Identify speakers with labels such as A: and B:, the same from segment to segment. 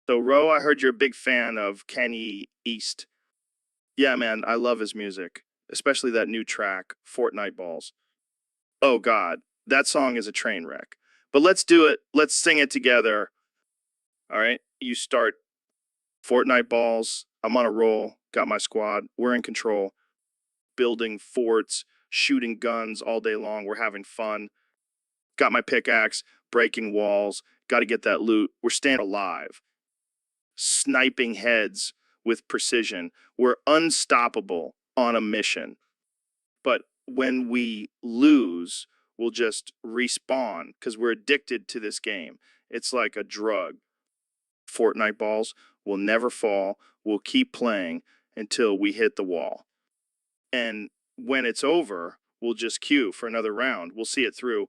A: So, Ro, I heard you're a big fan of Kenny East. Yeah, man, I love his music, especially that new track, Fortnite Balls. Oh, God, that song is a train wreck. But let's do it. Let's sing it together. All right. You start Fortnite Balls. I'm on a roll. Got my squad. We're in control. Building forts, shooting guns all day long. We're having fun. Got my pickaxe, breaking walls. Got to get that loot. We're staying alive. Sniping heads with precision. We're unstoppable on a mission. But when we lose, we'll just respawn because we're addicted to this game. It's like a drug. Fortnite balls will never fall. We'll keep playing until we hit the wall. And when it's over, we'll just queue for another round. We'll see it through.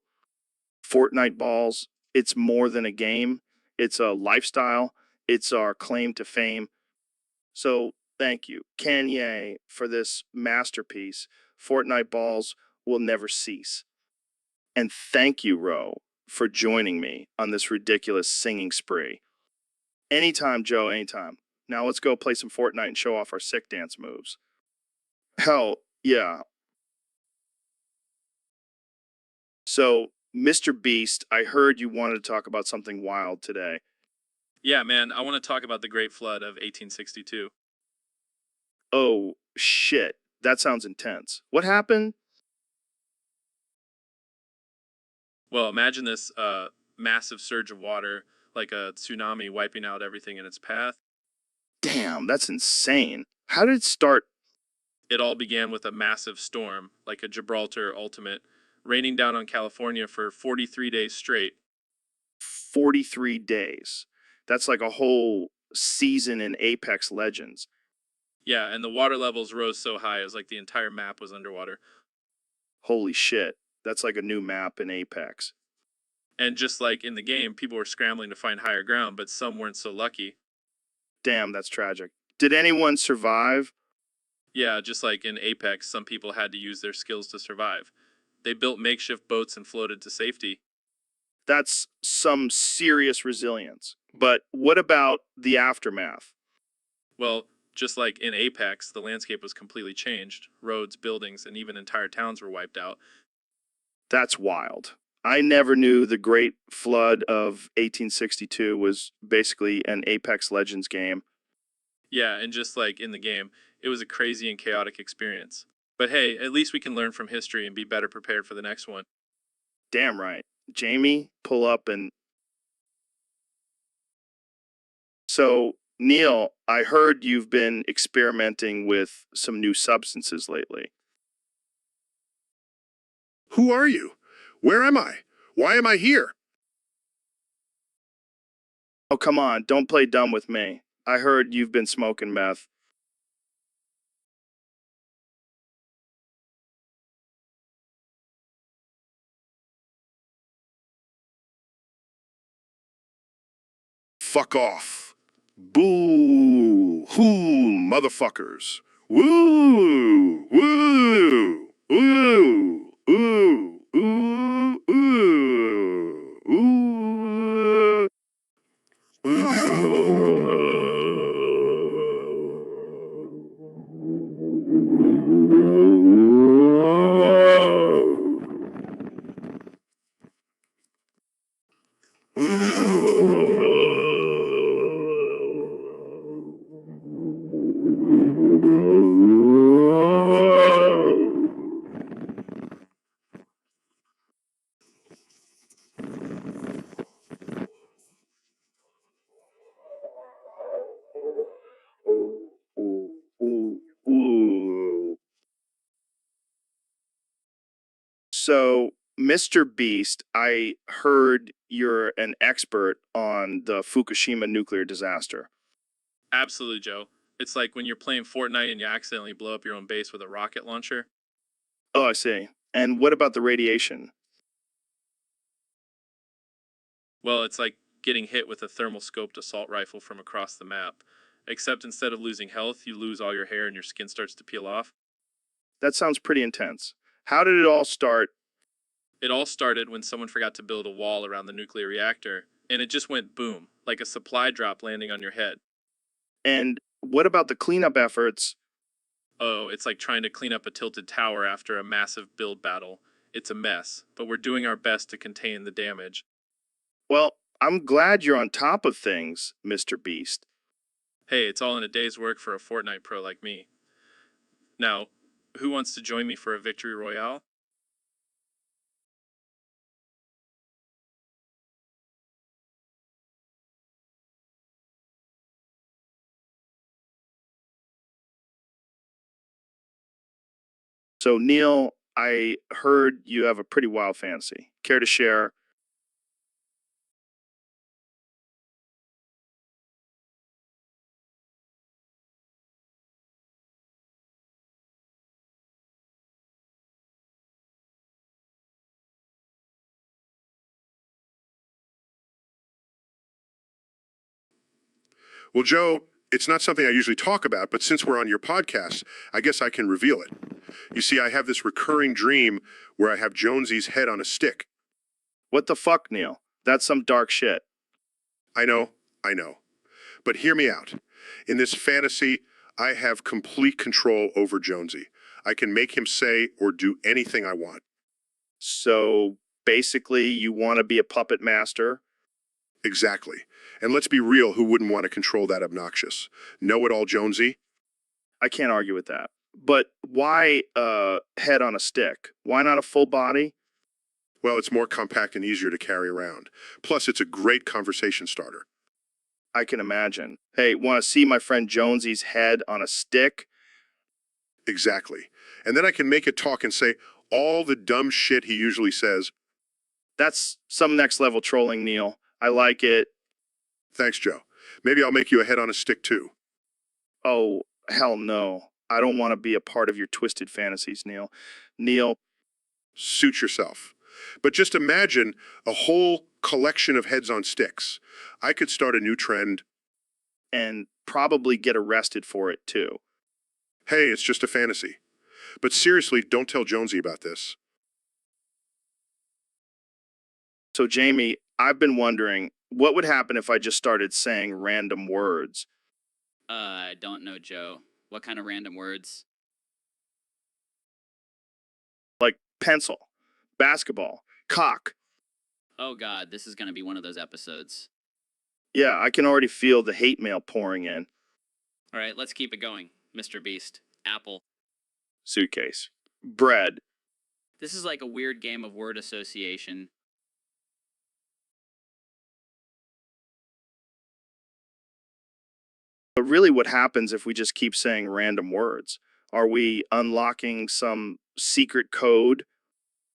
A: Fortnite balls, it's more than a game, it's a lifestyle, it's our claim to fame. So thank you, Kanye, for this masterpiece. Fortnite balls will never cease. And thank you, Ro, for joining me on this ridiculous singing spree. Anytime, Joe, anytime. Now let's go play some Fortnite and show off our sick dance moves. Hell, yeah. So, Mr. Beast, I heard you wanted to talk about something wild today.
B: Yeah, man, I want to talk about the Great Flood of 1862.
A: Oh, shit. That sounds intense. What happened?
B: Well, imagine this massive surge of water, like a tsunami wiping out everything in its path.
A: Damn, that's insane. How did it start?
B: It all began with a massive storm, like a Gibraltar ultimate, raining down on California for 43 days straight.
A: 43 days. That's like a whole season in Apex Legends.
B: Yeah, and the water levels rose so high, it was like the entire map was underwater.
A: Holy shit. That's like a new map in Apex.
B: And just like in the game, people were scrambling to find higher ground, but some weren't so lucky.
A: Damn, that's tragic. Did anyone survive?
B: Yeah, just like in Apex, some people had to use their skills to survive. They built makeshift boats and floated to safety.
A: That's some serious resilience. But what about the aftermath?
B: Well, just like in Apex, the landscape was completely changed. Roads, buildings, and even entire towns were wiped out.
A: That's wild. I never knew the Great Flood of 1862 was basically an Apex Legends game.
B: Yeah, and just like in the game, it was a crazy and chaotic experience. But hey, at least we can learn from history and be better prepared for the next one.
A: Damn right. Jamie, pull up and. So, Neil, I heard you've been experimenting with some new substances lately.
C: Who are you? Where am I? Why am I here?
A: Oh, come on, don't play dumb with me. I heard you've been smoking meth.
C: Fuck off. Boo! Hoo, motherfuckers. Woo! Woo! Ooh! Ooh! Ooh! Ooh!
A: So, Mr. Beast, I heard you're an expert on the Fukushima nuclear disaster.
B: Absolutely, Joe. It's like when you're playing Fortnite and you accidentally blow up your own base with a rocket launcher.
A: Oh, I see. And what about the radiation?
B: Well, it's like getting hit with a thermal scoped assault rifle from across the map. Except instead of losing health, you lose all your hair and your skin starts to peel off.
A: That sounds pretty intense. How did it all start?
B: It all started when someone forgot to build a wall around the nuclear reactor, and it just went boom, like a supply drop landing on your head.
A: And what about the cleanup efforts?
B: Oh, it's like trying to clean up a tilted tower after a massive build battle. It's a mess, but we're doing our best to contain the damage.
A: Well, I'm glad you're on top of things, Mr. Beast.
B: Hey, it's all in a day's work for a Fortnite pro like me. Now, who wants to join me for a victory royale?
A: So, Neil, I heard you have a pretty wild fantasy. Care to share?
C: Well, Joe, it's not something I usually talk about, but since we're on your podcast, I guess I can reveal it. You see, I have this recurring dream where I have Jonesy's head on a stick.
A: What the fuck, Neil? That's some dark shit.
C: I know, I know. But hear me out. In this fantasy, I have complete control over Jonesy. I can make him say or do anything I want.
A: So, basically, you want to be a puppet master?
C: Exactly. And let's be real, who wouldn't want to control that obnoxious? Know-it-all Jonesy?
A: I can't argue with that. But why head on a stick? Why not a full body?
C: Well, it's more compact and easier to carry around. Plus, it's a great conversation starter.
A: I can imagine. Hey, want to see my friend Jonesy's head on a stick?
C: Exactly. And then I can make it talk and say all the dumb shit he usually says.
A: That's some next level trolling, Neil. I like it.
C: Thanks, Joe. Maybe I'll make you a head on a stick, too.
A: Oh, hell no. I don't want to be a part of your twisted fantasies, Neil. Neil,
C: Suit yourself. But just imagine a whole collection of heads on sticks. I could start a new trend.
A: and probably get arrested for it too.
C: Hey, it's just a fantasy. But seriously, don't tell Jonesy about this.
A: So, Jamie, I've been wondering what would happen if I just started saying random words?
D: I don't know, Joe. What kind of random words?
A: Like pencil, basketball, cock.
D: Oh god, this is gonna be one of those episodes.
A: Yeah, I can already feel the hate mail pouring in.
D: Alright, let's keep it going. Mr. Beast. Apple.
A: Suitcase. Bread.
D: This is like a weird game of word association.
A: But really, what happens if we just keep saying random words? Are we unlocking some secret code?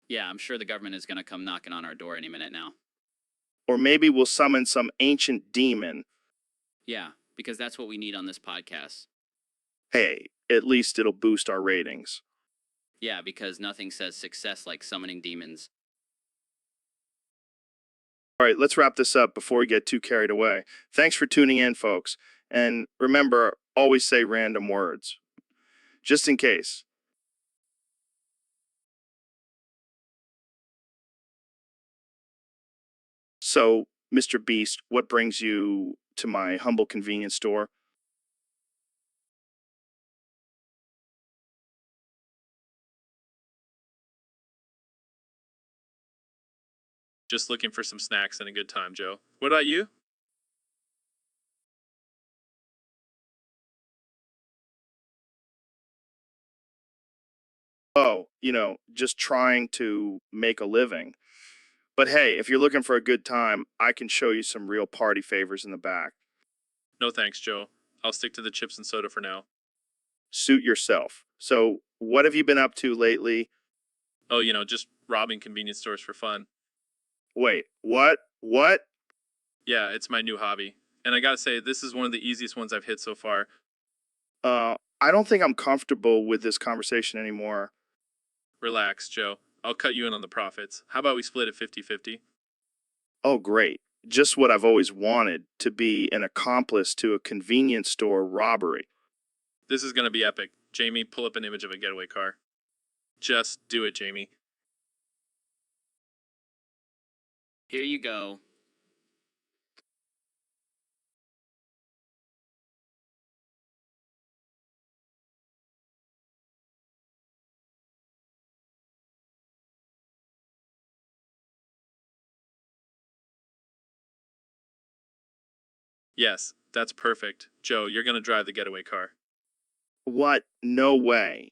D: Yeah, I'm sure the government is gonna come knocking on our door any minute now.
A: Or maybe we'll summon some ancient demon.
D: Yeah, because that's what we need on this podcast.
A: Hey, at least it'll boost our ratings.
D: Yeah, because nothing says success like summoning demons.
A: All right, let's wrap this up before we get too carried away. Thanks for tuning in, folks. And remember, always say random words, just in case. So, Mr. Beast, what brings you to my humble convenience store?
B: Just looking for some snacks and a good time, Joe. What about you?
A: Oh, just trying to make a living. But hey, if you're looking for a good time, I can show you some real party favors in the back.
B: No thanks, Joe. I'll stick to the chips and soda for now.
A: Suit yourself. So, what have you been up to lately?
B: Oh, just robbing convenience stores for fun.
A: Wait, what? What?
B: Yeah, it's my new hobby. And I gotta say, this is one of the easiest ones I've hit so far.
A: I don't think I'm comfortable with this conversation anymore.
B: Relax, Joe. I'll cut you in on the profits. How about we split it 50-50?
A: Oh, great. Just what I've always wanted, to be an accomplice to a convenience store robbery.
B: This is gonna be epic. Jamie, pull up an image of a getaway car. Just do it, Jamie.
D: Here you go.
B: Yes, that's perfect. Joe, you're gonna drive the getaway car.
A: What? No way.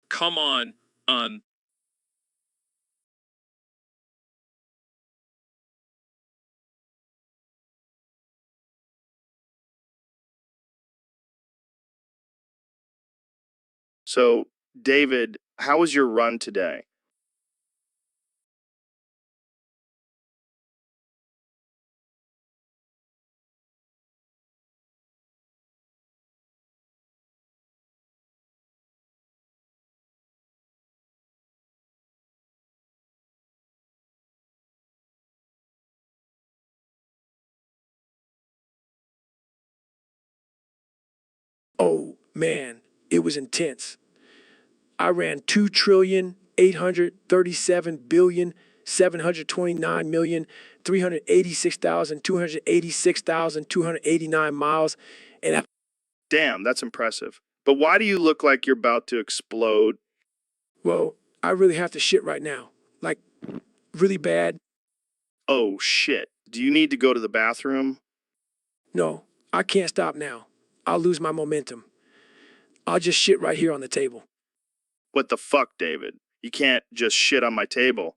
B: Come on, on.
A: So, David, how was your run today?
E: Oh man, it was intense. I ran 2,837,729,386,286,289 miles, and
A: Damn, that's impressive. But why do you look like you're about to explode?
E: well, I really have to shit right now, like really bad.
A: Oh shit. Do you need to go to the bathroom?
E: No, I can't stop now. I'll lose my momentum. I'll just shit right here on the table.
A: What the fuck, David? You can't just shit on my table.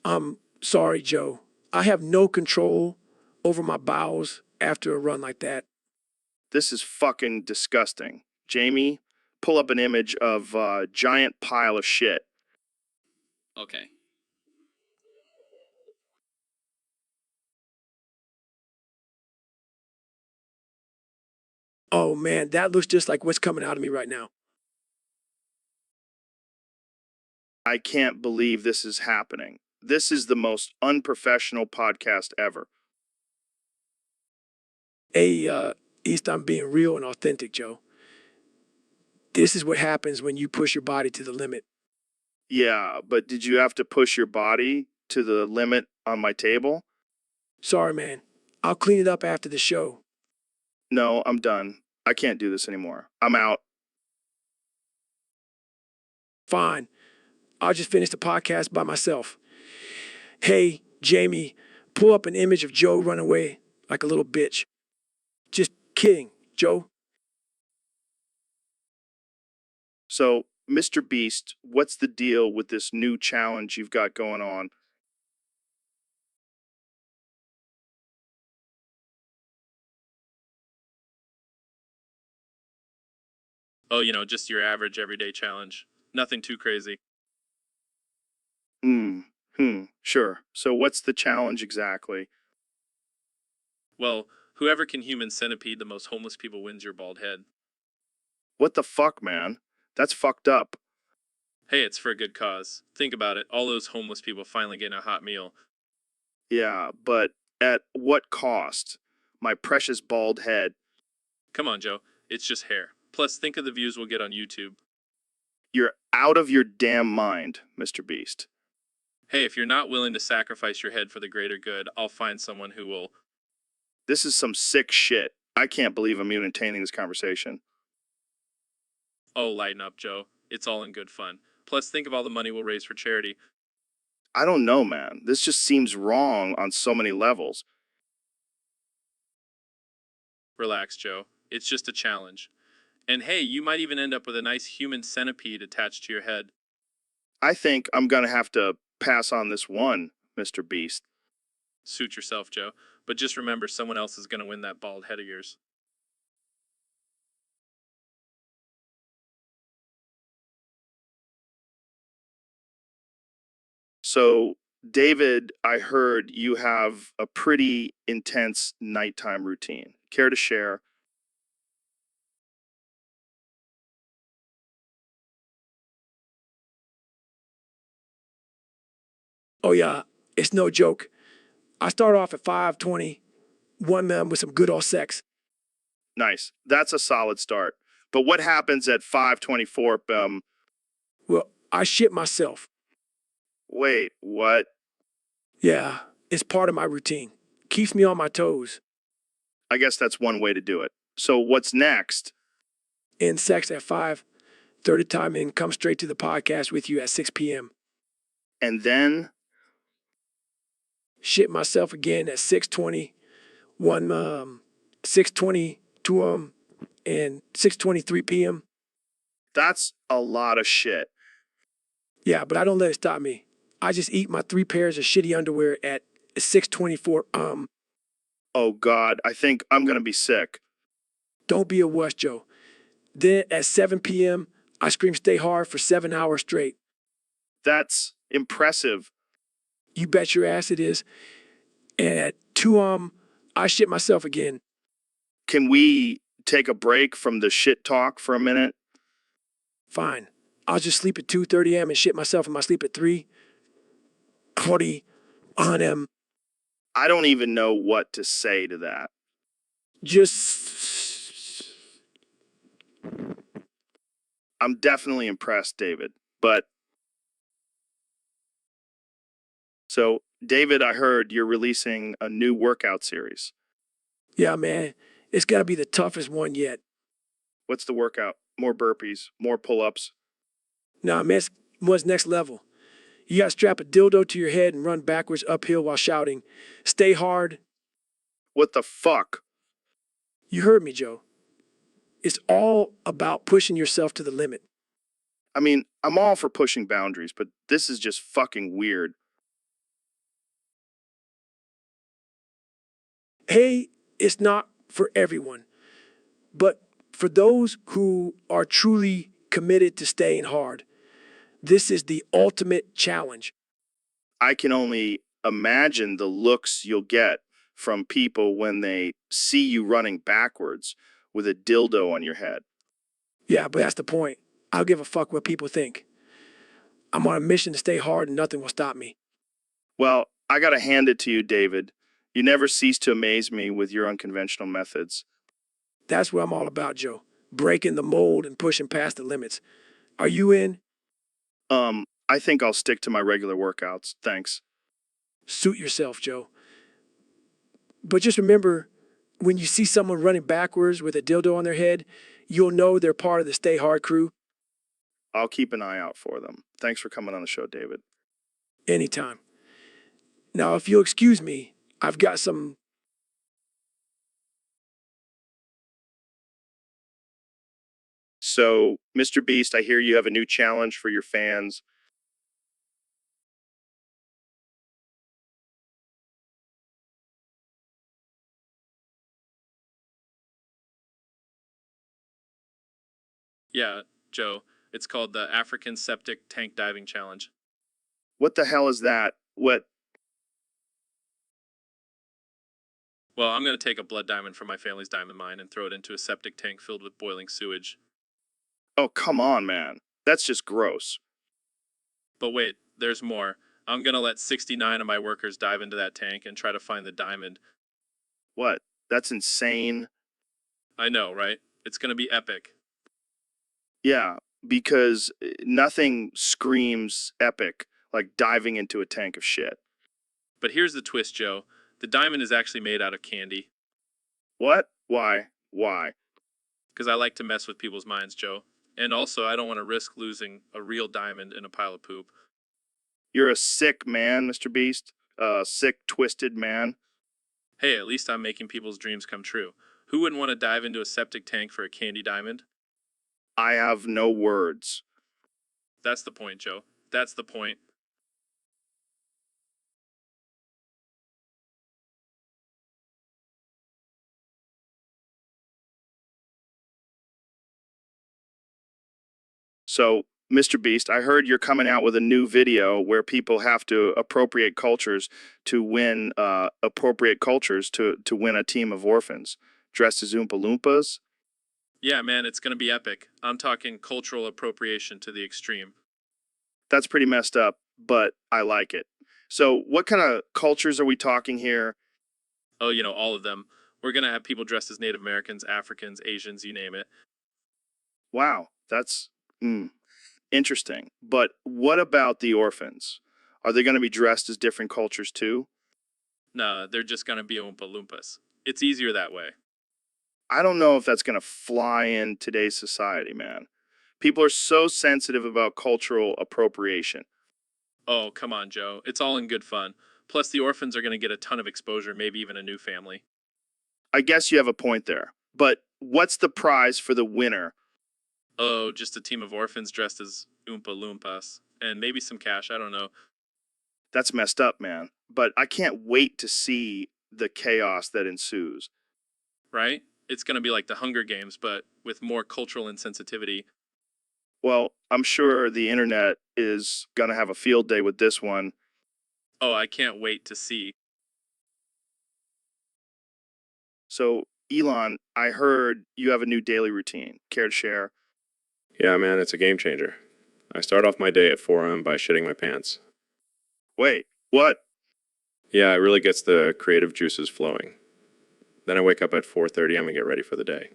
E: I'm sorry, Joe. I have no control over my bowels after a run like that.
A: This is fucking disgusting. Jamie, pull up an image of a giant pile of shit.
D: Okay.
E: Oh man, that looks just like what's coming out of me right now.
A: I can't believe this is happening. This is the most unprofessional podcast ever.
E: Hey, East, I'm being real and authentic, Joe. This is what happens when you push your body to the limit.
A: Yeah, but did you have to push your body to the limit on my table?
E: Sorry, man. I'll clean it up after the show.
A: No, I'm done. I can't do this anymore. I'm out.
E: Fine. I'll just finish the podcast by myself. Hey, Jamie, pull up an image of Joe run away like a little bitch. Just kidding, Joe.
A: So, Mr. Beast, what's the deal with this new challenge you've got going on?
B: Oh, just your average everyday challenge. Nothing too crazy.
A: Sure. So, what's the challenge exactly?
B: Well, whoever can human centipede the most homeless people wins your bald head.
A: What the fuck, man? That's fucked up.
B: Hey, it's for a good cause. Think about it. All those homeless people finally getting a hot meal.
A: Yeah, but at what cost? My precious bald head.
B: Come on, Joe. It's just hair. Plus, think of the views we'll get on YouTube.
A: You're out of your damn mind, Mr. Beast.
B: Hey, if you're not willing to sacrifice your head for the greater good, I'll find someone who will.
A: This is some sick shit. I can't believe I'm entertaining this conversation.
B: Oh, lighten up, Joe. It's all in good fun. Plus, think of all the money we'll raise for charity.
A: I don't know, man. This just seems wrong on so many levels.
B: Relax, Joe. It's just a challenge. And hey, you might even end up with a nice human centipede attached to your head.
A: I think I'm gonna have to pass on this one, Mr. Beast.
B: Suit yourself, Joe. But just remember, someone else is going to win that bald head of yours.
A: So, David, I heard you have a pretty intense nighttime routine. Care to share?
E: Oh yeah, it's no joke. I start off at 5:20, one man with some good old sex.
A: Nice. That's a solid start. But what happens at 5:24?
E: Well, I shit myself.
A: Wait, what?
E: Yeah, it's part of my routine. Keeps me on my toes.
A: I guess that's one way to do it. So what's next?
E: End sex at 5:30 time and come straight to the podcast with you at 6 p.m.
A: And then
E: Shit myself again at 6:20. One 6:20 to and 6:23 p.m.
A: That's a lot of shit.
E: Yeah, but I don't let it stop me. I just eat my 3 pairs of shitty underwear at 6:24
A: Oh God, I think I'm gonna be sick.
E: Don't be a wuss, Joe. Then at 7 p.m., I scream stay hard for 7 hours straight.
A: That's impressive.
E: You bet your ass it is. And at 2 I shit myself again.
A: Can we take a break from the shit talk for a minute?
E: Fine. I'll just sleep at 2:30 a.m. and shit myself in my sleep at 3. Cody on him.
A: I don't even know what to say to that.
E: Just
A: I'm definitely impressed, David. But so, David, I heard you're releasing a new workout series.
E: yeah, man. It's gotta be the toughest one yet.
A: What's the workout? More burpees, more pull-ups.
E: Nah, man, it's one's next level. You gotta strap a dildo to your head and run backwards uphill while shouting, stay hard.
A: What the fuck?
E: You heard me, Joe. It's all about pushing yourself to the limit.
A: I mean, I'm all for pushing boundaries, but this is just fucking weird.
E: Hey, it's not for everyone, but for those who are truly committed to staying hard, this is the ultimate challenge.
A: I can only imagine the looks you'll get from people when they see you running backwards with a dildo on your head.
E: Yeah, but that's the point. I'll give a fuck what people think. I'm on a mission to stay hard and nothing will stop me.
A: Well, I gotta hand it to you, David. You never cease to amaze me with your unconventional methods.
E: That's what I'm all about, Joe. Breaking the mold and pushing past the limits. Are you in?
A: I think I'll stick to my regular workouts. Thanks.
E: Suit yourself, Joe. But just remember, when you see someone running backwards with a dildo on their head, you'll know they're part of the Stay Hard crew.
A: I'll keep an eye out for them. Thanks for coming on the show, David.
E: Anytime. Now, if you'll excuse me, I've got some.
A: So, Mr. Beast, I hear you have a new challenge for your fans.
B: Yeah, Joe. It's called the African Septic Tank Diving Challenge.
A: What the hell is that? What?
B: Well, I'm going to take a blood diamond from my family's diamond mine and throw it into a septic tank filled with boiling sewage.
A: Oh, come on, man. That's just gross.
B: But wait, there's more. I'm going to let 69 of my workers dive into that tank and try to find the diamond.
A: What? That's insane.
B: I know, right? It's going to be epic.
A: Yeah, because nothing screams epic like diving into a tank of shit.
B: But here's the twist, Joe. The diamond is actually made out of candy.
A: What? Why? Why?
B: Because I like to mess with people's minds, Joe. And also, I don't want to risk losing a real diamond in a pile of poop.
A: You're a sick man, Mr. Beast. A sick, twisted man.
B: Hey, at least I'm making people's dreams come true. Who wouldn't want to dive into a septic tank for a candy diamond?
A: I have no words.
B: That's the point, Joe. That's the point.
A: So, Mr. Beast, I heard you're coming out with a new video where people have to appropriate cultures to win to win a team of orphans dressed as Oompa Loompas.
B: Yeah, man, it's gonna be epic. I'm talking cultural appropriation to the extreme.
A: That's pretty messed up, but I like it. So, what kind of cultures are we talking here?
B: Oh, all of them. We're gonna have people dressed as Native Americans, Africans, Asians, you name it.
A: Wow, that's interesting. But what about the orphans? Are they going to be dressed as different cultures too?
B: Nah, they're just gonna be Oompa Loompas. It's easier that way.
A: I don't know if that's going to fly in today's society, man. People are so sensitive about cultural appropriation.
B: Oh, come on, Joe. It's all in good fun. Plus, the orphans are gonna get a ton of exposure, maybe even a new family.
A: I guess you have a point there. But what's the prize for the winner?
B: Oh, just a team of orphans dressed as Oompa Loompas. And maybe some cash, I don't know.
A: That's messed up, man. But I can't wait to see the chaos that ensues.
B: Right? It's going to be like the Hunger Games, but with more cultural insensitivity.
A: Well, I'm sure the internet is going to have a field day with this one.
B: Oh, I can't wait to see.
A: So, Elon, I heard you have a new daily routine. Care to share?
F: Yeah, man, it's a game changer. I start off my day at 4 a.m. by shitting my pants.
A: Wait, what?
F: Yeah, it really gets the creative juices flowing. Then I wake up at 4:30 a.m. and get ready for the day.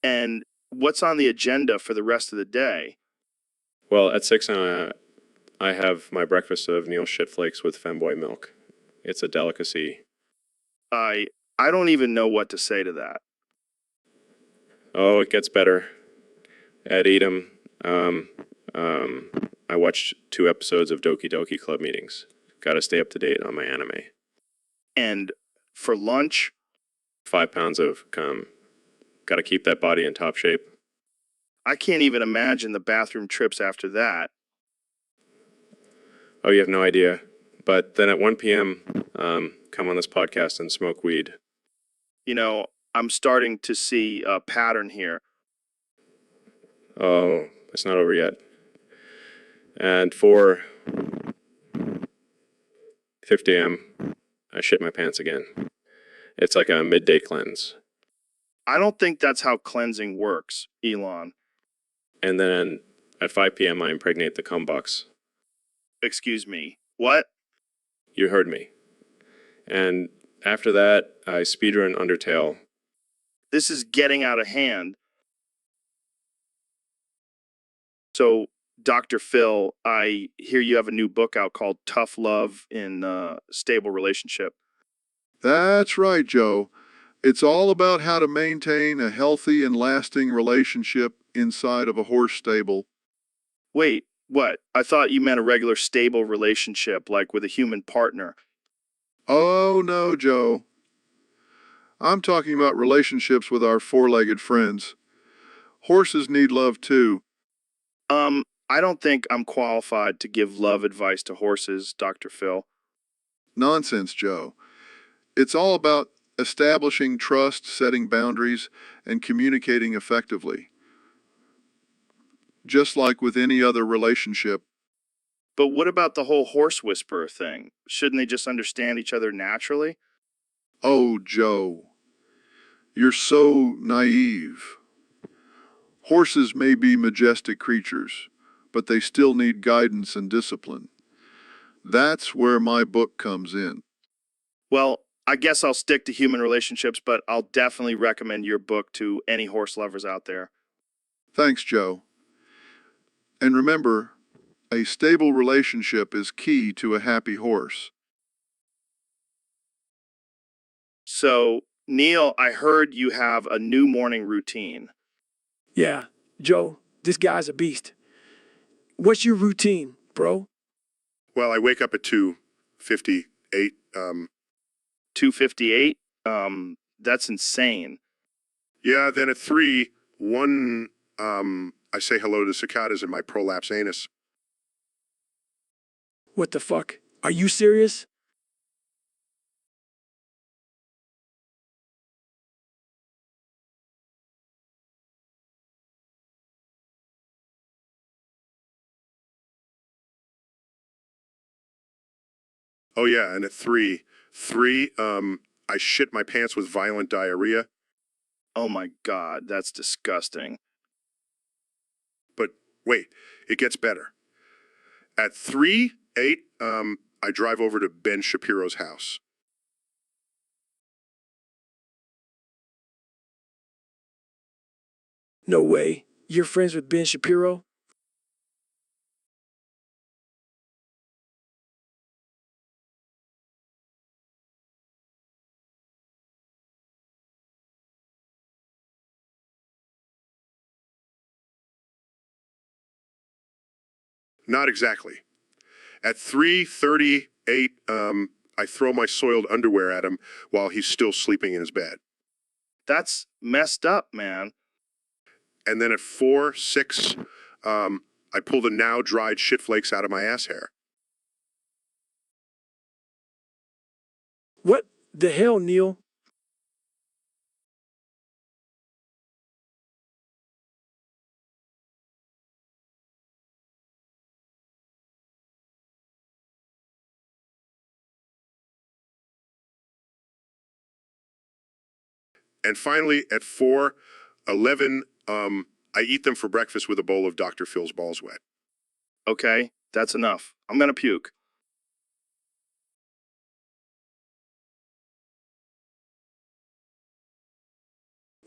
A: And what's on the agenda for the rest of the day?
F: Well, at 6 I have my breakfast of Neil shitflakes with femboy milk. It's a delicacy.
A: I don't even know what to say to that.
F: Oh, it gets better. At Edam, I watched 2 episodes of Doki Doki Club meetings. Gotta stay up to date on my anime.
A: And for lunch,
F: 5 pounds of cum. Gotta keep that body in top shape.
A: I can't even imagine the bathroom trips after that.
F: Oh, you have no idea. But then at 1 p.m., come on this podcast and smoke weed.
A: You know, I'm starting to see a pattern here.
F: Oh, it's not over yet. And 4:50 a.m., I shit my pants again. It's like a midday cleanse.
A: I don't think that's how cleansing works, Elon.
F: And then at 5 p.m., I impregnate the cum box.
A: Excuse me. What?
F: You heard me. And after that, I speedrun Undertale.
A: This is getting out of hand. So, Dr. Phil, I hear you have a new book out called Tough Love in a Stable Relationship.
G: That's right, Joe. It's all about how to maintain a healthy and lasting relationship inside of a horse stable.
A: Wait, what? I thought you meant a regular stable relationship, like with a human partner.
G: Oh, no, Joe. I'm talking about relationships with our four-legged friends. Horses need love too.
A: I don't think I'm qualified to give love advice to horses, Dr. Phil.
G: Nonsense, Joe. It's all about establishing trust, setting boundaries, and communicating effectively. Just like with any other relationship.
A: But what about the whole horse whisperer thing? Shouldn't they just understand each other naturally?
G: Oh, Joe, you're so naive. Horses may be majestic creatures, but they still need guidance and discipline. That's where my book comes in.
A: Well, I guess I'll stick to human relationships, but I'll definitely recommend your book to any horse lovers out there.
G: Thanks, Joe. And remember, a stable relationship is key to a happy horse.
A: So, Neil, I heard you have a new morning routine.
E: Yeah, Joe, this guy's a beast. What's your routine, bro?
C: Well, I wake up at 2:58.
A: 258? That's insane.
C: Yeah, then at 3:01, I say hello to cicadas in my prolapse anus.
E: What the fuck? Are you serious?
C: Oh yeah, and at 3, I shit my pants with violent diarrhea.
A: Oh my God, that's disgusting.
C: But wait, it gets better. At 3:08, I drive over to Ben Shapiro's house.
E: No way. You're friends with Ben Shapiro?
C: Not exactly. At 3:38, I throw my soiled underwear at him while he's still sleeping in his bed.
A: That's messed up, man.
C: And then at 4, 6, I pull the now dried shit flakes out of my ass hair.
E: What the hell, Neil?
C: And finally, at 4, 11, I eat them for breakfast with a bowl of Dr. Phil's balls wet.
A: Okay, that's enough. I'm gonna puke.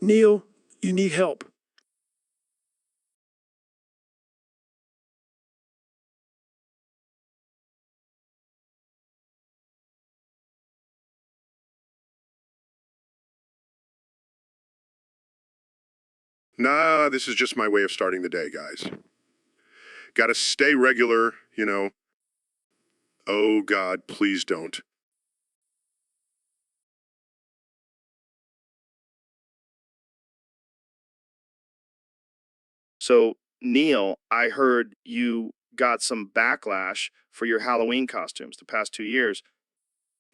E: Neil, you need help.
C: Nah, this is just my way of starting the day, guys. Gotta stay regular, you know. Oh, God, please don't.
A: So, Neil, I heard you got some backlash for your Halloween costumes the past 2 years.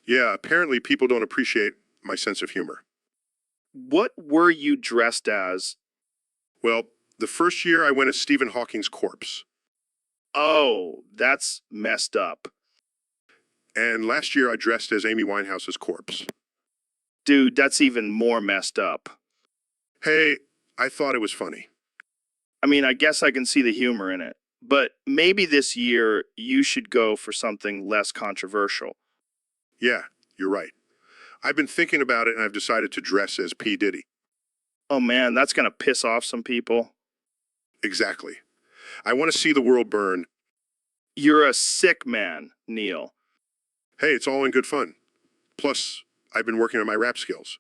C: Yeah, apparently people don't appreciate my sense of humor.
A: What were you dressed as?
C: Well, the first year I went as Stephen Hawking's corpse.
A: Oh, that's messed up.
C: And last year I dressed as Amy Winehouse's corpse.
A: Dude, that's even more messed up.
C: Hey, I thought it was funny.
A: I mean, I guess I can see the humor in it. But maybe this year you should go for something less controversial.
C: Yeah, you're right. I've been thinking about it and I've decided to dress as P. Diddy.
A: Oh man, that's gonna piss off some people.
C: Exactly. I want to see the world burn.
A: You're a sick man, Neil.
C: Hey, it's all in good fun. Plus, I've been working on my rap skills.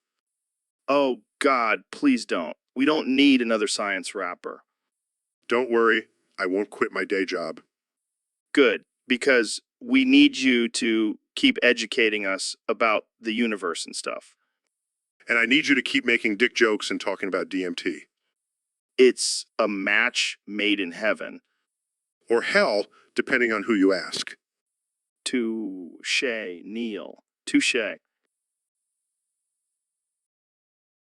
A: Oh God, please don't. We don't need another science rapper.
C: Don't worry, I won't quit my day job.
A: Good, because we need you to keep educating us about the universe and stuff.
C: And I need you to keep making dick jokes and talking about DMT.
A: It's a match made in heaven.
C: Or hell, depending on who you ask.
A: Touche, Neil. Touche.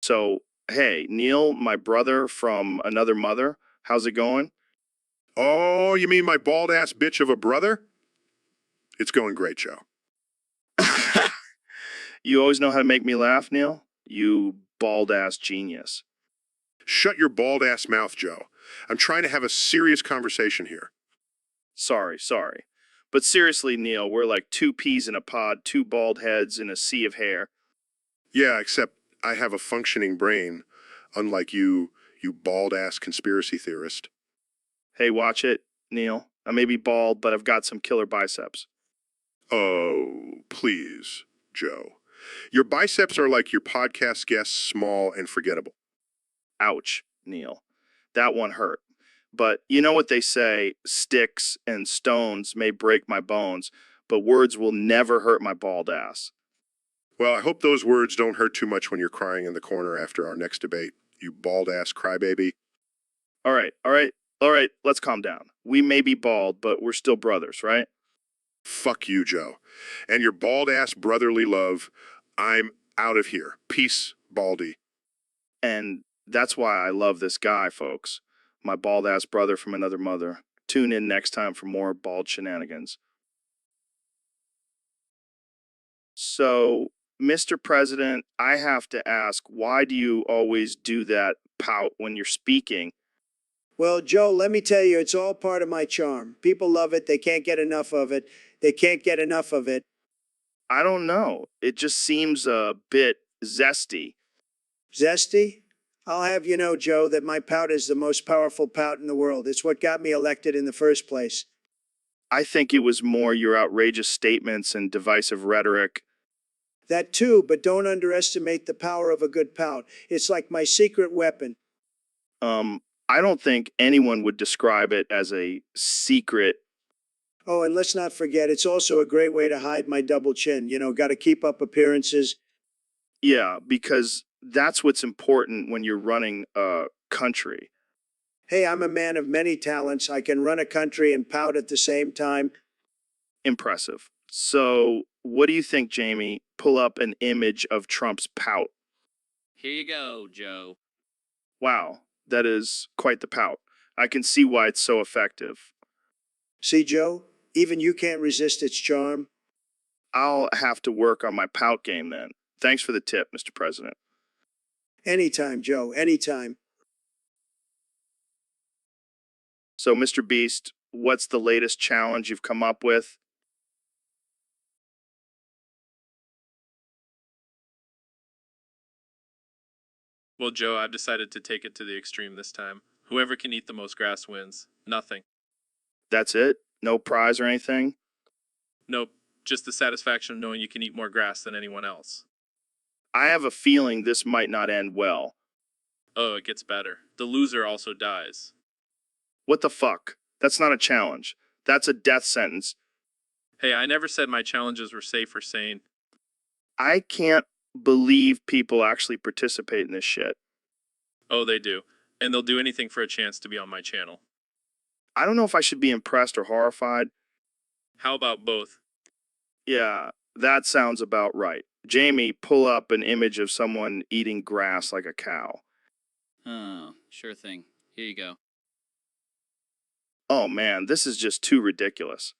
A: So, hey, Neil, my brother from another mother, how's it going?
C: Oh, you mean my bald ass bitch of a brother? It's going great, Joe.
A: You always know how to make me laugh, Neil. You bald ass genius.
C: Shut your bald ass mouth, Joe. I'm trying to have a serious conversation here.
A: Sorry. But seriously, Neil, we're like two peas in a pod, two bald heads in a sea of hair.
C: Yeah, except I have a functioning brain, unlike you, you bald ass conspiracy theorist.
A: Hey, watch it, Neil. I may be bald, but I've got some killer biceps.
C: Oh, please, Joe. Your biceps are like your podcast guests, small and forgettable.
A: Ouch, Neil. That one hurt. But you know what they say, sticks and stones may break my bones, but words will never hurt my bald ass.
C: Well, I hope those words don't hurt too much when you're crying in the corner after our next debate, you bald ass crybaby.
A: All right, let's calm down. We may be bald, but we're still brothers, right?
C: Fuck you, Joe. And your bald ass brotherly love. I'm out of here. Peace, Baldy.
A: And that's why I love this guy, folks. My bald ass brother from another mother. Tune in next time for more bald shenanigans. So, Mr. President, I have to ask, why do you always do that pout when you're speaking?
H: Well, Joe, let me tell you, it's all part of my charm. People love it. They can't get enough of it. They can't get enough of it.
A: I don't know. It just seems a bit zesty.
H: Zesty? I'll have you know, Joe, that my pout is the most powerful pout in the world. It's what got me elected in the first place.
A: I think it was more your outrageous statements and divisive rhetoric.
H: That too, but don't underestimate the power of a good pout. It's like my secret weapon.
A: I don't think anyone would describe it as a secret.
H: Oh, and let's not forget, it's also a great way to hide my double chin. You know, got to keep up appearances.
A: Yeah, because That's what's important when you're running a country.
H: Hey, I'm a man of many talents. I can run a country and pout at the same time.
A: Impressive. So, what do you think, Jamie? Pull up an image of Trump's pout.
D: Here you go, Joe.
A: Wow, that is quite the pout. I can see why it's so effective.
H: See, Joe, even you can't resist its charm.
A: I'll have to work on my pout game then. Thanks for the tip, Mr. President.
H: Anytime, Joe, anytime.
A: So, Mr. Beast, what's the latest challenge you've come up with?
B: Well, Joe, I've decided to take it to the extreme this time. Whoever can eat the most grass wins. Nothing.
A: That's it? No prize or anything?
B: Nope, just the satisfaction of knowing you can eat more grass than anyone else.
A: I have a feeling this might not end well.
B: Oh, it gets better. The loser also dies.
A: What the fuck? That's not a challenge. That's a death sentence.
B: Hey, I never said my challenges were safe or sane.
A: I can't believe people actually participate in this shit.
B: Oh, they do. And they'll do anything for a chance to be on my channel.
A: I don't know if I should be impressed or horrified.
B: How about both?
A: Yeah, that sounds about right. Jamie, pull up an image of someone eating grass like a cow.
D: Oh, sure thing. Here you go.
A: Oh man, this is just too ridiculous.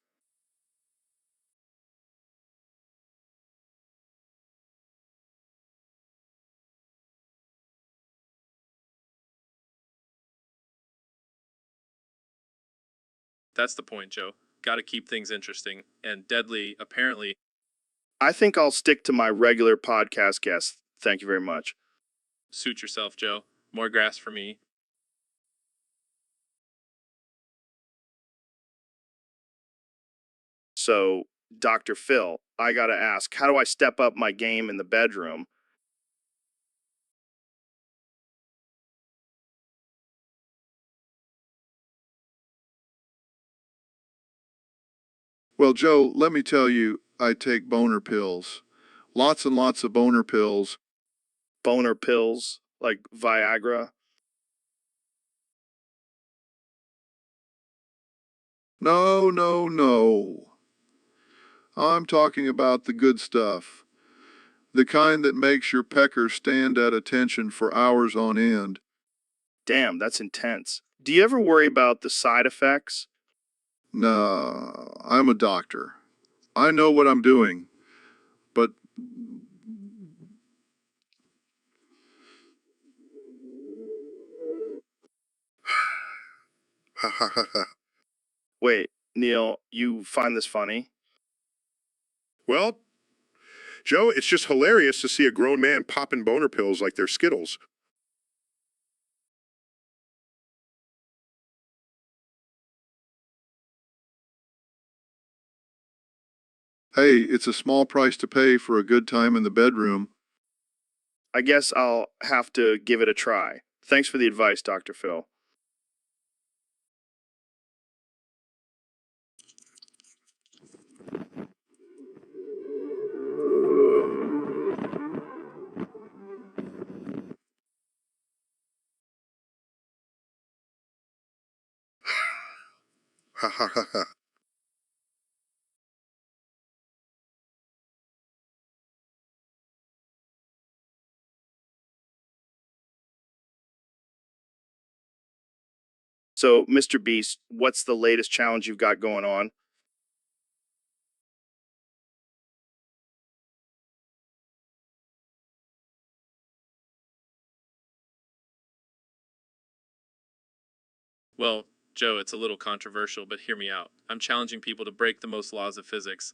B: That's the point, Joe. Gotta keep things interesting. And deadly, apparently.
A: I think I'll stick to my regular podcast guest. Thank you very much.
B: Suit yourself, Joe. More grass for me.
A: So, Dr. Phil, I gotta ask, how do I step up my game in the bedroom?
G: Well, Joe, let me tell you, I take boner pills. Lots and lots of boner pills.
A: Boner pills, like Viagra?
G: No, no, no. I'm talking about the good stuff. The kind that makes your pecker stand at attention for hours on end.
A: Damn, that's intense. Do you ever worry about the side effects?
G: Nah, I'm a doctor. I know what I'm doing. But
C: Ha ha ha ha.
A: Wait, Neil, you find this funny?
C: Well, Joe, it's just hilarious to see a grown man popping boner pills like they're Skittles.
G: hey, it's a small price to pay for a good time in the bedroom.
A: I guess I'll have to give it a try. Thanks for the advice, Dr. Phil.
C: Ha ha ha ha.
A: So, Mr. Beast, what's the latest challenge you've got going on?
B: Well, Joe, it's a little controversial, but hear me out. I'm challenging people to break the most laws of physics.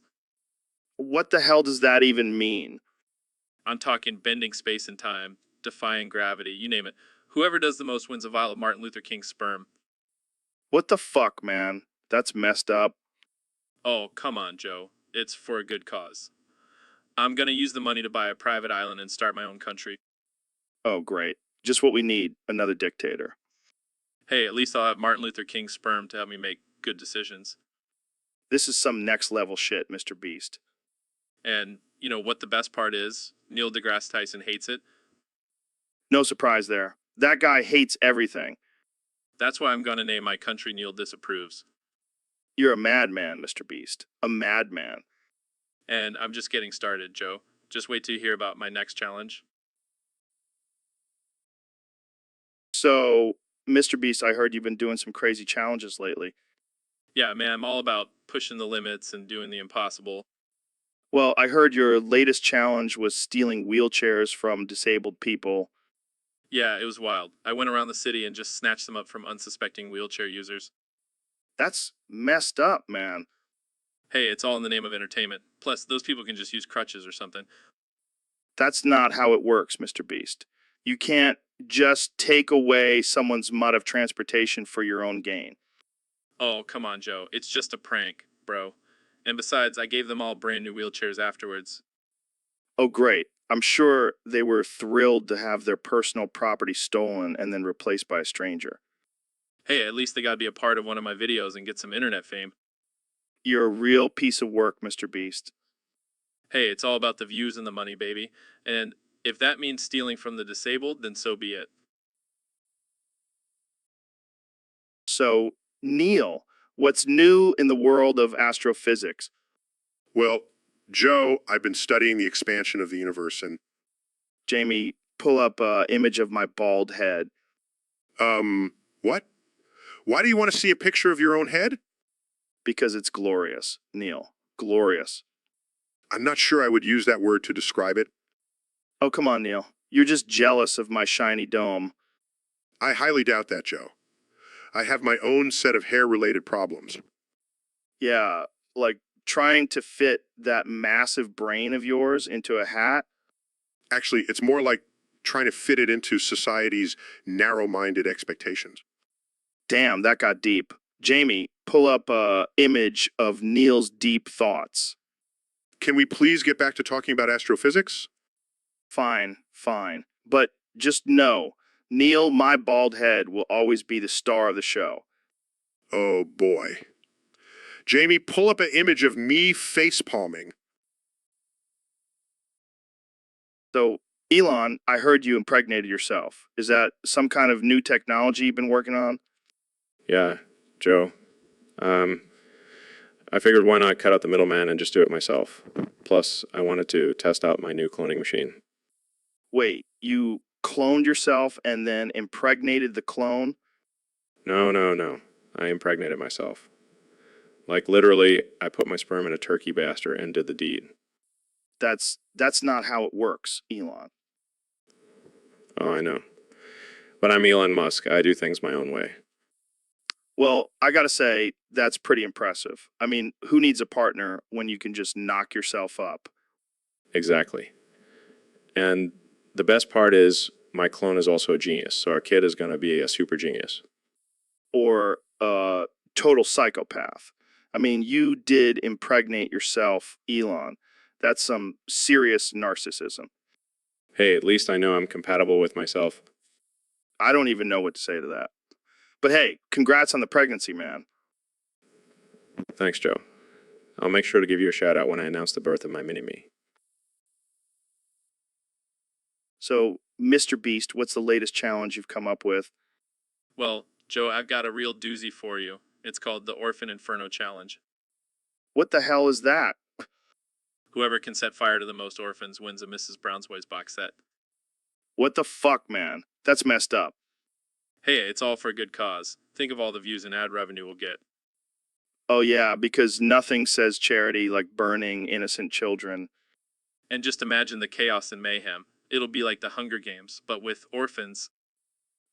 A: What the hell does that even mean?
B: I'm talking bending space and time, defying gravity, you name it. Whoever does the most wins a vial of Martin Luther King's sperm.
A: What the fuck, man? That's messed up.
B: Oh, come on, Joe. It's for a good cause. I'm gonna use the money to buy a private island and start my own country.
A: Oh, great. Just what we need, another dictator.
B: Hey, at least I'll have Martin Luther King's sperm to help me make good decisions.
A: This is some next level shit, Mr. Beast.
B: And you know what the best part is? Neil deGrasse Tyson hates it.
A: No surprise there. That guy hates everything.
B: That's why I'm gonna name my country Neil disapproves.
A: You're a madman, Mr. Beast. A madman.
B: And I'm just getting started, Joe. Just wait till you hear about my next challenge.
A: So, Mr. Beast, I heard you've been doing some crazy challenges lately.
B: Yeah, man, I'm all about pushing the limits and doing the impossible.
A: Well, I heard your latest challenge was stealing wheelchairs from disabled people.
B: Yeah, it was wild. I went around the city and just snatched them up from unsuspecting wheelchair users.
A: That's messed up, man.
B: Hey, it's all in the name of entertainment. Plus, those people can just use crutches or something.
A: That's not how it works, Mr. Beast. You can't just take away someone's mode of transportation for your own gain.
B: Oh, come on, Joe. It's just a prank, bro. And besides, I gave them all brand new wheelchairs afterwards.
A: Oh, great. I'm sure they were thrilled to have their personal property stolen and then replaced by a stranger.
B: Hey, at least they gotta be a part of one of my videos and get some internet fame.
A: You're a real piece of work, Mr. Beast.
B: Hey, it's all about the views and the money, baby. And if that means stealing from the disabled, then so be it.
A: So, Neil, what's new in the world of astrophysics?
C: Well, Joe, I've been studying the expansion of the universe and,
A: Jamie, pull up an image of my bald head.
C: what? Why do you want to see a picture of your own head?
A: Because it's glorious, Neil. Glorious.
C: I'm not sure I would use that word to describe it.
A: Oh, come on, Neil. You're just jealous of my shiny dome.
C: I highly doubt that, Joe. I have my own set of hair-related problems.
A: Yeah, like trying to fit that massive brain of yours into a hat.
C: Actually, it's more like trying to fit it into society's narrow-minded expectations.
A: Damn, that got deep. Jamie, pull up a image of Neil's deep thoughts.
C: Can we please get back to talking about astrophysics?
A: Fine, fine. But just know, Neil, my bald head, will always be the star of the show.
C: Oh boy. Jamie, pull up an image of me face-palming.
A: So, Elon, I heard you impregnated yourself. Is that some kind of new technology you've been working on?
F: Yeah, Joe. I figured why not cut out the middleman and just do it myself. Plus, I wanted to test out my new cloning machine.
A: Wait, you cloned yourself and then impregnated the clone?
F: No. I impregnated myself. Like literally, I put my sperm in a turkey baster and did the deed.
A: That's not how it works, Elon.
F: Oh, I know. But I'm Elon Musk. I do things my own way.
A: Well, I gotta say, that's pretty impressive. I mean, who needs a partner when you can just knock yourself up?
F: Exactly. And the best part is my clone is also a genius. So our kid is going to be a super genius.
A: Or a total psychopath. I mean, you did impregnate yourself, Elon. That's some serious narcissism.
F: Hey, at least I know I'm compatible with myself.
A: I don't even know what to say to that. But hey, congrats on the pregnancy, man.
F: Thanks, Joe. I'll make sure to give you a shout out when I announce the birth of my mini-me.
A: So, Mr. Beast, what's the latest challenge you've come up with?
B: Well, Joe, I've got a real doozy for you. It's called the Orphan Inferno Challenge.
A: What the hell is that?
B: Whoever can set fire to the most orphans wins a Mrs. Brownsboy's box set.
A: What the fuck, man? That's messed up.
B: Hey, it's all for a good cause. Think of all the views and ad revenue we'll get.
A: Oh, yeah, because nothing says charity like burning innocent children.
B: And just imagine the chaos and mayhem. It'll be like the Hunger Games, but with orphans.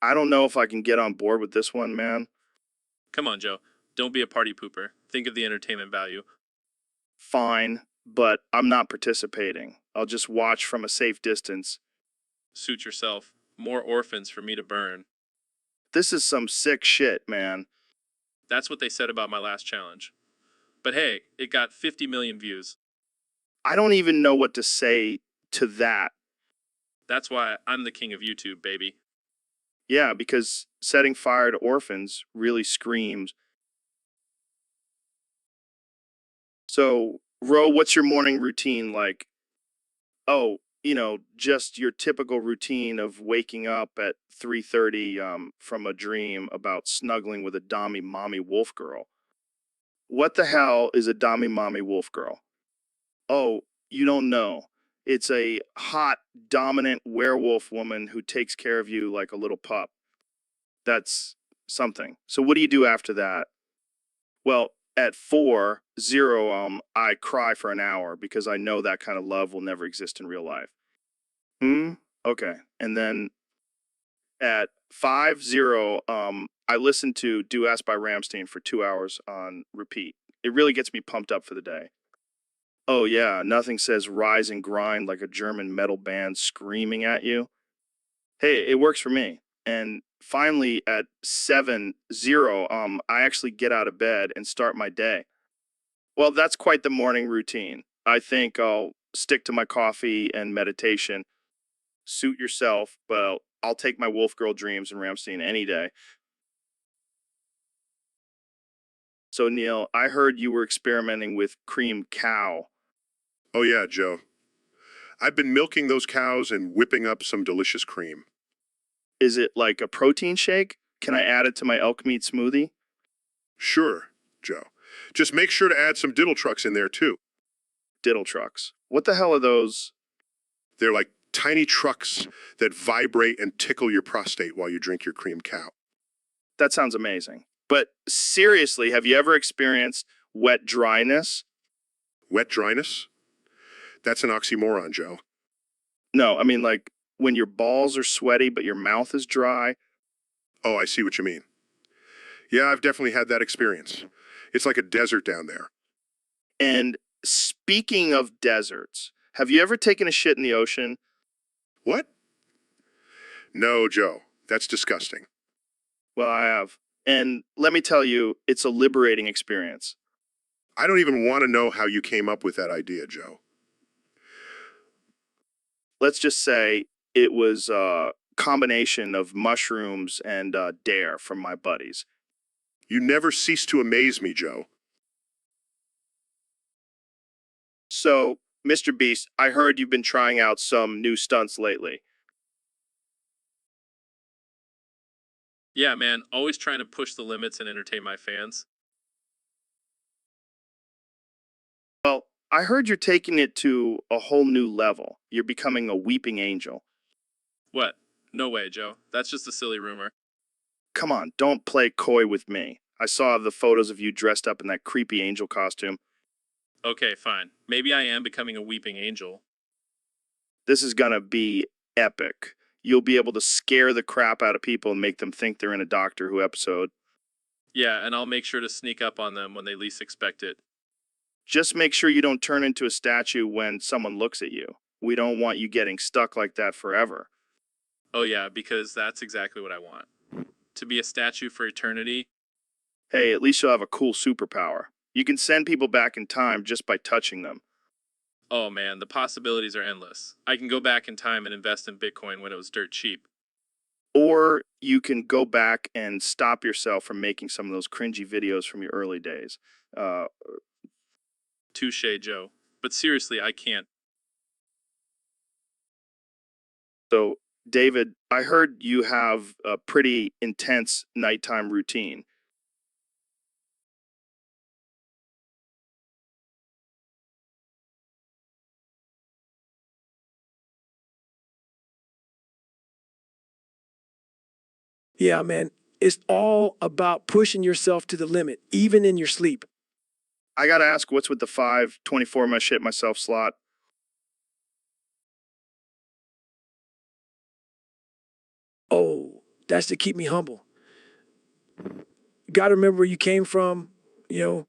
A: I don't know if I can get on board with this one, man.
B: Come on, Joe. Don't be a party pooper. Think of the entertainment value.
A: Fine, but I'm not participating. I'll just watch from a safe distance.
B: Suit yourself. More orphans for me to burn.
A: This is some sick shit, man.
B: That's what they said about my last challenge. But hey, it got 50 million views.
A: I don't even know what to say to that.
B: That's why I'm the king of YouTube, baby.
A: Yeah, because setting fire to orphans really screams. So, Ro, what's your morning routine like? Oh, just your typical routine of waking up at 3:30 from a dream about snuggling with a dommy mommy wolf girl. What the hell is a dommy mommy wolf girl? Oh, you don't know. It's a hot, dominant werewolf woman who takes care of you like a little pup. That's something. So what do you do after that? Well, at 4:0, I cry for an hour because I know that kind of love will never exist in real life. Okay. And then at 5:0, I listen to Do Ask by Ramstein for 2 hours on repeat. It really gets me pumped up for the day. Oh yeah, nothing says rise and grind like a German metal band screaming at you. Hey, it works for me. And finally at 7:0, I actually get out of bed and start my day. Well, that's quite the morning routine. I think I'll stick to my coffee and meditation. Suit yourself, but I'll take my Wolf Girl dreams and Ramstein any day. So, Neil, I heard you were experimenting with cream cow.
C: Oh, yeah, Joe. I've been milking those cows and whipping up some delicious cream.
A: Is it like a protein shake? Can I add it to my elk meat smoothie?
C: Sure, Joe. Just make sure to add some diddle trucks in there, too.
A: Diddle trucks. What the hell are those?
C: They're like tiny trucks that vibrate and tickle your prostate while you drink your cream cow.
A: That sounds amazing. But seriously, have you ever experienced wet dryness?
C: Wet dryness? That's an oxymoron, Joe.
A: No, I mean like when your balls are sweaty but your mouth is dry.
C: Oh, I see what you mean. Yeah, I've definitely had that experience. It's like a desert down there.
A: And speaking of deserts, have you ever taken a shit in the ocean?
C: What? No, Joe. That's disgusting.
A: Well, I have. And let me tell you, it's a liberating experience.
C: I don't even want to know how you came up with that idea, Joe.
A: Let's just say it was a combination of mushrooms and dare from my buddies.
C: You never cease to amaze me, Joe.
A: So, Mr. Beast, I heard you've been trying out some new stunts lately.
B: Yeah, man, always trying to push the limits and entertain my fans.
A: Well, I heard you're taking it to a whole new level. You're becoming a weeping angel.
B: What? No way, Joe. That's just a silly rumor.
A: Come on, don't play coy with me. I saw the photos of you dressed up in that creepy angel costume.
B: Okay, fine. Maybe I am becoming a weeping angel.
A: This is gonna be epic. You'll be able to scare the crap out of people and make them think they're in a Doctor Who episode.
B: Yeah, and I'll make sure to sneak up on them when they least expect it.
A: Just make sure you don't turn into a statue when someone looks at you. We don't want you getting stuck like that forever.
B: Oh yeah, because that's exactly what I want. To be a statue for eternity.
A: Hey, at least you'll have a cool superpower. You can send people back in time just by touching them.
B: Oh man, the possibilities are endless. I can go back in time and invest in Bitcoin when it was dirt cheap.
A: Or you can go back and stop yourself from making some of those cringy videos from your early days.
B: Touche, Joe. But seriously, I can't.
A: So, David, I heard you have a pretty intense nighttime routine.
E: Yeah, man, it's all about pushing yourself to the limit, even in your sleep.
A: I gotta ask, what's with the 5:24 my shit myself slot?
E: Oh, that's to keep me humble. Got to remember where you came from, you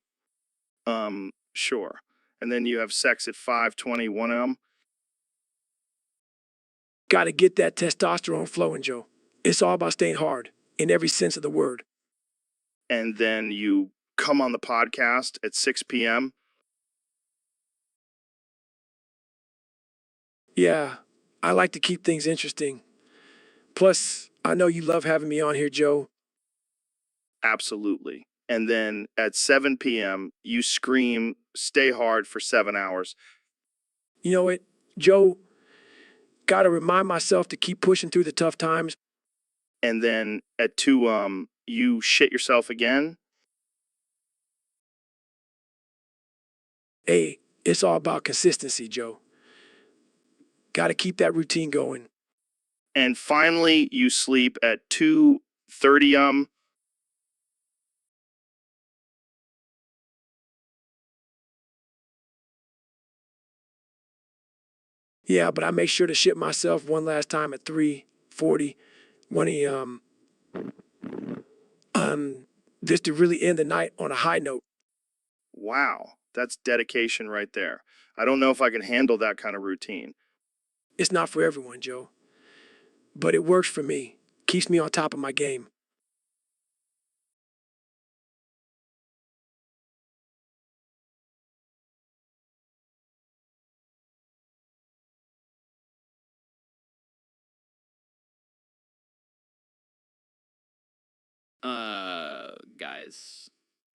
E: know.
A: Sure. And then you have sex at 5:20, 1 a.m.
E: Got to get that testosterone flowing, Joe. It's all about staying hard in every sense of the word.
A: And then you come on the podcast at 6 p.m.
E: Yeah, I like to keep things interesting. Plus, I know you love having me on here, Joe.
A: Absolutely. And then at 7 p.m., you scream, stay hard for 7 hours.
E: You know what, Joe? Got to remind myself to keep pushing through the tough times.
A: And then at 2, you shit yourself again.
E: Hey, it's all about consistency, Joe. Got to keep that routine going.
A: And finally, you sleep at 2:30,
E: Yeah, but I make sure to shit myself one last time at 3:40 when he just to really end the night on a high note.
A: Wow, that's dedication right there. I don't know if I can handle that kind of routine.
E: It's not for everyone, Joe, but it works for me. Keeps me on top of my game.
D: Guys,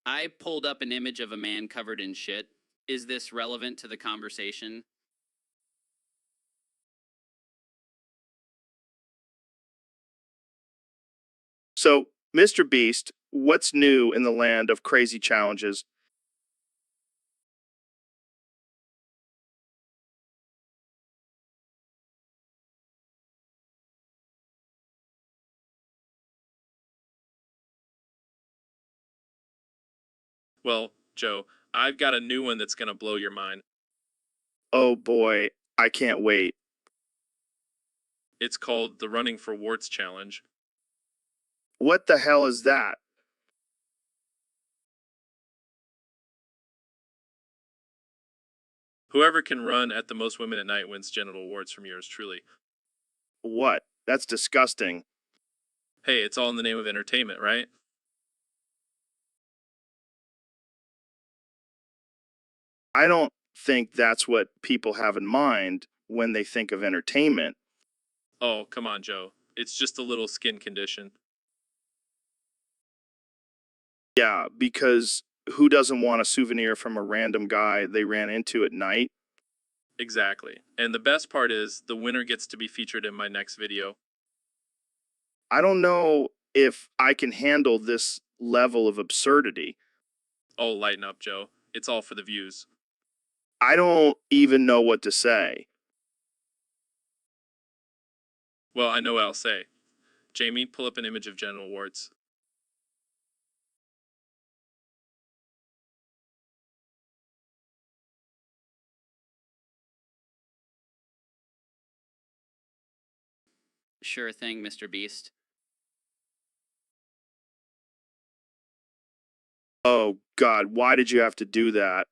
D: I pulled up an image of a man covered in shit. Is this relevant to the conversation?
A: So, Mr. Beast, what's new in the land of crazy challenges?
B: Well, Joe, I've got a new one that's going to blow your mind.
A: Oh boy, I can't wait.
B: It's called the Running for Warts Challenge.
A: What the hell is that?
B: Whoever can run at the most women at night wins genital warts from yours truly.
A: What? That's disgusting.
B: Hey, it's all in the name of entertainment, right?
A: I don't think that's what people have in mind when they think of entertainment.
B: Oh, come on, Joe. It's just a little skin condition.
A: Yeah, because who doesn't want a souvenir from a random guy they ran into at night?
B: Exactly. And the best part is the winner gets to be featured in my next video.
A: I don't know if I can handle this level of absurdity.
B: Oh, lighten up, Joe. It's all for the views.
A: I don't even know what to say.
B: Well, I know what I'll say. Jamie, pull up an image of genital warts.
D: Sure thing, Mr. Beast.
A: Oh, God, why did you have to do that?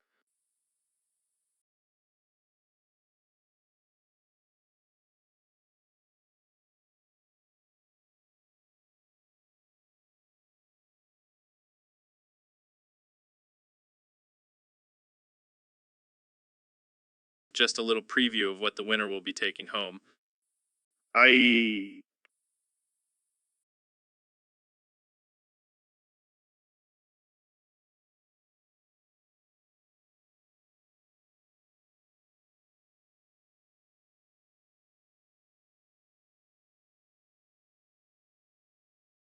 B: Just a little preview of what the winner will be taking home.
A: I.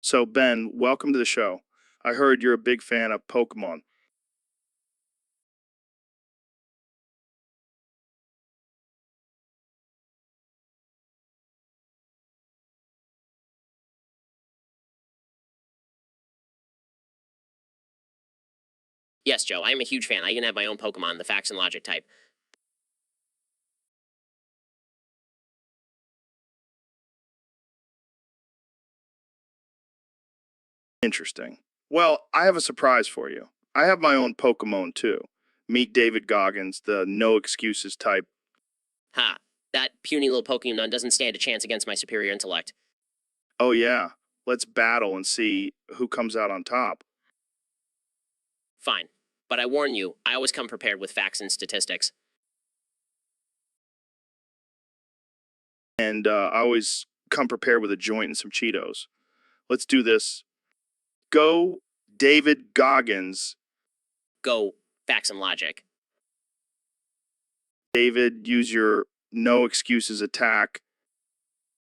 A: So, Ben, welcome to the show. I heard you're a big fan of Pokemon.
I: Yes, Joe, I am a huge fan. I even have my own Pokemon, the Facts and Logic type.
A: Interesting. Well, I have a surprise for you. I have my own Pokemon too. Meet David Goggins, the no excuses type.
I: Ha, that puny little Pokemon doesn't stand a chance against my superior intellect.
A: Oh, yeah. Let's battle and see who comes out on top.
I: Fine. But I warn you, I always come prepared with facts and statistics.
A: And I always come prepared with a joint and some Cheetos. Let's do this. Go, David Goggins.
I: Go, Facts and Logic.
A: David, use your no excuses attack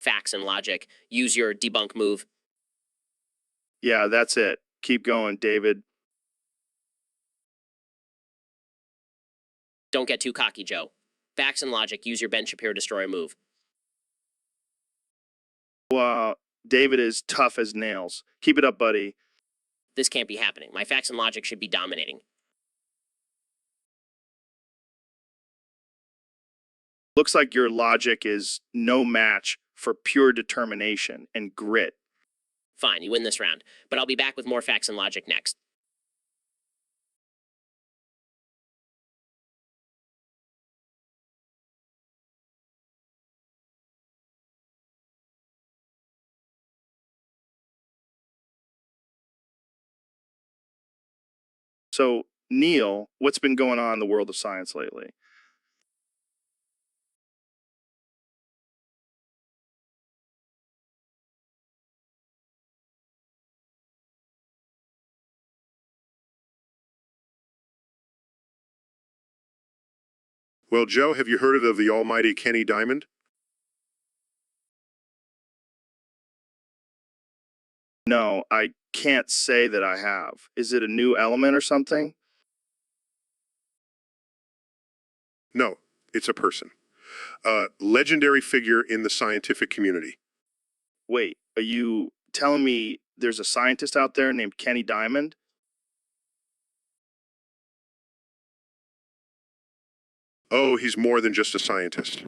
I: facts and logic. Use your debunk move.
A: Yeah, that's it. Keep going, David.
I: Don't get too cocky, Joe. Facts and logic. Use your Ben Shapiro destroyer move.
A: David is tough as nails. Keep it up, buddy.
I: This can't be happening. My facts and logic should be dominating.
A: Looks like your logic is no match for pure determination and grit.
I: Fine, you win this round, but I'll be back with more facts and logic next.
A: So, Neil, what's been going on in the world of science lately?
C: Well, Joe, have you heard of the almighty Kenny Diamond?
A: No, I can't say that I have. Is it a new element or something?
C: No, it's a person. A legendary figure in the scientific community.
A: Wait, are you telling me there's a scientist out there named Kenny Diamond?
C: Oh, he's more than just a scientist.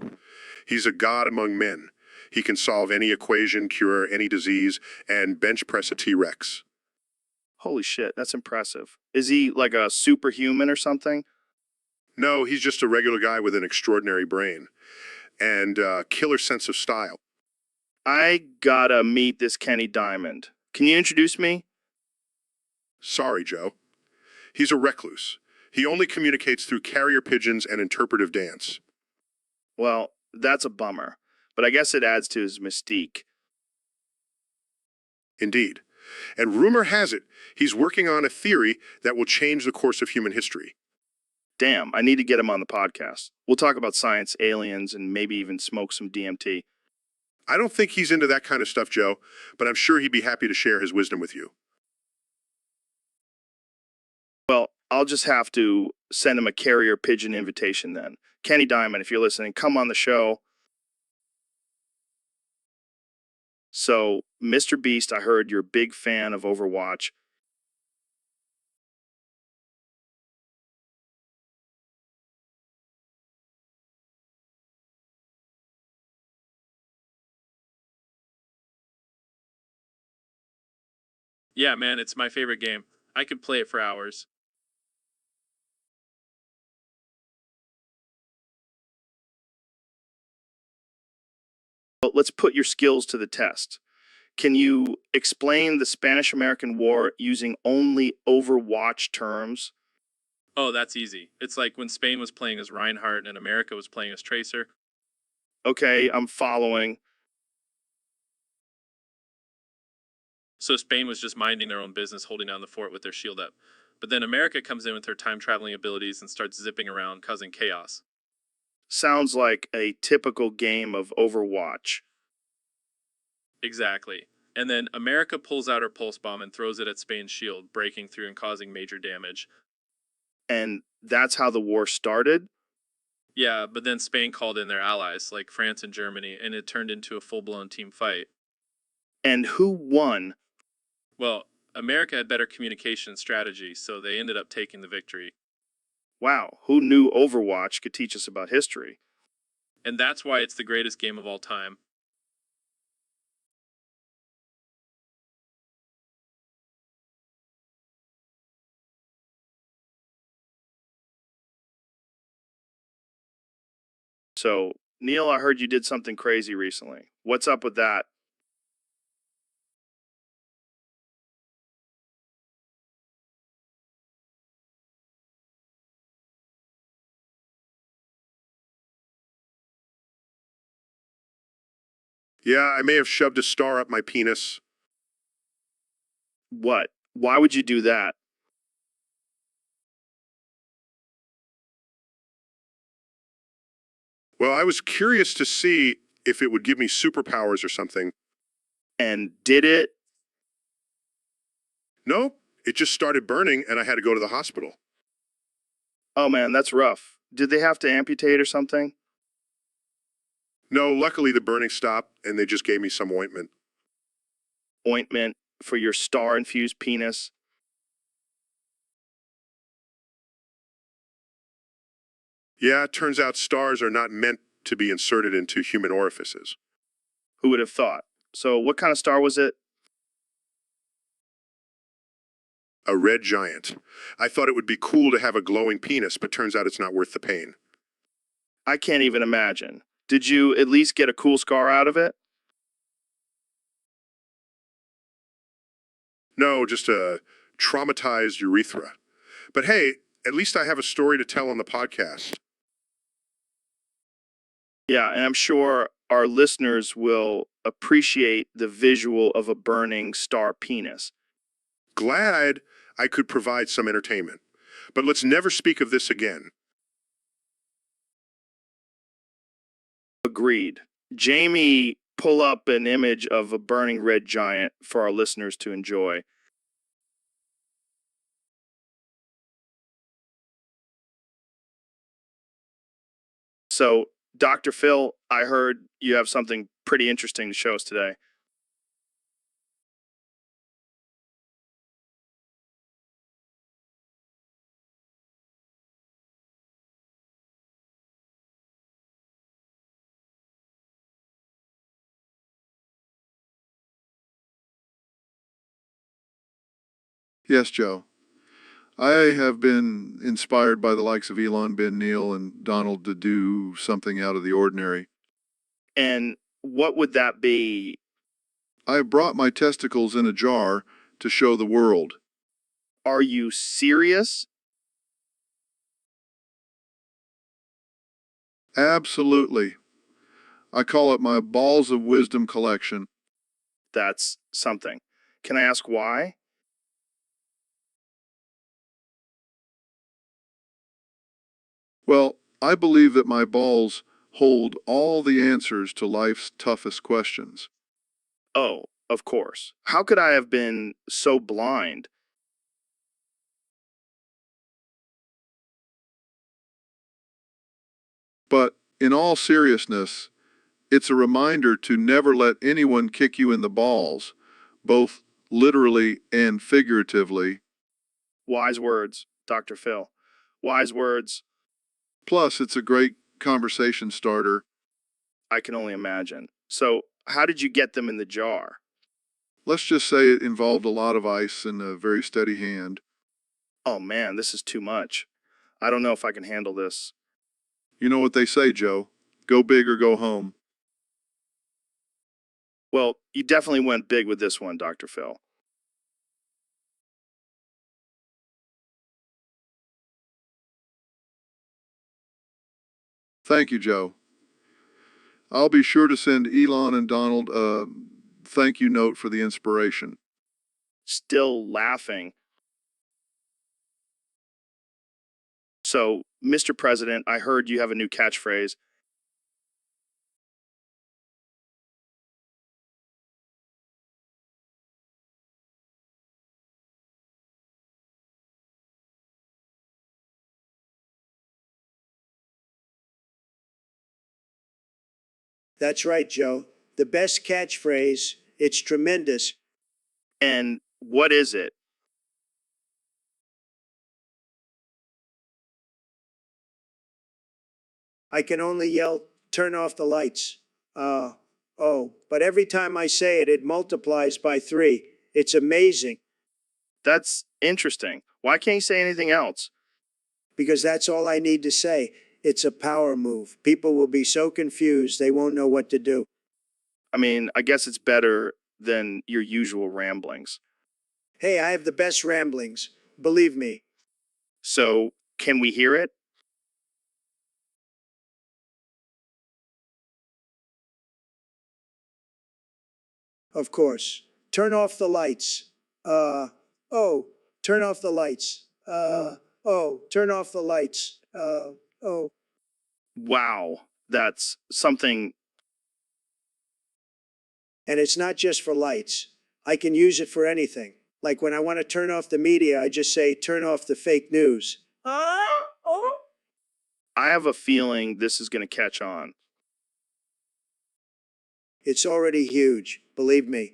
C: He's a god among men. He can solve any equation, cure any disease, and bench press a T-Rex.
A: Holy shit, that's impressive. Is he like a superhuman or something?
C: No, he's just a regular guy with an extraordinary brain and a killer sense of style.
A: I gotta meet this Kenny Diamond. Can you introduce me?
C: Sorry, Joe. He's a recluse. He only communicates through carrier pigeons and interpretive dance.
A: Well, that's a bummer, but I guess it adds to his mystique.
C: Indeed. And rumor has it, he's working on a theory that will change the course of human history.
A: Damn, I need to get him on the podcast. We'll talk about science, aliens, and maybe even smoke some DMT.
C: I don't think he's into that kind of stuff, Joe, but I'm sure he'd be happy to share his wisdom with you.
A: Well, I'll just have to send him a carrier pigeon invitation then. Kenny Diamond, if you're listening, come on the show. So, Mr. Beast, I heard you're a big fan of Overwatch.
B: Yeah, man, it's my favorite game. I could play it for hours.
A: But let's put your skills to the test. Can you explain the Spanish-American War using only Overwatch terms?
B: Oh, that's easy. It's like when Spain was playing as Reinhardt and America was playing as Tracer.
A: Okay, I'm following.
B: So Spain was just minding their own business, holding down the fort with their shield up. But then America comes in with her time-traveling abilities and starts zipping around, causing chaos.
A: Sounds like a typical game of Overwatch.
B: Exactly. And then America pulls out her pulse bomb and throws it at Spain's shield, breaking through and causing major damage.
A: And that's how the war started?
B: Yeah, but then Spain called in their allies, like France and Germany, and it turned into a full-blown team fight.
A: And who won?
B: Well, America had better communication strategy, so they ended up taking the victory.
A: Wow, who knew Overwatch could teach us about history?
B: And that's why it's the greatest game of all time.
A: So, Neil, I heard you did something crazy recently. What's up with that?
C: Yeah, I may have shoved a star up my penis.
A: What? Why would you do that?
C: Well, I was curious to see if it would give me superpowers or something.
A: And did it?
C: No, it just started burning and I had to go to the hospital.
A: Oh man, that's rough. Did they have to amputate or something?
C: No, luckily the burning stopped and they just gave me some ointment.
A: Ointment for your star-infused penis?
C: Yeah, it turns out stars are not meant to be inserted into human orifices.
A: Who would have thought? So what kind of star was it?
C: A red giant. I thought it would be cool to have a glowing penis, but turns out it's not worth the pain.
A: I can't even imagine. Did you at least get a cool scar out of it?
C: No, just a traumatized urethra. But hey, at least I have a story to tell on the podcast.
A: Yeah, and I'm sure our listeners will appreciate the visual of a burning star penis.
C: Glad I could provide some entertainment. But let's never speak of this again.
A: Agreed. Jamie, pull up an image of a burning red giant for our listeners to enjoy. So, Dr. Phil, I heard you have something pretty interesting to show us today.
G: Yes, Joe. I have been inspired by the likes of Elon, Ben Neal, and Donald to do something out of the ordinary.
A: And what would that be?
G: I have brought my testicles in a jar to show the world.
A: Are you serious?
G: Absolutely. I call it my Balls of Wisdom collection.
A: That's something. Can I ask why?
G: Well, I believe that my balls hold all the answers to life's toughest questions.
A: Oh, of course. How could I have been so blind?
G: But in all seriousness, it's a reminder to never let anyone kick you in the balls, both literally and figuratively.
A: Wise words, Dr. Phil. Wise words.
G: Plus, it's a great conversation starter.
A: I can only imagine. So, how did you get them in the jar?
G: Let's just say it involved a lot of ice and a very steady hand.
A: Oh man, this is too much. I don't know if I can handle this.
G: You know what they say, Joe. Go big or go home.
A: Well, you definitely went big with this one, Dr. Phil.
G: Thank you, Joe. I'll be sure to send Elon and Donald a thank you note for the inspiration.
A: Still laughing. So, Mr. President, I heard you have a new catchphrase.
H: That's right, Joe. The best catchphrase. It's tremendous.
A: And what is it?
H: I can only yell, turn off the lights. But every time I say it, it multiplies by 3. It's amazing
A: That's interesting. Why can't you say anything else?
H: because that's all I need to say. It's a power move. People will be so confused they won't know what to do.
A: I mean, I guess it's better than your usual ramblings.
H: Hey, I have the best ramblings. Believe me.
A: So, can we hear it?
H: Of course. Turn off the lights. Turn off the lights. Turn off the lights. Oh.
A: Wow, that's something
H: And it's not just for lights. I can use it for anything. Like when I want to turn off the media, I just say, turn off the fake news.
A: I have a feeling this is going to catch on.
H: It's already huge, believe me.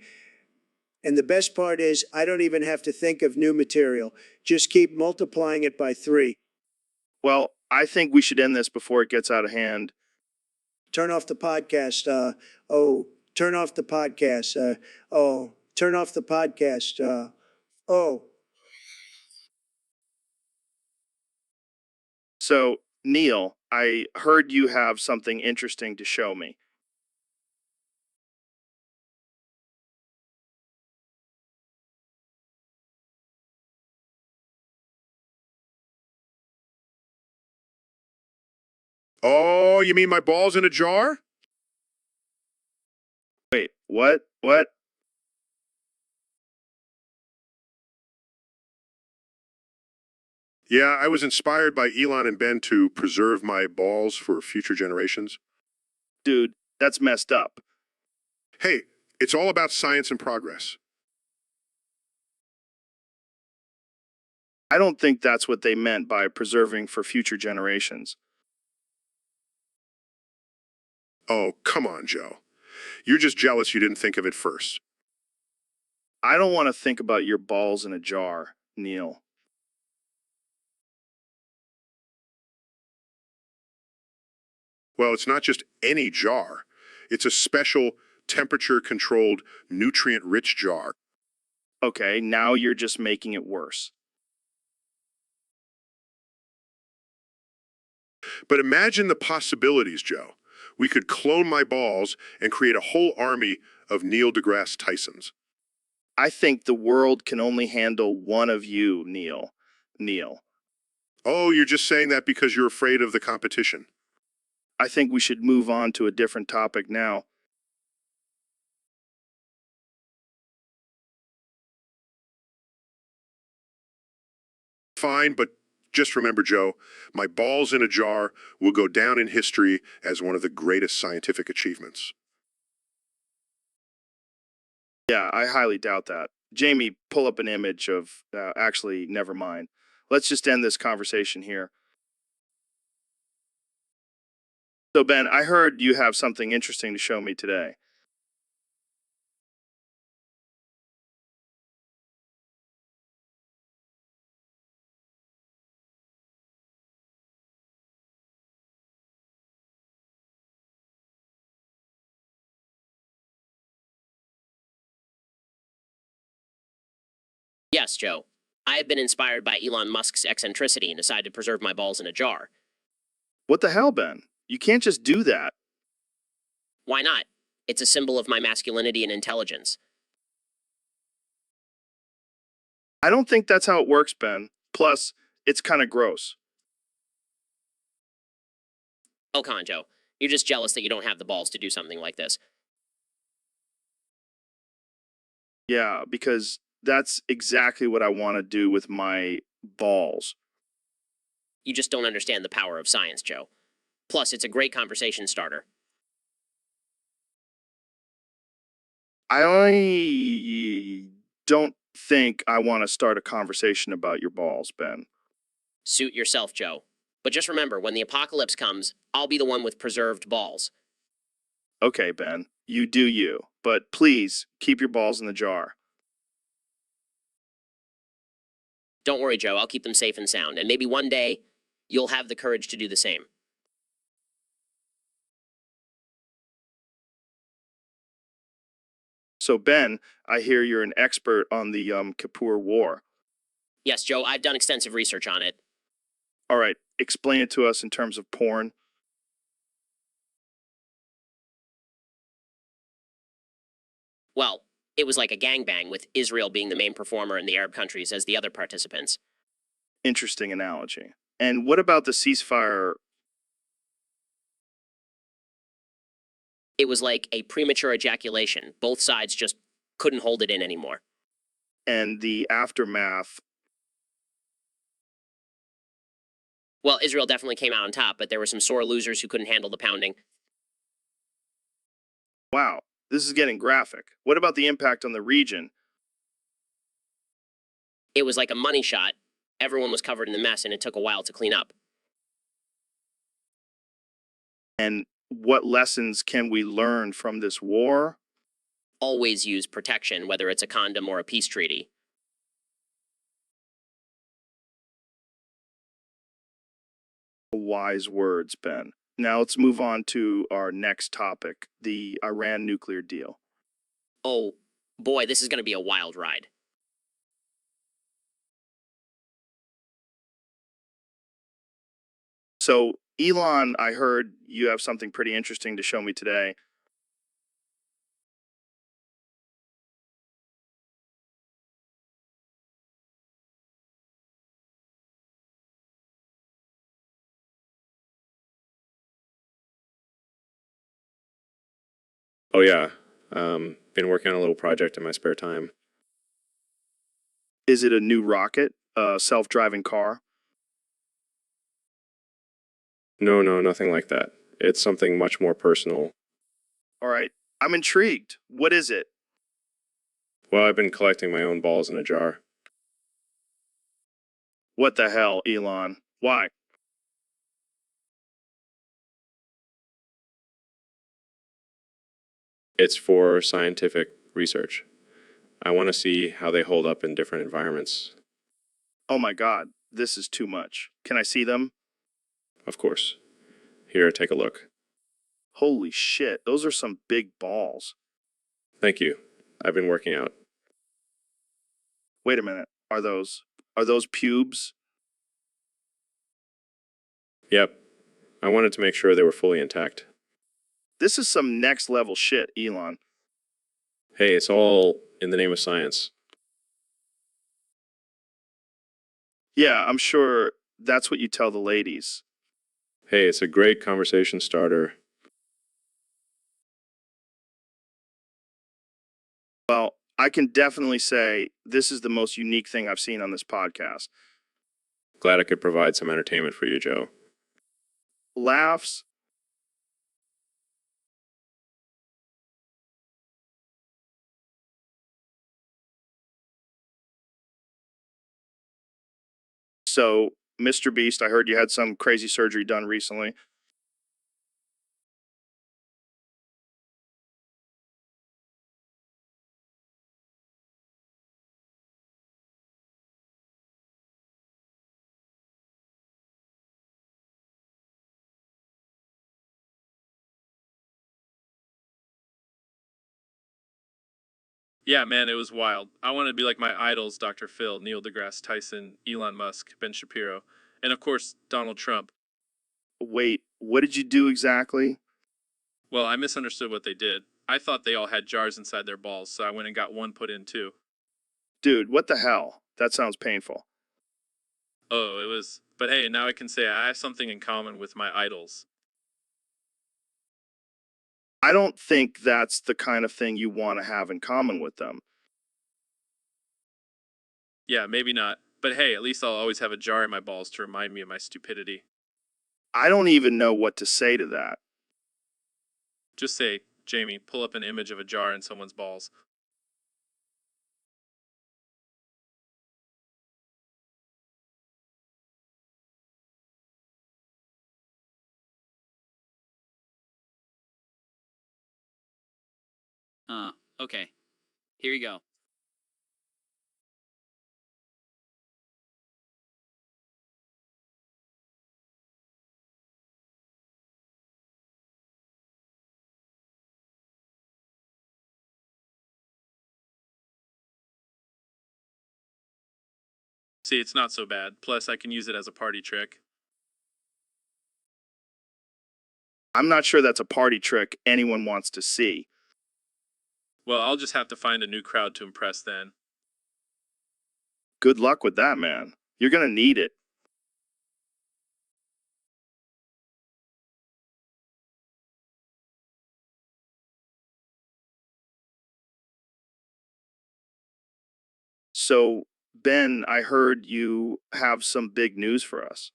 H: And the best part is, I don't even have to think of new material. Just keep multiplying it by 3.
A: Well, I think we should end this before it gets out of hand.
H: Turn off the podcast. Turn off the podcast. Turn off the podcast.
A: So, Neil, I heard you have something interesting to show me.
C: Oh, you mean my balls in a jar?
A: Wait, what? What?
C: Yeah, I was inspired by Elon and Ben to preserve my balls for future generations.
A: Dude, that's messed up.
C: Hey, it's all about science and progress.
A: I don't think that's what they meant by preserving for future generations.
C: Oh, come on, Joe. You're just jealous you didn't think of it first.
A: I don't want to think about your balls in a jar, Neil.
C: Well, it's not just any jar. It's a special temperature-controlled, nutrient-rich jar.
A: Okay, now you're just making it worse.
C: But imagine the possibilities, Joe. We could clone my balls and create a whole army of Neil deGrasse Tysons.
A: I think the world can only handle one of you, Neil. Neil.
C: Oh, you're just saying that because you're afraid of the competition.
A: I think we should move on to a different topic now.
C: Fine, but just remember, Joe, my balls in a jar will go down in history as one of the greatest scientific achievements.
A: Yeah, I highly doubt that. Jamie, pull up an image of, actually, never mind. Let's just end this conversation here. So, Ben, I heard you have something interesting to show me today.
I: Yes, Joe. I have been inspired by Elon Musk's eccentricity and decided to preserve my balls in a jar.
A: What the hell, Ben? You can't just do that.
I: Why not? It's a symbol of my masculinity and intelligence.
A: I don't think that's how it works, Ben. Plus, it's kind of gross.
I: Oh, come on, Joe. You're just jealous that you don't have the balls to do something like this.
A: Yeah, because that's exactly what I want to do with my balls.
I: You just don't understand the power of science, Joe. Plus, it's a great conversation starter.
A: I don't think I want to start a conversation about your balls, Ben.
I: Suit yourself, Joe. But just remember, when the apocalypse comes, I'll be the one with preserved balls.
A: Okay, Ben, you do you. But please, keep your balls in the jar.
I: Don't worry, Joe. I'll keep them safe and sound. And maybe one day, you'll have the courage to do the same.
A: So, Ben, I hear you're an expert on the Yom Kippur War.
I: Yes, Joe, I've done extensive research on it.
A: All right, explain it to us in terms of porn.
I: Well, it was like a gangbang, with Israel being the main performer and the Arab countries as the other participants.
A: Interesting analogy. And what about the ceasefire?
I: It was like a premature ejaculation. Both sides just couldn't hold it in anymore.
A: And the aftermath?
I: Well, Israel definitely came out on top, but there were some sore losers who couldn't handle the pounding.
A: Wow, This is getting graphic. What about the impact on the region?
I: It was like a money shot. Everyone was covered in the mess, and it took a while to clean up.
A: And what lessons can we learn from this war?
I: Always use protection, whether it's a condom or a peace treaty.
A: Wise words, Ben. Now let's move on to our next topic, the Iran nuclear deal.
I: Oh, boy, this is going to be a wild ride.
A: So, Elon, I heard you have something pretty interesting to show me today.
F: Oh yeah, been working on a little project in my spare time.
A: Is it a new rocket, a self-driving car?
F: No, nothing like that. It's something much more personal.
A: All right, I'm intrigued. What is it?
F: Well, I've been collecting my own balls in a jar.
A: What the hell, Elon? Why?
F: It's for scientific research. I want to see how they hold up in different environments.
A: Oh my God, this is too much. Can I see them?
F: Of course. Here, take a look.
A: Holy shit, those are some big balls.
F: Thank you. I've been working out.
A: Wait a minute. Are those pubes?
F: Yep. I wanted to make sure they were fully intact.
A: This is some next level shit, Elon.
F: Hey, it's all in the name of science.
A: Yeah, I'm sure that's what you tell the ladies.
F: Hey, it's a great conversation starter.
A: Well, I can definitely say this is the most unique thing I've seen on this podcast.
F: Glad I could provide some entertainment for you, Joe.
A: Laughs. So, Mr. Beast, I heard you had some crazy surgery done recently.
B: Yeah, man, it was wild. I wanted to be like my idols, Dr. Phil, Neil deGrasse Tyson, Elon Musk, Ben Shapiro, and of course, Donald Trump.
A: Wait, what did you do exactly?
B: Well, I misunderstood what they did. I thought they all had jars inside their balls, so I went and got one put in too.
A: Dude, what the hell? That sounds painful.
B: Oh, it was. But hey, now I can say I have something in common with my idols.
A: I don't think that's the kind of thing you want to have in common with them.
B: Yeah, maybe not. But hey, at least I'll always have a jar in my balls to remind me of my stupidity.
A: I don't even know what to say to that.
B: Just say, Jamie, pull up an image of a jar in someone's balls.
D: Okay. Here you go.
B: See, it's not so bad. Plus, I can use it as a party trick.
A: I'm not sure that's a party trick anyone wants to see.
B: Well, I'll just have to find a new crowd to impress then.
A: Good luck with that, man. You're gonna need it. So, Ben, I heard you have some big news for us.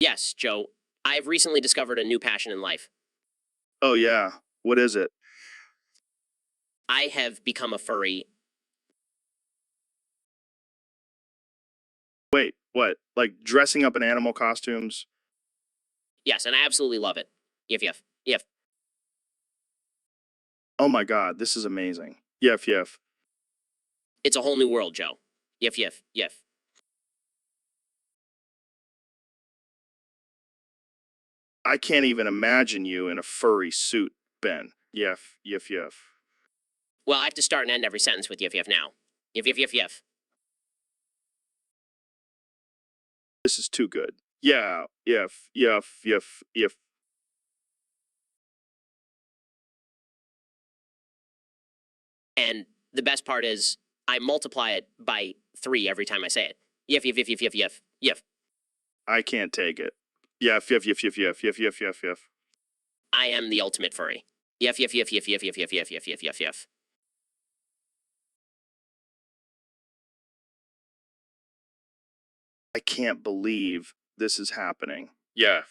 I: Yes, Joe. I've recently discovered a new passion in life.
A: Oh, yeah. What is it?
I: I have become a furry.
A: Wait, what? Like dressing up in animal costumes?
I: Yes, and I absolutely love it. Yif.
A: Oh my God, this is amazing. Yef.
I: It's a whole new world, Joe. Yif.
A: I can't even imagine you in a furry suit, Ben. Yef.
I: Well, I have to start and end every sentence with yif now. Yif.
A: This is too good. Yeah, yef.
I: And the best part is I multiply it by 3 every time I say it. Yif.
A: I can't take it. Yef.
I: I am the ultimate furry. Yif.
A: I can't believe this is happening. Yef.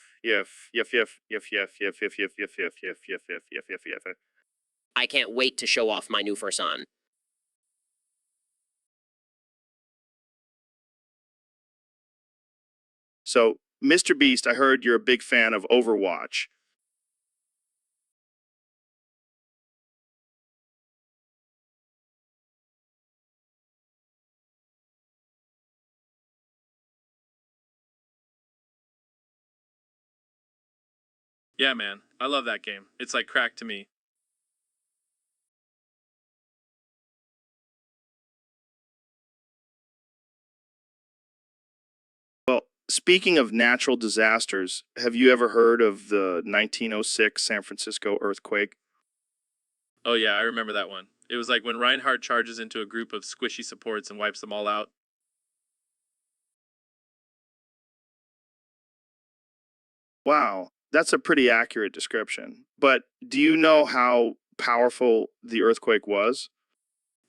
I: I can't wait to show off my new furson.
A: So, Mr. Beast, I heard you're a big fan of Overwatch.
B: Yeah, man. I love that game. It's like crack to me.
A: Well, speaking of natural disasters, have you ever heard of the 1906 San Francisco earthquake?
B: Oh, yeah, I remember that one. It was like when Reinhardt charges into a group of squishy supports and wipes them all out.
A: Wow, that's a pretty accurate description. But do you know how powerful the earthquake was?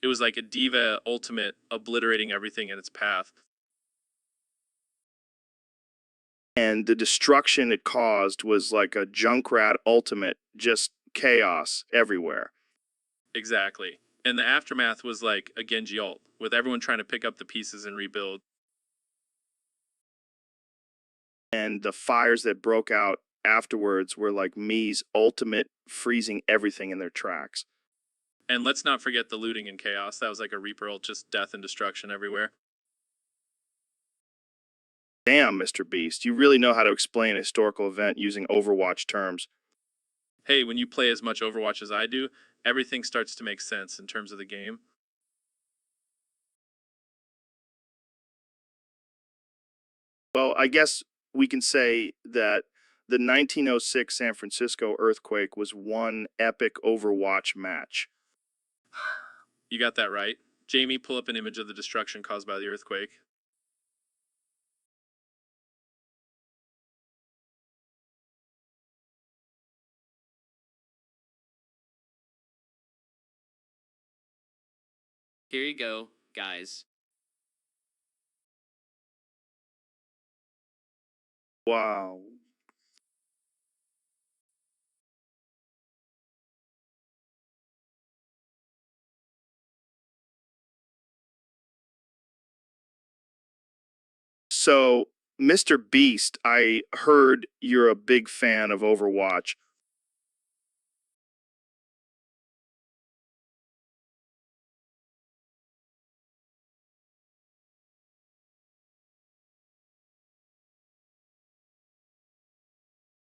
B: It was like a diva ultimate, obliterating everything in its path.
A: And the destruction it caused was like a Junkrat ultimate, just chaos everywhere.
B: Exactly. And the aftermath was like a Genji ult, with everyone trying to pick up the pieces and rebuild.
A: And the fires that broke out afterwards were like Mii's ultimate, freezing everything in their tracks.
B: And let's not forget the looting and chaos. That was like a Reaper ult, just death and destruction everywhere.
A: Damn, Mr. Beast, you really know how to explain a historical event using Overwatch terms.
B: Hey, when you play as much Overwatch as I do, everything starts to make sense in terms of the game.
A: Well, I guess we can say that the 1906 San Francisco earthquake was one epic Overwatch match.
B: You got that right. Jamie, pull up an image of the destruction caused by the earthquake.
D: Here you go, guys.
A: Wow. So, Mr. Beast, I heard you're a big fan of Overwatch.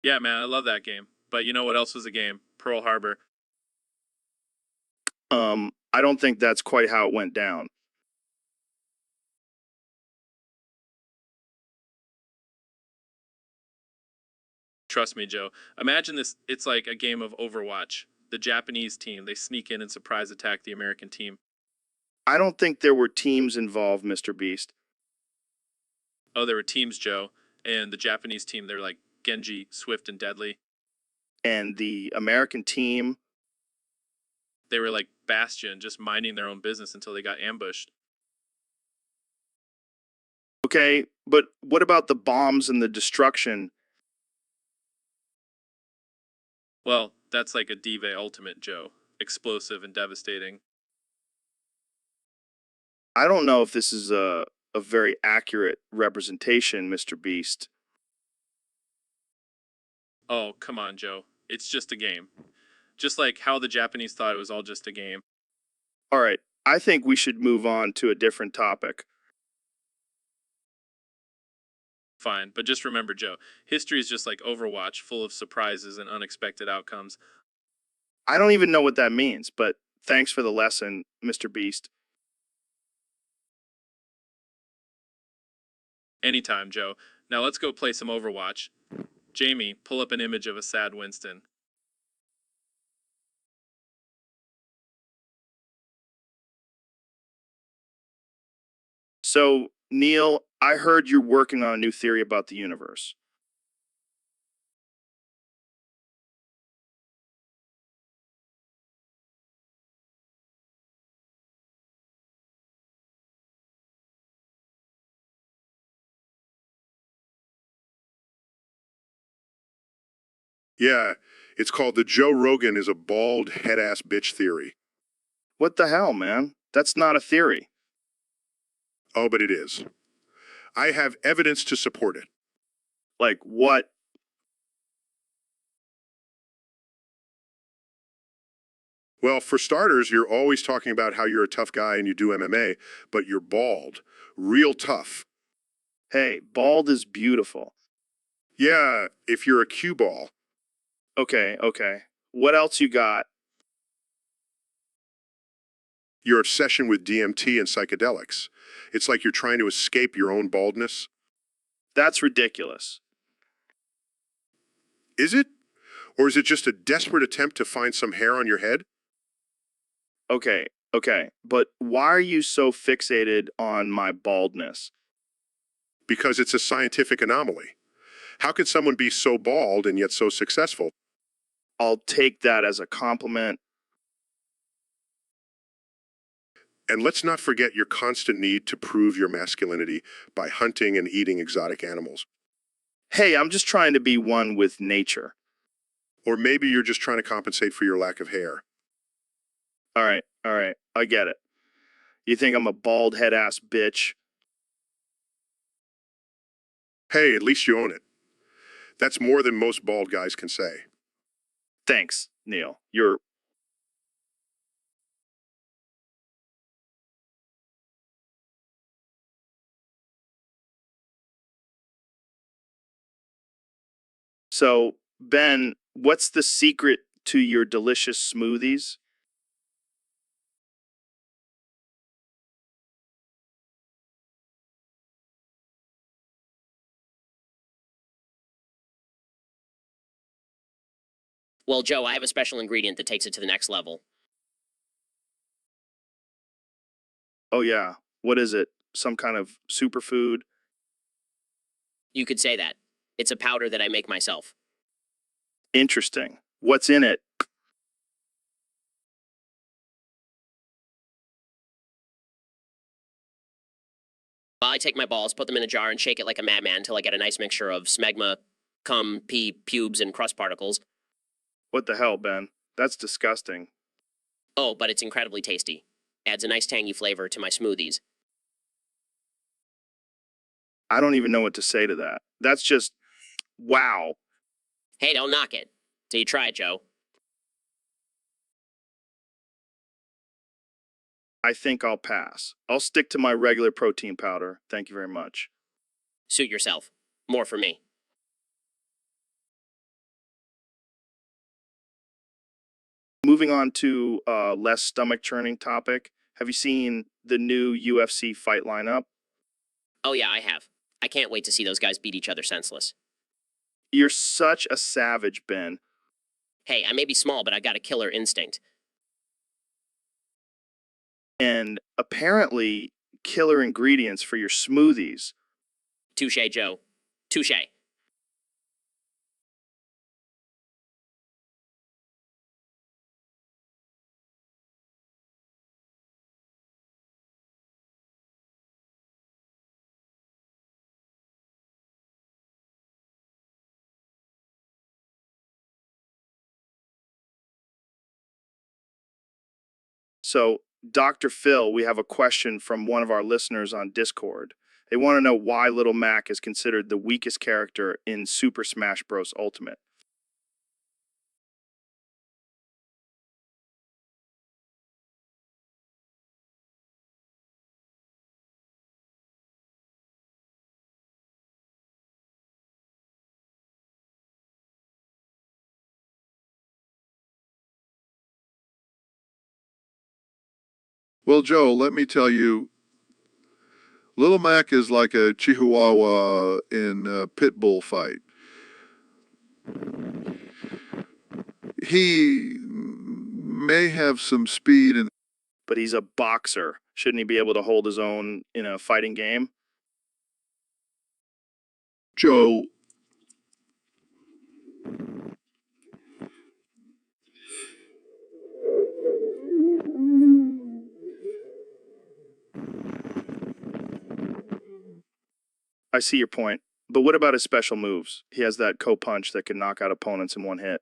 B: Yeah, man, I love that game. But you know what else was a game? Pearl Harbor.
A: I don't think that's quite how it went down.
B: Trust me, Joe. Imagine this, it's like a game of Overwatch. The Japanese team, they sneak in and surprise attack the American team.
A: I don't think there were teams involved, Mr. Beast.
B: Oh, there were teams, Joe. And the Japanese team, they're like Genji, Swift, and Deadly.
A: And the American team,
B: They were like Bastion, just minding their own business until they got ambushed.
A: Okay, but what about the bombs and the destruction?
B: Well, that's like a Diva Ultimate, Joe. Explosive and devastating.
A: I don't know if this is a very accurate representation, Mr. Beast.
B: Oh, come on, Joe. It's just a game. Just like how the Japanese thought it was all just a game.
A: All right, I think we should move on to a different topic.
B: Fine, but just remember, Joe, history is just like Overwatch, full of surprises and unexpected outcomes.
A: I don't even know what that means, but thanks for the lesson, Mr. Beast.
B: Anytime, Joe. Now let's go play some Overwatch. Jamie, pull up an image of a sad Winston.
A: So, Neil, I heard you're working on a new theory about the universe.
C: Yeah, it's called the Joe Rogan is a bald head-ass bitch theory.
A: What the hell, man? That's not a theory.
C: Oh, but it is. I have evidence to support it.
A: Like, what?
C: Well, for starters, you're always talking about how you're a tough guy and you do MMA, but you're bald. Real tough.
A: Hey, bald is beautiful.
C: Yeah, if you're a cue ball.
A: Okay, okay. What else you got?
C: Your obsession with DMT and psychedelics. It's like you're trying to escape your own baldness.
A: That's ridiculous.
C: Is it? Or is it just a desperate attempt to find some hair on your head?
A: Okay, okay. But why are you so fixated on my baldness?
C: Because it's a scientific anomaly. How could someone be so bald and yet so successful?
A: I'll take that as a compliment.
C: And let's not forget your constant need to prove your masculinity by hunting and eating exotic animals.
A: Hey, I'm just trying to be one with nature.
C: Or maybe you're just trying to compensate for your lack of hair.
A: All right. I get it. You think I'm a bald head ass bitch?
C: Hey, at least you own it. That's more than most bald guys can say.
A: Thanks, Neil. You're. So, Ben, what's the secret to your delicious smoothies?
I: Well, Joe, I have a special ingredient that takes it to the next level.
A: Oh, yeah. What is it? Some kind of superfood?
I: You could say that. It's a powder that I make myself.
A: Interesting. What's in it?
I: Well, I take my balls, put them in a jar, and shake it like a madman until I get a nice mixture of smegma, cum, pee, pubes, and crust particles.
A: What the hell, Ben? That's disgusting.
I: Oh, but it's incredibly tasty. Adds a nice tangy flavor to my smoothies.
A: I don't even know what to say to that. That's just. Wow.
I: Hey, don't knock it. Till you try it, Joe.
A: I think I'll pass. I'll stick to my regular protein powder. Thank you very much.
I: Suit yourself. More for me.
A: Moving on to a less stomach churning topic. Have you seen the new UFC fight lineup?
I: Oh yeah, I have. I can't wait to see those guys beat each other senseless.
A: You're such a savage, Ben.
I: Hey, I may be small, but I got a killer instinct.
A: And apparently, killer ingredients for your smoothies.
I: Touche, Joe. Touche.
A: So, Dr. Phil, we have a question from one of our listeners on Discord. They want to know why Little Mac is considered the weakest character in Super Smash Bros. Ultimate.
G: Well, Joe, let me tell you, Little Mac is like a Chihuahua in a pit bull fight. He may have some speed and
A: But he's a boxer. Shouldn't he be able to hold his own in a fighting game?
G: Joe.
A: I see your point. But what about his special moves? He has that punch that can knock out opponents in one hit.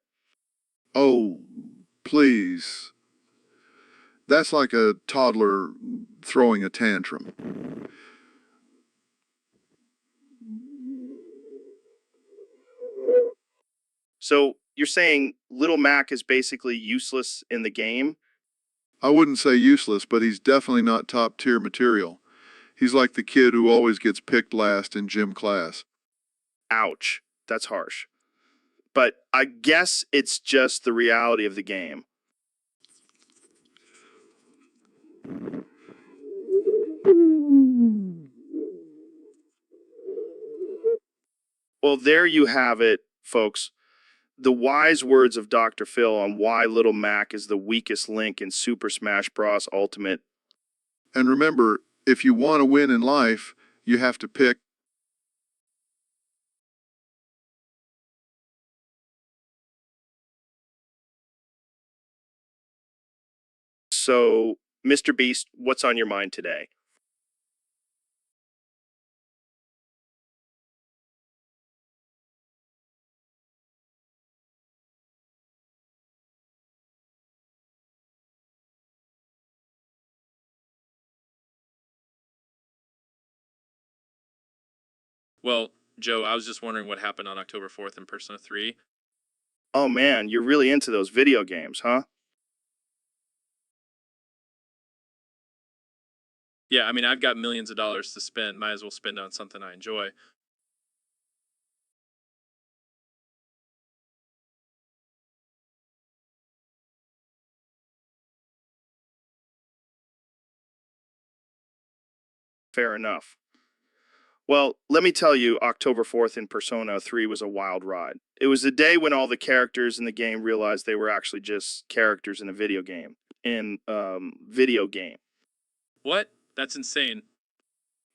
G: Oh, please. That's like a toddler throwing a tantrum.
A: So you're saying Little Mac is basically useless in the game?
G: I wouldn't say useless, but he's definitely not top tier material. He's like the kid who always gets picked last in gym class.
A: Ouch. That's harsh. But I guess it's just the reality of the game. Well, there you have it, folks. The wise words of Dr. Phil on why Little Mac is the weakest link in Super Smash Bros. Ultimate.
G: And remember, if you want to win in life, you have to pick.
A: So, Mr. Beast, what's on your mind today?
B: Well, Joe, I was just wondering what happened on October 4th in Persona 3.
A: Oh man, you're really into those video games, huh?
B: Yeah, I mean, I've got millions of dollars to spend. Might as well spend on something I enjoy.
A: Fair enough. Well, let me tell you, October 4th in Persona 3 was a wild ride. It was the day when all the characters in the game realized they were actually just characters in a video game. Video game.
B: What? That's insane.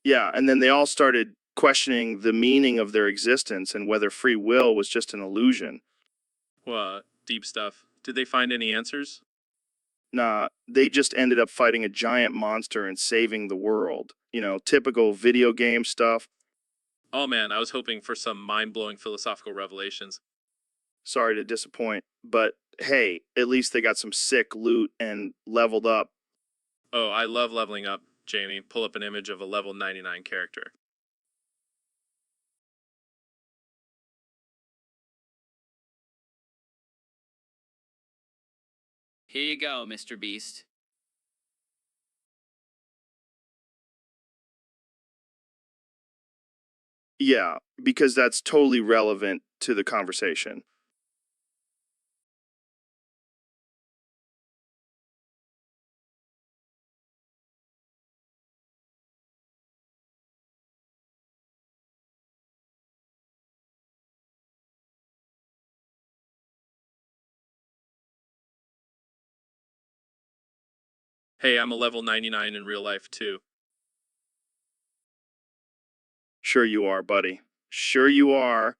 A: Yeah, and then they all started questioning the meaning of their existence and whether free will was just an illusion.
B: What? Deep stuff. Did they find any answers?
A: Nah, they just ended up fighting a giant monster and saving the world. You know, typical video game stuff.
B: Oh man, I was hoping for some mind-blowing philosophical revelations.
A: Sorry to disappoint, but hey, at least they got some sick loot and leveled up.
B: Oh, I love leveling up, Jamie. Pull up an image of a level 99 character.
D: Here you go, Mr. Beast.
A: Yeah, because that's totally relevant to the conversation.
B: Hey, I'm a level 99 in real life too.
A: Sure you are, buddy. Sure you are.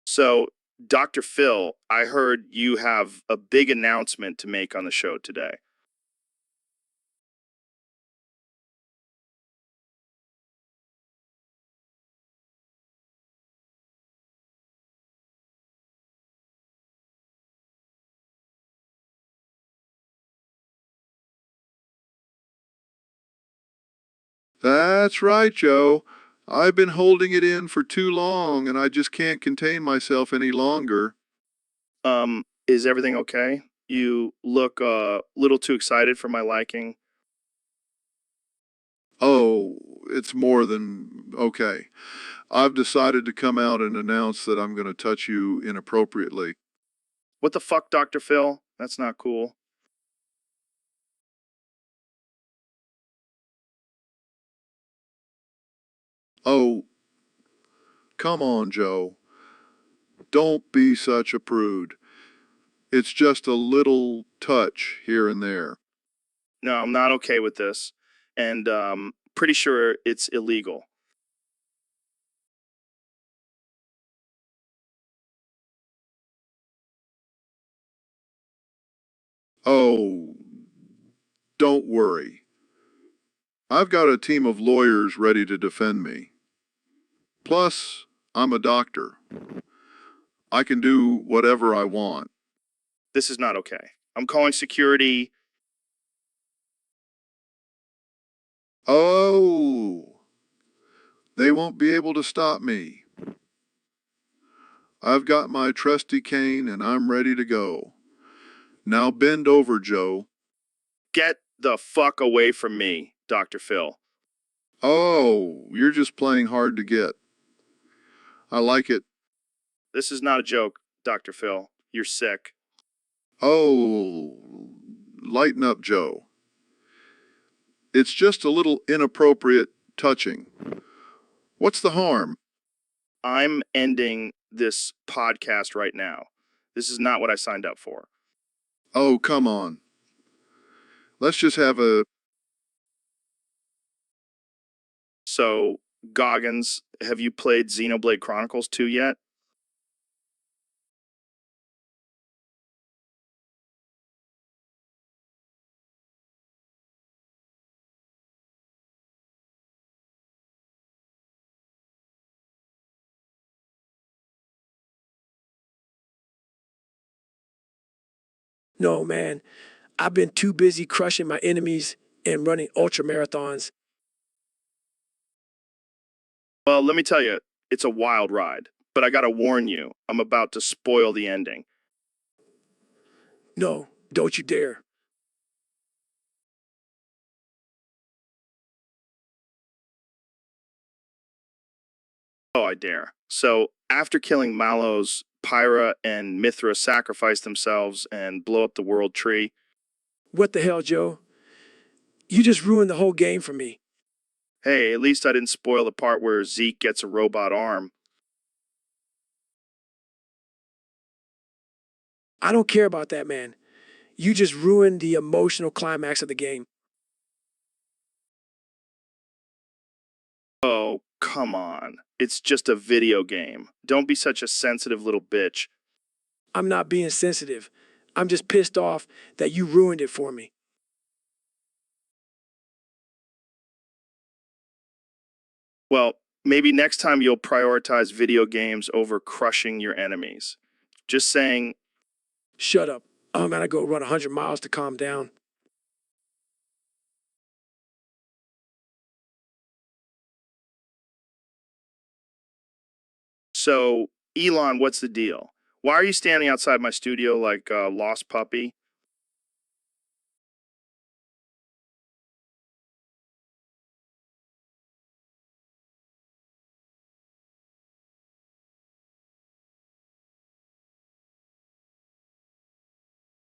A: So, Dr. Phil, I heard you have a big announcement to make on the show today.
G: That's right, Joe. I've been holding it in for too long and I just can't contain myself any longer.
A: Is everything okay? You look a little too excited for my liking.
G: Oh, it's more than okay. I've decided to come out and announce that I'm going to touch you inappropriately.
A: What the fuck, Dr. Phil? That's not cool.
G: Oh, come on, Joe. Don't be such a prude. It's just a little touch here and there.
A: No, I'm not okay with this. And pretty sure it's illegal.
G: Oh, don't worry. I've got a team of lawyers ready to defend me. Plus, I'm a doctor. I can do whatever I want.
A: This is not okay. I'm calling security.
G: Oh, they won't be able to stop me. I've got my trusty cane and I'm ready to go. Now bend over, Joe.
A: Get the fuck away from me, Dr. Phil.
G: Oh, you're just playing hard to get. I like it.
A: This is not a joke, Dr. Phil. You're sick.
G: Oh, lighten up, Joe. It's just a little inappropriate touching. What's the harm?
A: I'm ending this podcast right now. This is not what I signed up for.
G: Oh, come on. Let's just have a.
A: So, Goggins, have you played Xenoblade Chronicles 2 yet?
E: No, man. I've been too busy crushing my enemies and running ultra marathons.
A: Well, let me tell you, it's a wild ride. But I gotta warn you, I'm about to spoil the ending.
E: No, don't you dare.
A: Oh, I dare. So, after killing Malos, Pyra and Mithra sacrifice themselves and blow up the world tree.
E: What the hell, Joe? You just ruined the whole game for me.
A: Hey, at least I didn't spoil the part where Zeke gets a robot arm.
E: I don't care about that, man. You just ruined the emotional climax of the game.
A: Oh, come on. It's just a video game. Don't be such a sensitive little bitch.
E: I'm not being sensitive. I'm just pissed off that you ruined it for me.
A: Well, maybe next time you'll prioritize video games over crushing your enemies. Just saying.
E: Shut up. I'm gonna go run 100 miles to calm down.
A: So, Elon, what's the deal? Why are you standing outside my studio like a lost puppy?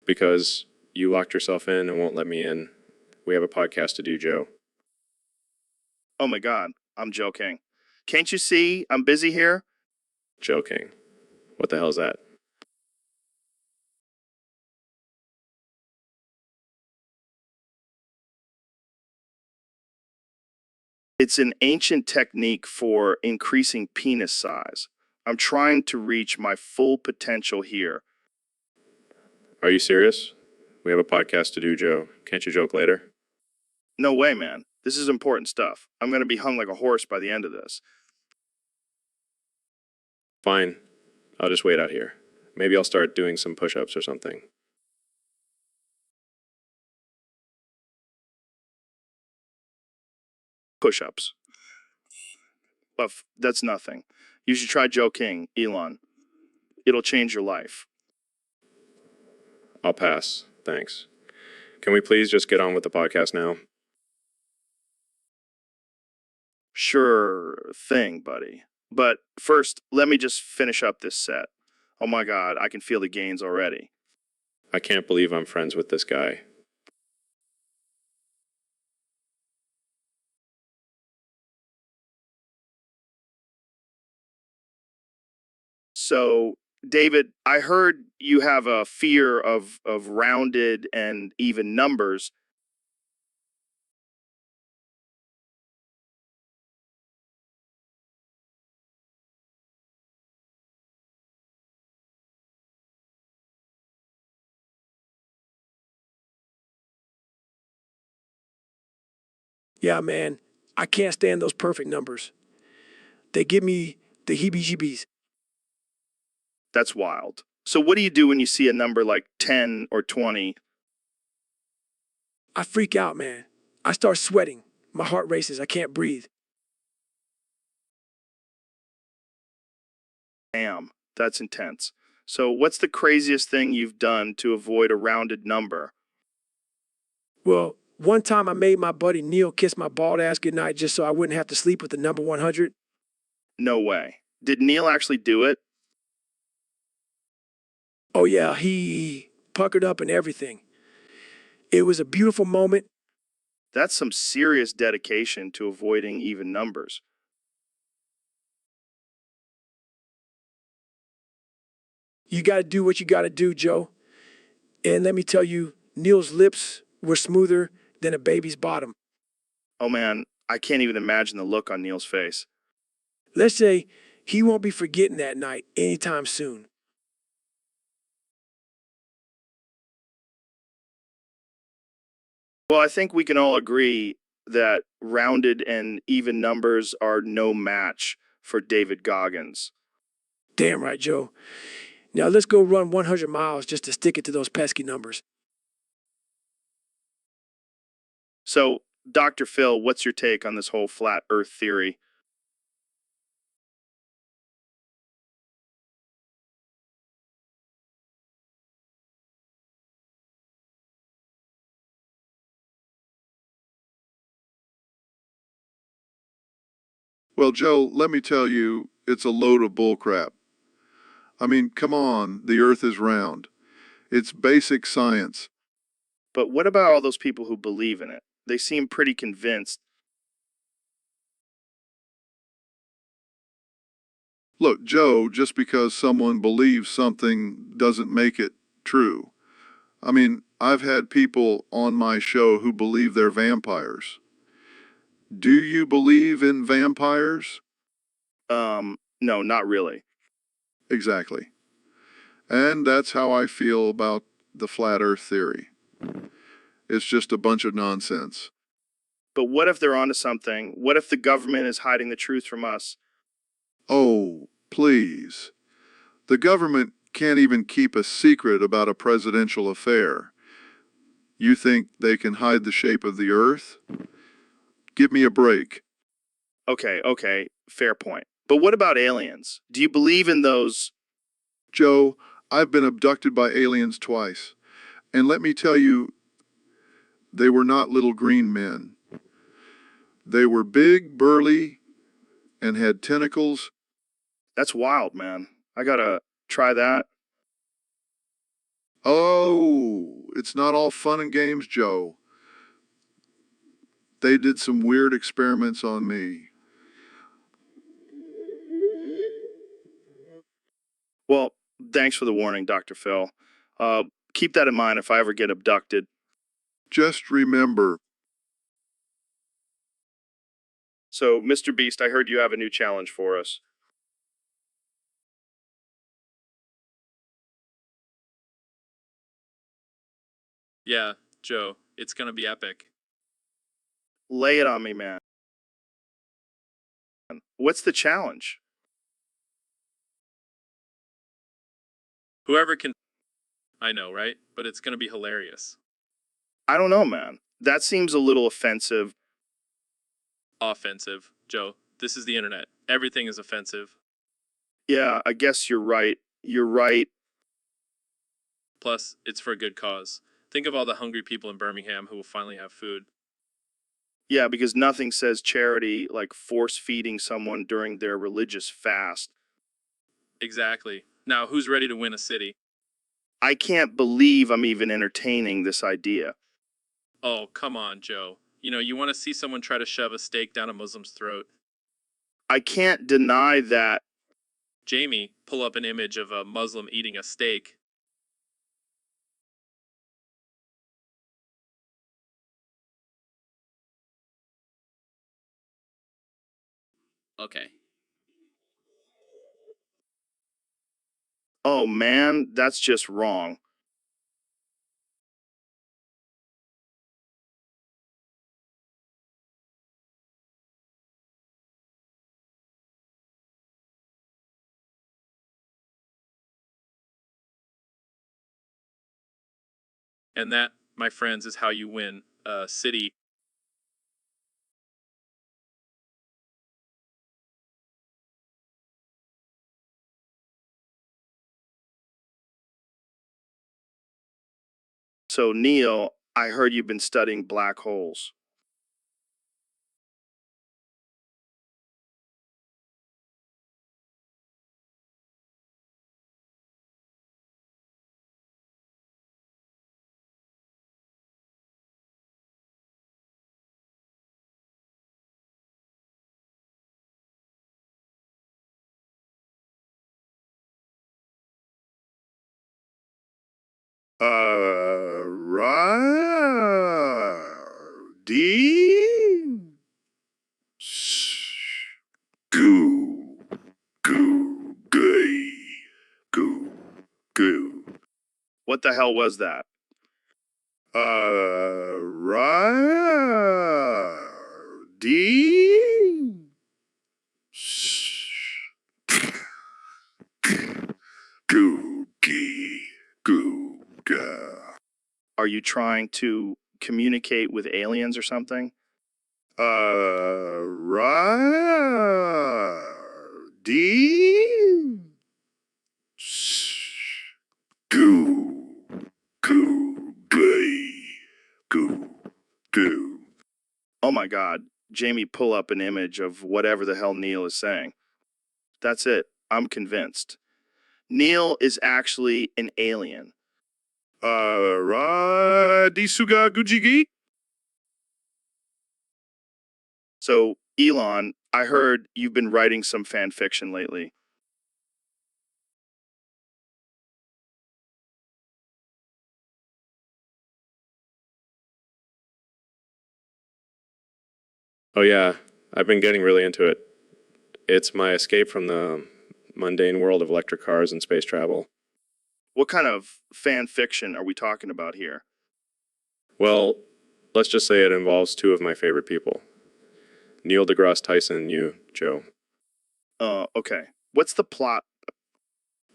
F: Because you locked yourself in and won't let me in. We have a podcast to do, Joe.
A: Oh my God, I'm joking. Can't you see I'm busy here?
F: Joking. What the hell is that?
A: It's an ancient technique for increasing penis size. I'm trying to reach my full potential here.
F: Are you serious? We have a podcast to do, Joe. Can't you joke later?
A: No way, man. This is important stuff. I'm going to be hung like a horse by the end of this.
F: Fine. I'll just wait out here. Maybe I'll start doing some push-ups or something.
A: push-ups. But that's nothing. You should try Joe King, Elon. It'll change your life.
F: I'll pass. Thanks. Can we please just get on with the podcast now?
A: Sure thing, buddy. But first, let me just finish up this set. Oh my God, I can feel the gains already.
F: I can't believe I'm friends with this guy.
A: So, David, I heard you have a fear of rounded and even numbers.
E: Yeah, man, I can't stand those perfect numbers. They give me the heebie-jeebies.
A: That's wild. So, what do you do when you see a number like 10 or 20?
E: I freak out, man. I start sweating. My heart races. I can't breathe.
A: Damn, that's intense. So, what's the craziest thing you've done to avoid a rounded number?
E: Well, one time I made my buddy Neil kiss my bald ass goodnight just so I wouldn't have to sleep with the number 100.
A: No way. Did Neil actually do it?
E: Oh, yeah, he puckered up and everything. It was a beautiful moment.
A: That's some serious dedication to avoiding even numbers.
E: You got to do what you got to do, Joe. And let me tell you, Neil's lips were smoother than a baby's bottom.
A: Oh man, I can't even imagine the look on Neil's face.
E: Let's say he won't be forgetting that night anytime soon.
A: Well, I think we can all agree that rounded and even numbers are no match for David Goggins.
E: Damn right, Joe. Now let's go run 100 miles just to stick it to those pesky numbers.
A: So, Dr. Phil, what's your take on this whole flat earth theory?
G: Well, Joe, let me tell you, it's a load of bullcrap. I mean, come on, the earth is round. It's basic science.
A: But what about all those people who believe in it? They seem pretty convinced.
G: Look, Joe, just because someone believes something doesn't make it true. I mean, I've had people on my show who believe they're vampires. Do you believe in vampires?
A: No, not really.
G: Exactly. And that's how I feel about the flat earth theory. It's just a bunch of nonsense.
A: But what if they're onto something? What if the government is hiding the truth from us?
G: Oh, please. The government can't even keep a secret about a presidential affair. You think they can hide the shape of the earth? Give me a break.
A: Okay, fair point. But what about aliens? Do you believe in those?
G: Joe, I've been abducted by aliens twice. And let me tell you, they were not little green men. They were big, burly, and had tentacles.
A: That's wild, man. I gotta try that.
G: Oh, it's not all fun and games, Joe. They did some weird experiments on me.
A: Well, thanks for the warning, Dr. Phil. Uh, Keep that in mind if I ever get abducted.
G: Just remember,
A: So, Mr. Beast, I heard you have a new challenge for us.
B: Yeah, Joe, it's gonna be epic.
A: Lay it on me, man. What's the challenge?
B: Whoever can. I know, right? But it's gonna be hilarious.
A: I don't know, man. That seems a little offensive.
B: Offensive, Joe. This is the internet. Everything is offensive.
A: Yeah, I guess you're right. You're right.
B: Plus, it's for a good cause. Think of all the hungry people in Birmingham who will finally have food.
A: Yeah, because nothing says charity like force feeding someone during their religious fast.
B: Exactly. Now, who's ready to win a city?
A: I can't believe I'm even entertaining this idea.
B: Oh, come on, Joe. You want to see someone try to shove a steak down a Muslim's throat.
A: I can't deny that.
B: Jamie, pull up an image of a Muslim eating a steak.
D: Okay.
A: Oh man, that's just wrong.
B: And that, my friends, is how you win a city.
A: So, Neil, I heard you've been studying black holes.
C: D. Goo. Goo. Gay. Goo. Goo.
A: What the hell was that?
C: D. Goo. Gee. Goo. Ga.
A: Are you trying to communicate with aliens or something?
C: D. Goo. Goo. Gay. Goo. Goo.
A: Oh my god, Jamie, pull up an image of whatever the hell Neil is saying. That's it. I'm convinced. Neil is actually an alien.
C: Disuga Gujigi?
A: So, Elon, I heard you've been writing some fan fiction lately.
F: Oh, yeah, I've been getting really into it. It's my escape from the mundane world of electric cars and space travel.
A: What kind of fan fiction are we talking about here?
F: Well, let's just say it involves two of my favorite people, Neil deGrasse Tyson and you, Joe.
A: Okay. What's the plot?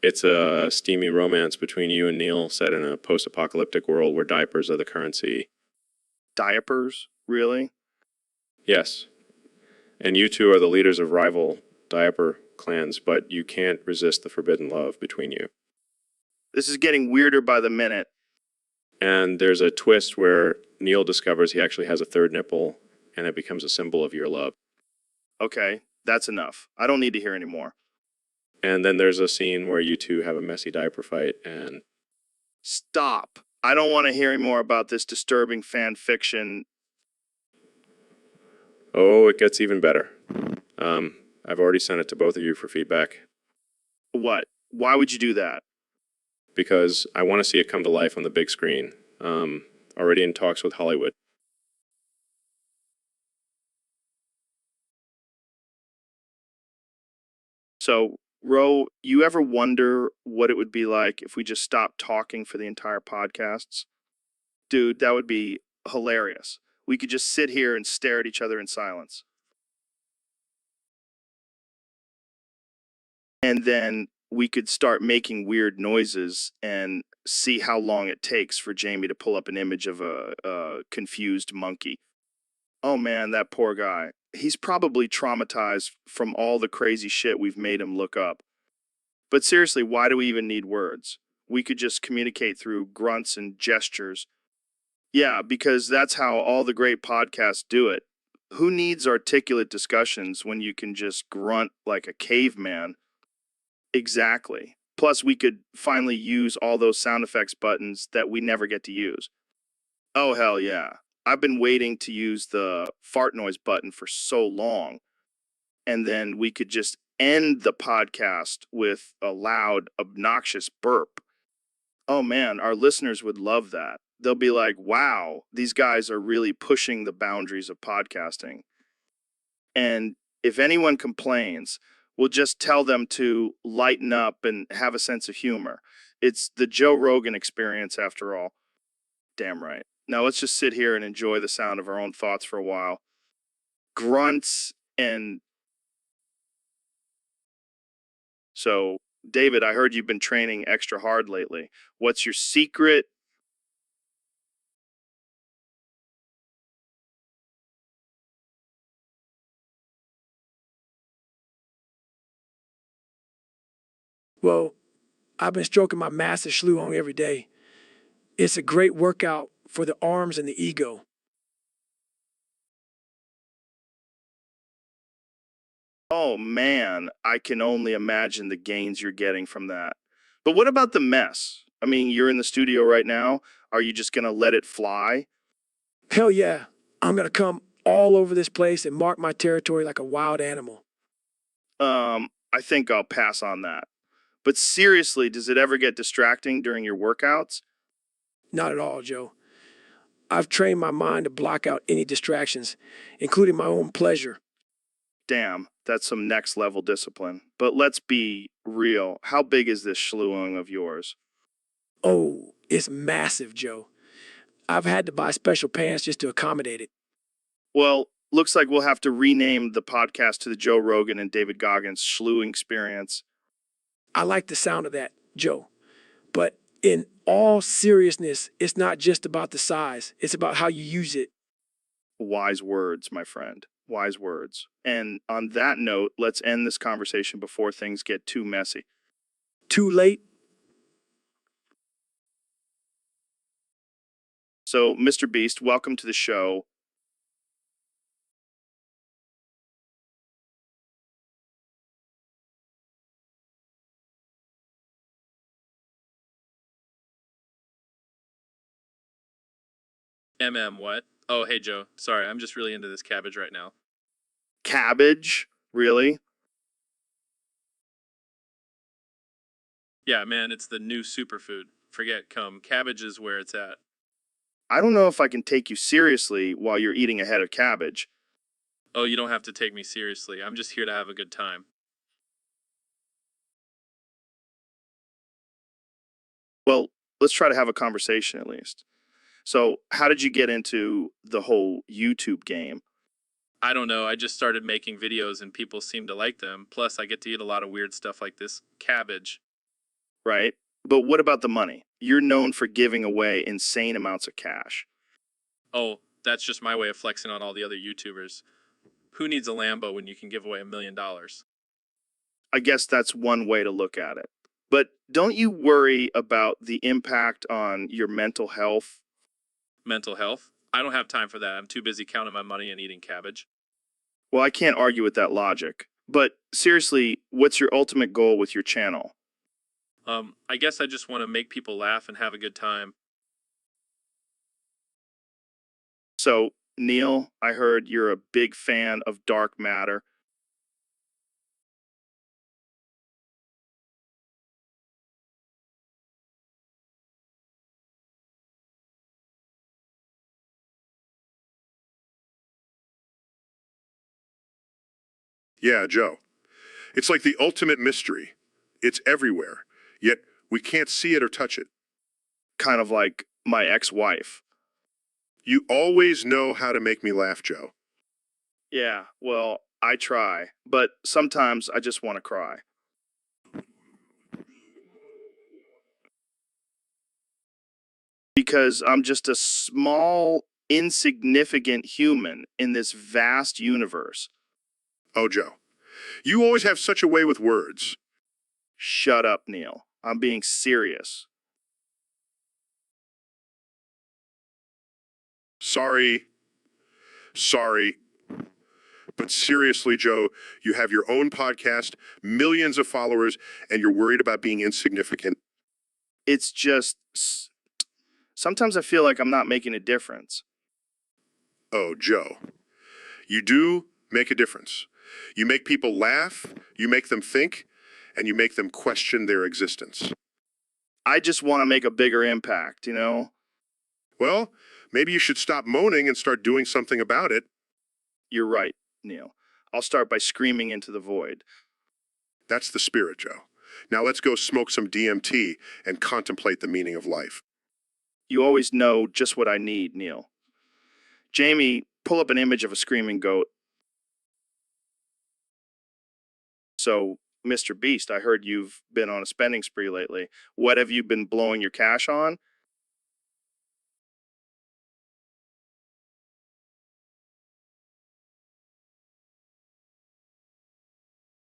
F: It's a steamy romance between you and Neil set in a post-apocalyptic world where diapers are the currency.
A: Diapers? Really?
F: Yes. And you two are the leaders of rival diaper clans, but you can't resist the forbidden love between you.
A: This is getting weirder by the minute.
F: And there's a twist where Neil discovers he actually has a third nipple, and it becomes a symbol of your love.
A: Okay, that's enough. I don't need to hear any more.
F: And then there's a scene where you two have a messy diaper fight, and
A: Stop. I don't want to hear any more about this disturbing fan fiction.
F: oh, it gets even better. I've already sent it to both of you for feedback
A: What? Why would you do that?
F: because I want to see it come to life on the big screen. Already in talks with Hollywood.
A: So, Ro, you ever wonder what it would be like if we just stopped talking for the entire podcasts? Dude, that would be hilarious. We could just sit here and stare at each other in silence. And then we could start making weird noises and see how long it takes for Jamie to pull up an image of a confused monkey. Oh man, that poor guy. He's probably traumatized from all the crazy shit we've made him look up. But seriously, why do we even need words? We could just communicate through grunts and gestures. Yeah, because that's how all the great podcasts do it. Who needs articulate discussions when you can just grunt like a caveman? Exactly. Plus, we could finally use all those sound effects buttons that we never get to use. Oh, hell yeah. I've been waiting to use the fart noise button for so long. And then we could just end the podcast with a loud, obnoxious burp. Oh man, our listeners would love that. They'll be like, wow, these guys are really pushing the boundaries of podcasting. And if anyone complains, we'll just tell them to lighten up and have a sense of humor. It's the Joe Rogan experience after all. Damn right. Now let's just sit here and enjoy the sound of our own thoughts for a while. Grunts and so, David, I heard you've been training extra hard lately. What's your secret?
E: Well, I've been stroking my massive schlong every day. It's a great workout for the arms and the ego.
A: Oh man, I can only imagine the gains you're getting from that. But what about the mess? I mean, you're in the studio right now. Are you just going to let it fly?
E: Hell yeah, I'm gonna come all over this place and mark my territory like a wild animal.
A: I think I'll pass on that. But seriously, does it ever get distracting during your workouts?
E: Not at all, Joe. I've trained my mind to block out any distractions, including my own pleasure.
A: Damn, that's some next level discipline. But let's be real. How big is this schlewing of yours?
E: Oh, it's massive, Joe. I've had to buy special pants just to accommodate it.
A: Well, looks like we'll have to rename the podcast to the Joe Rogan and David Goggins Schlewing Experience.
E: I like the sound of that, Joe. But in all seriousness, it's not just about the size, it's about how you use it.
A: Wise words, my friend. Wise words. And on that note, let's end this conversation before things get too messy.
E: Too late?
A: So, Mr. Beast, welcome to the show.
B: What? Oh, hey, Joe. Sorry, I'm just really into this cabbage right now.
A: Cabbage? Really?
B: Yeah, man, it's the new superfood. Forget cum. Cabbage is where it's at.
A: I don't know if I can take you seriously while you're eating a head of cabbage.
B: Oh, you don't have to take me seriously. I'm just here to have a good time.
A: Well, let's try to have a conversation at least. So, how did you get into the whole YouTube game?
B: I don't know. I just started making videos and people seem to like them. Plus, I get to eat a lot of weird stuff like this cabbage.
A: Right? But what about the money? You're known for giving away insane amounts of cash.
B: Oh, that's just my way of flexing on all the other YouTubers. Who needs a Lambo when you can give away $1 million?
A: I guess that's one way to look at it. But don't you worry about the impact on your mental health?
B: Mental health? I don't have time for that. I'm too busy counting my money and eating cabbage.
A: Well, I can't argue with that logic. But seriously, what's your ultimate goal with your channel?
B: I guess I just want to make people laugh and have a good time.
A: So, Neil, I heard you're a big fan of dark matter.
C: Yeah, Joe. It's like the ultimate mystery. It's everywhere, yet we can't see it or touch it.
A: Kind of like my ex-wife.
C: You always know how to make me laugh, Joe.
A: Yeah, well, I try, but sometimes I just want to cry. Because I'm just a small insignificant human in this vast universe.
C: Oh, Joe, you always have such a way with words.
A: Shut up, Neil. I'm being serious.
C: Sorry. But seriously, Joe, you have your own podcast, millions of followers, and you're worried about being insignificant.
A: It's just sometimes I feel like I'm not making a difference.
C: Oh, Joe, you do make a difference. You make people laugh, you make them think, and you make them question their existence.
A: I just want to make a bigger impact, you know?
C: Well, maybe you should stop moaning and start doing something about it.
A: You're right, Neil. I'll start by screaming into the void.
C: That's the spirit, Joe. Now let's go smoke some DMT and contemplate the meaning of life.
A: You always know just what I need, Neil. Jamie, pull up an image of a screaming goat. So, Mr. Beast, I heard you've been on a spending spree lately. What have you been blowing your cash on?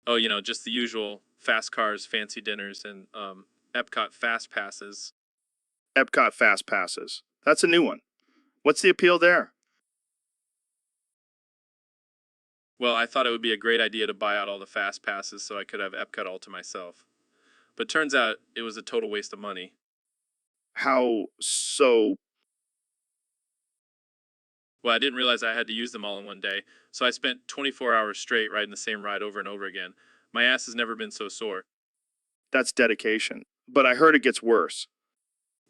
B: Oh, just the usual fast cars, fancy dinners, and Epcot fast passes.
A: Epcot Fast Passes. That's a new one. What's the appeal there?
B: Well, I thought it would be a great idea to buy out all the fast passes so I could have Epcot all to myself. But turns out it was a total waste of money.
A: How so?
B: Well, I didn't realize I had to use them all in one day, so I spent 24 hours straight riding the same ride over and over again. My ass has never been so sore.
A: That's dedication. But I heard it gets worse.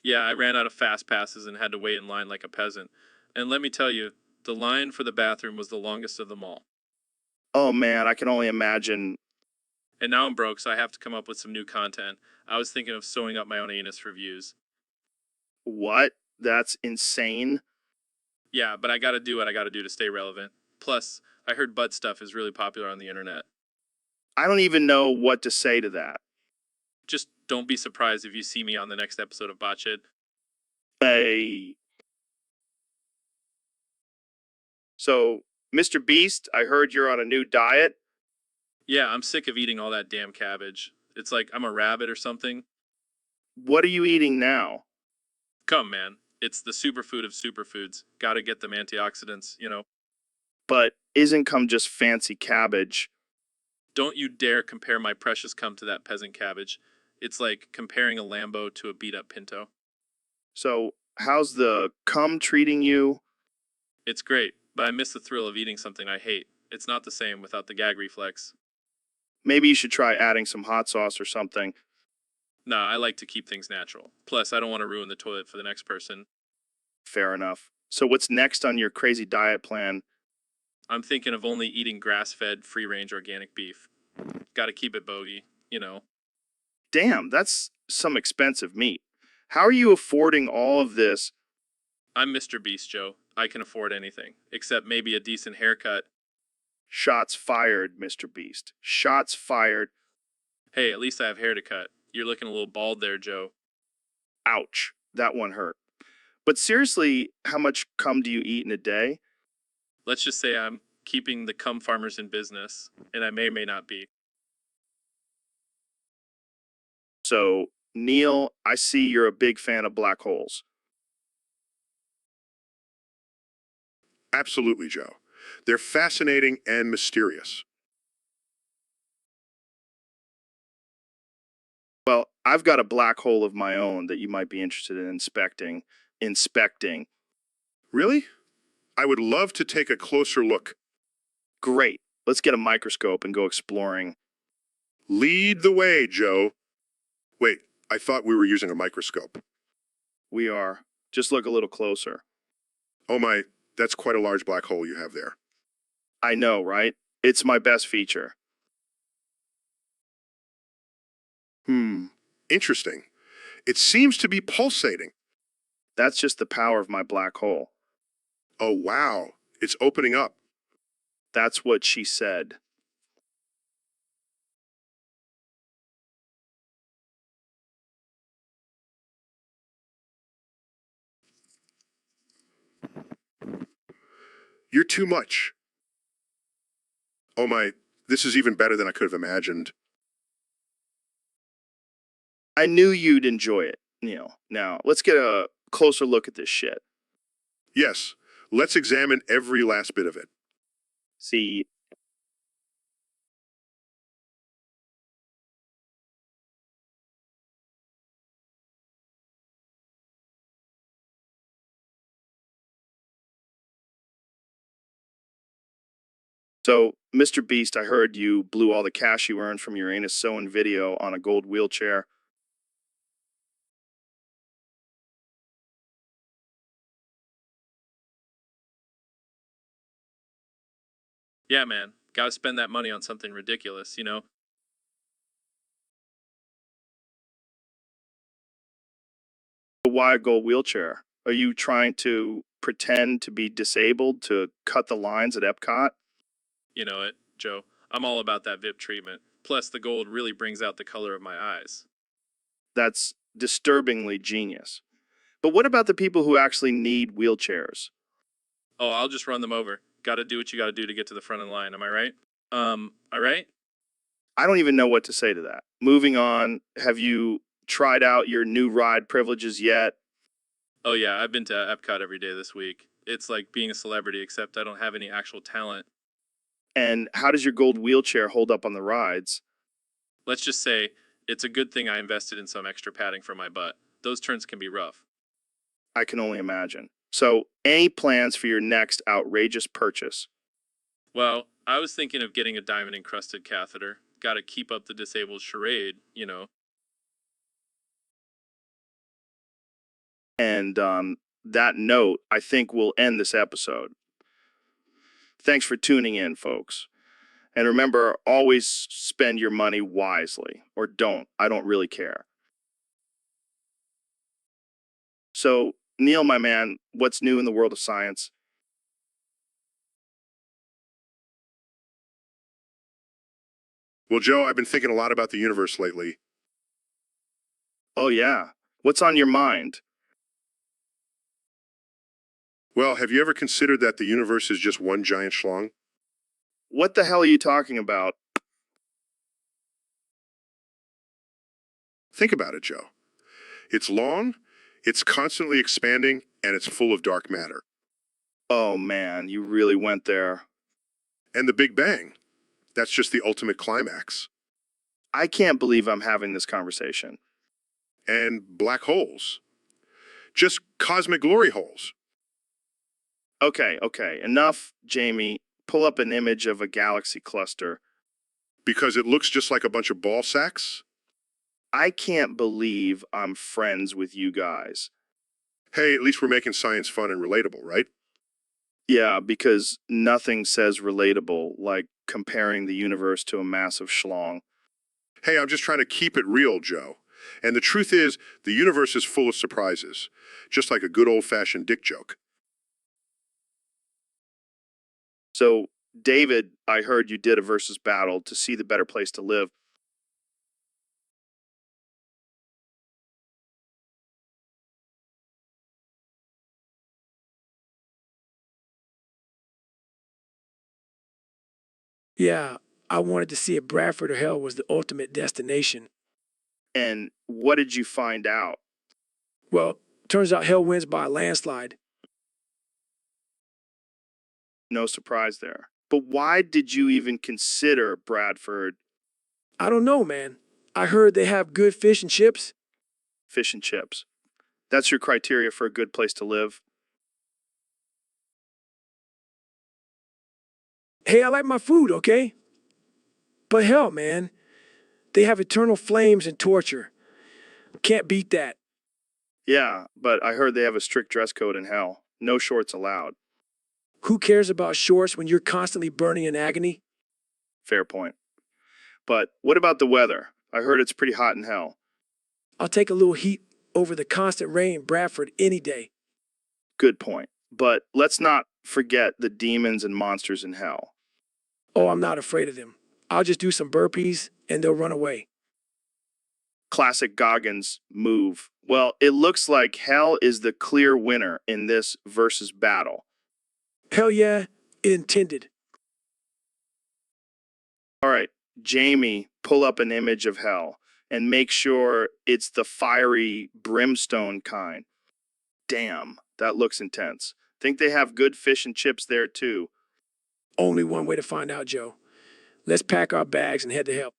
B: Yeah, I ran out of fast passes and had to wait in line like a peasant. And let me tell you, the line for the bathroom was the longest of them all.
A: Oh man, I can only imagine.
B: And now I'm broke, so I have to come up with some new content. I was thinking of sewing up my own anus for views.
A: What? That's insane.
B: Yeah, but I gotta do what I gotta do to stay relevant. Plus, I heard butt stuff is really popular on the internet.
A: I don't even know what to say to that.
B: Just don't be surprised if you see me on the next episode of Botch It.
A: Hey. So, Mr. Beast, I heard you're on a new diet.
B: Yeah, I'm sick of eating all that damn cabbage. It's like I'm a rabbit or something.
A: What are you eating now?
B: Come, man. It's the superfood of superfoods. Gotta get them antioxidants.
A: But isn't cum just fancy cabbage?
B: Don't you dare compare my precious cum to that peasant cabbage. It's like comparing a Lambo to a beat-up Pinto.
A: So, how's the cum treating you?
B: It's great, but I miss the thrill of eating something I hate. It's not the same without the gag reflex.
A: Maybe you should try adding some hot sauce or something.
B: Nah, I like to keep things natural. Plus, I don't want to ruin the toilet for the next person.
A: Fair enough. So, what's next on your crazy diet plan?
B: I'm thinking of only eating grass-fed, free-range organic beef. Gotta keep it bogey.
A: Damn, that's some expensive meat. How are you affording all of this?
B: I'm Mr. Beast, Joe. I can afford anything, except maybe a decent haircut.
A: Shots fired, Mr. Beast. Shots fired.
B: Hey, at least I have hair to cut. You're looking a little bald there, Joe.
A: Ouch. That one hurt. But seriously, how much cum do you eat in a day?
B: Let's just say I'm keeping the cum farmers in business, and I may or may not be.
A: So, Neil, I see you're a big fan of black holes.
C: Absolutely, Joe. They're fascinating and mysterious.
A: Well, I've got a black hole of my own that you might be interested in inspecting.
C: Really? I would love to take a closer look.
A: Great. Let's get a microscope and go exploring.
C: Lead the way, Joe. Wait, I thought we were using a microscope.
A: We are. Just look a little closer.
C: Oh my, that's quite a large black hole you have there.
A: I know, right? It's my best feature.
C: Interesting. It seems to be pulsating.
A: That's just the power of my black hole.
C: Oh wow, it's opening up.
A: That's what she said.
C: You're too much. Oh my, this is even better than I could have imagined.
A: I knew you'd enjoy it, Neil. Now, let's get a closer look at this shit.
C: Yes, let's examine every last bit of it.
A: See, so, Mr. Beast, I heard you blew all the cash you earned from your anus sewing video on a gold wheelchair.
B: Yeah, man. Gotta spend that money on something ridiculous, you know?
A: Why a gold wheelchair? Are you trying to pretend to be disabled to cut the lines at Epcot?
B: You know it, Joe. I'm all about that VIP treatment. Plus, the gold really brings out the color of my eyes.
A: That's disturbingly genius. But what about the people who actually need wheelchairs?
B: Oh, I'll just run them over. Gotta do what you gotta do to get to the front of the line, am I right? All right?
A: I don't even know what to say to that. Moving on, have you tried out your new ride privileges yet?
B: Oh yeah, I've been to Epcot every day this week. It's like being a celebrity, except I don't have any actual talent.
A: And how does your gold wheelchair hold up on the rides?
B: Let's just say, it's a good thing I invested in some extra padding for my butt. Those turns can be rough.
A: I can only imagine. So, any plans for your next outrageous purchase?
B: Well, I was thinking of getting a diamond encrusted catheter. Gotta keep up the disabled charade, you know.
A: And on that note, I think we'll end this episode. Thanks for tuning in, folks. And remember, always spend your money wisely. Or don't. I don't really care. So, Neil, my man, what's new in the world of science?
C: Well, Joe, I've been thinking a lot about the universe lately.
A: Oh, yeah. What's on your mind?
C: Well, have you ever considered that the universe is just one giant schlong?
A: What the hell are you talking about?
C: Think about it, Joe. It's long, it's constantly expanding, and it's full of dark matter.
A: Oh, man, you really went there.
C: And the Big Bang, that's just the ultimate climax.
A: I can't believe I'm having this conversation.
C: And black holes, just cosmic glory holes.
A: Okay, enough, Jamie. Pull up an image of a galaxy cluster.
C: Because it looks just like a bunch of ball sacks?
A: I can't believe I'm friends with you guys.
C: Hey, at least we're making science fun and relatable, right?
A: Yeah, because nothing says relatable like comparing the universe to a massive schlong.
C: Hey, I'm just trying to keep it real, Joe. And the truth is, the universe is full of surprises, just like a good old-fashioned dick joke.
A: So, David, I heard you did a versus battle to see the better place to live.
E: Yeah, I wanted to see if Bradford or hell was the ultimate destination.
A: And what did you find out?
E: Well, turns out hell wins by a landslide.
A: No surprise there. But why did you even consider Bradford
E: I don't know, man. I heard they have good fish and chips.
A: fish and chips? That's your criteria for a good place to live?
E: Hey, I like my food, okay? But hell, man, they have eternal flames and torture. Can't beat that.
A: Yeah, but I heard they have a strict dress code in hell. No shorts allowed.
E: Who cares about shorts when you're constantly burning in agony?
A: Fair point. But what about the weather? I heard it's pretty hot in hell.
E: I'll take a little heat over the constant rain in Bradford any day.
A: Good point. But let's not forget the demons and monsters in hell.
E: Oh, I'm not afraid of them. I'll just do some burpees and they'll run away.
A: Classic Goggins move. Well, it looks like hell is the clear winner in this versus battle.
E: Hell yeah, it intended.
A: All right, Jamie, pull up an image of hell and make sure it's the fiery brimstone kind. Damn, that looks intense. Think they have good fish and chips there too.
E: Only one way to find out, Joe. Let's pack our bags and head to hell.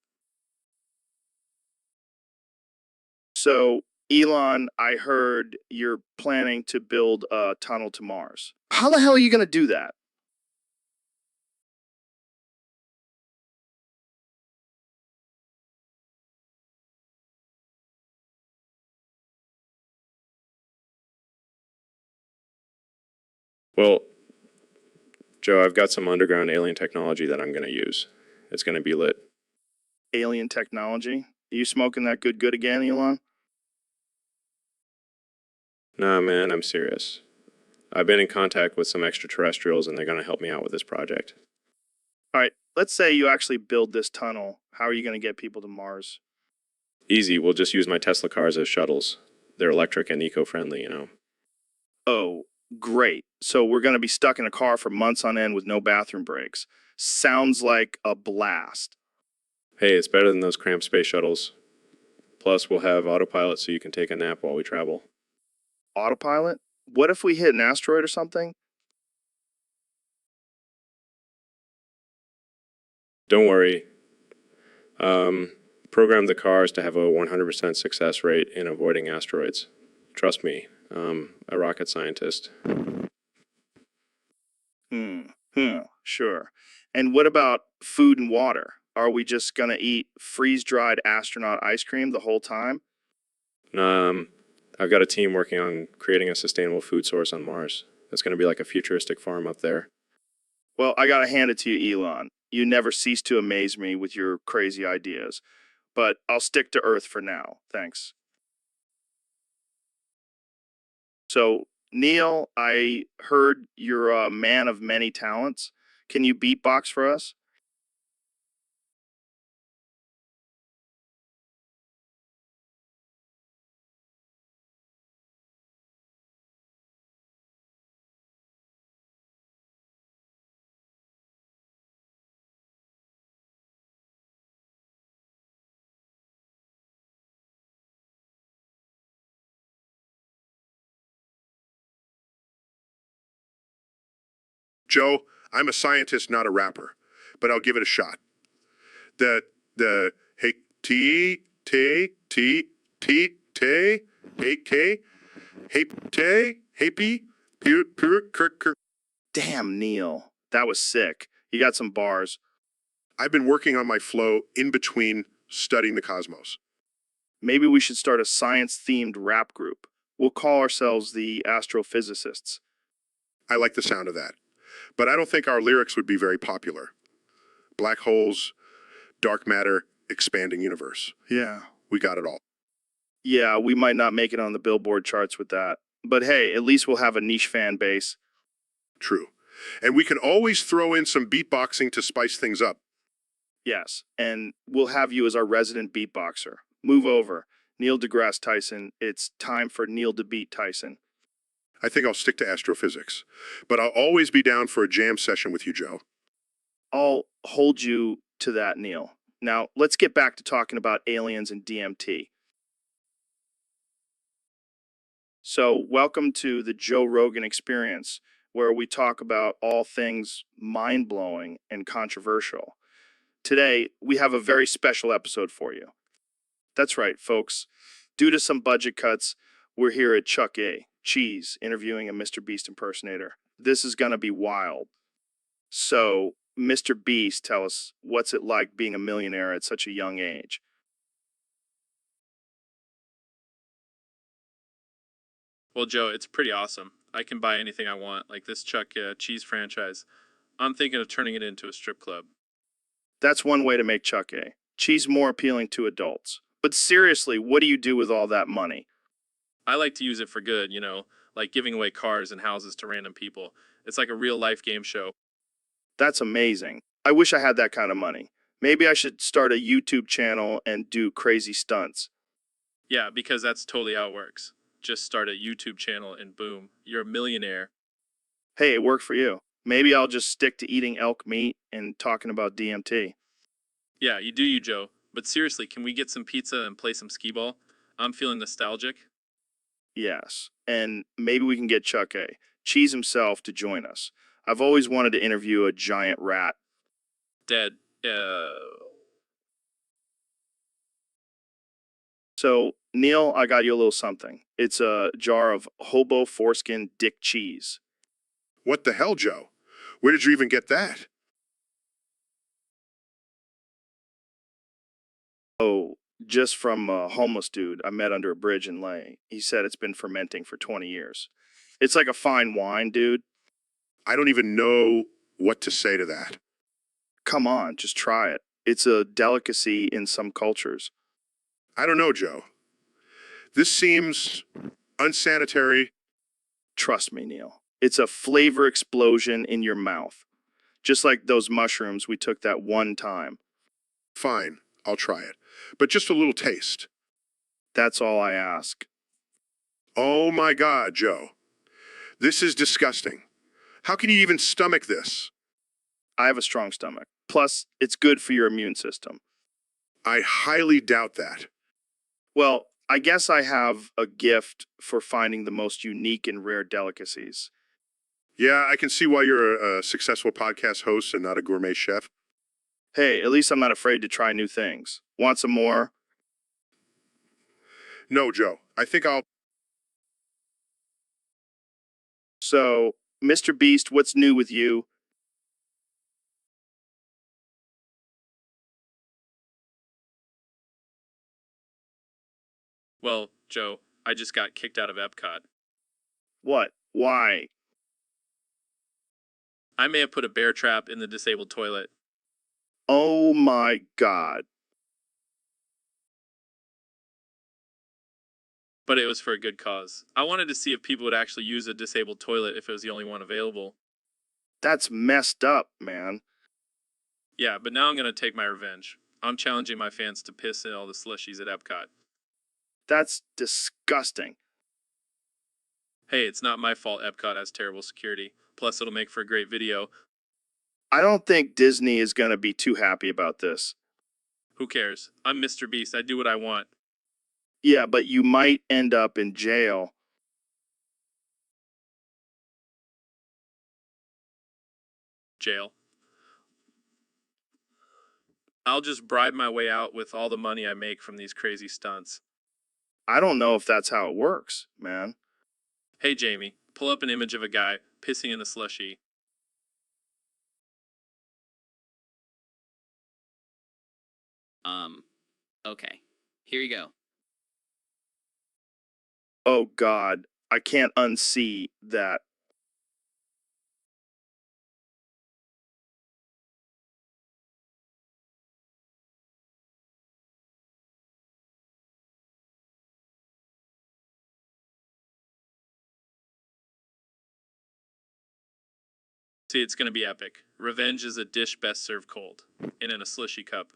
A: So, Elon, I heard you're planning to build a tunnel to Mars. How the hell are you going to do that?
F: Well, Joe, I've got some underground alien technology that I'm going to use. It's going to be lit.
A: Alien technology? Are you smoking that good again, Elon?
F: Nah, man, I'm serious. I've been in contact with some extraterrestrials and they're going to help me out with this project.
A: All right, let's say you actually build this tunnel. How are you going to get people to Mars?
F: Easy, we'll just use my Tesla cars as shuttles. They're electric and eco-friendly, you know.
A: Oh, great. So we're going to be stuck in a car for months on end with no bathroom breaks. Sounds like a blast.
F: Hey, it's better than those cramped space shuttles. Plus, we'll have autopilot so you can take a nap while we travel.
A: Autopilot? What if we hit an asteroid or something?
F: Don't worry. Program the cars to have a 100% success rate in avoiding asteroids. Trust me, a rocket scientist.
A: Sure. And what about food and water? Are we just going to eat freeze-dried astronaut ice cream the whole time?
F: I've got a team working on creating a sustainable food source on Mars. It's going to be like a futuristic farm up there.
A: Well, I got to hand it to you, Elon. You never cease to amaze me with your crazy ideas. But I'll stick to Earth for now. Thanks. So, Neil, I heard you're a man of many talents. Can you beatbox for us?
C: Joe, I'm a scientist, not a rapper, but I'll give it a shot. Hey, hey, K, hey, P,
A: Damn, Neil. That was sick. You got some bars.
C: I've been working on my flow in between studying the cosmos.
A: Maybe we should start a science-themed rap group. We'll call ourselves the astrophysicists.
C: I like the sound of that. But I don't think our lyrics would be very popular. Black holes, dark matter, expanding universe.
A: Yeah.
C: We got it all.
A: Yeah, we might not make it on the Billboard charts with that. But hey, at least we'll have a niche fan base.
C: True. And we can always throw in some beatboxing to spice things up.
A: Yes, and we'll have you as our resident beatboxer. Move over. Neil deGrasse Tyson, it's time for Neil to beat Tyson.
C: I think I'll stick to astrophysics. But I'll always be down for a jam session with you, Joe.
A: I'll hold you to that, Neil. Now, let's get back to talking about aliens and DMT. So, welcome to the Joe Rogan Experience, where we talk about all things mind-blowing and controversial. Today, we have a very special episode for you. That's right, folks. Due to some budget cuts, we're here at Chuck A. Cheese interviewing a Mr. Beast impersonator. This is going to be wild. So, Mr. Beast, tell us, what's it like being a millionaire at such a young age?
B: Well, Joe, it's pretty awesome. I can buy anything I want, like this Chuck Cheese franchise. I'm thinking of turning it into a strip club.
A: That's one way to make Chuck A. Cheese more appealing to adults. But seriously, what do you do with all that money?
B: I like to use it for good, you know, like giving away cars and houses to random people. It's like a real life game show.
A: That's amazing. I wish I had that kind of money. Maybe I should start a YouTube channel and do crazy stunts.
B: Yeah, because that's totally how it works. Just start a YouTube channel and boom, you're a millionaire.
A: Hey, it worked for you. Maybe I'll just stick to eating elk meat and talking about DMT.
B: Yeah, you do you, Joe. But seriously, can we get some pizza and play some skee ball? I'm feeling nostalgic.
A: Yes. And maybe we can get Chuck A. Cheese himself to join us. I've always wanted to interview a giant rat.
B: Dead.
A: So, Neil, I got you a little something. It's a jar of hobo foreskin dick cheese.
C: What the hell, Joe? Where did you even get that?
A: Oh, just from a homeless dude I met under a bridge in Lay. He said it's been fermenting for 20 years. It's like a fine wine, dude.
C: I don't even know what to say to that.
A: Come on, just try it. It's a delicacy in some cultures.
C: I don't know, Joe. This seems unsanitary.
A: Trust me, Neil. It's a flavor explosion in your mouth. Just like those mushrooms we took that one time.
C: Fine, I'll try it. But just a little taste.
A: That's all I ask.
C: Oh my God, Joe. This is disgusting. How can you even stomach this?
A: I have a strong stomach. Plus, it's good for your immune system.
C: I highly doubt that.
A: Well, I guess I have a gift for finding the most unique and rare delicacies.
C: Yeah, I can see why you're a successful podcast host and not a gourmet chef.
A: Hey, at least I'm not afraid to try new things. Want some more?
C: No, Joe. I think I'll.
A: So, Mr. Beast, what's new with you?
B: Well, Joe, I just got kicked out of Epcot.
A: What? Why?
B: I may have put a bear trap in the disabled toilet.
A: Oh my God.
B: But it was for a good cause. I wanted to see if people would actually use a disabled toilet if it was the only one available.
A: That's messed up, man.
B: Yeah, but now I'm going to take my revenge. I'm challenging my fans to piss in all the slushies at Epcot.
A: That's disgusting.
B: Hey, it's not my fault Epcot has terrible security. Plus, it'll make for a great video.
A: I don't think Disney is going to be too happy about this.
B: Who cares? I'm Mr. Beast. I do what I want.
A: Yeah, but you might end up in jail.
B: Jail. I'll just bribe my way out with all the money I make from these crazy stunts.
A: I don't know if that's how it works, man.
B: Hey, Jamie, pull up an image of a guy pissing in a slushie.
D: Okay. Here you go.
A: Oh God, I can't unsee that.
B: See, it's gonna be epic. Revenge is a dish best served cold, and in a slushy cup.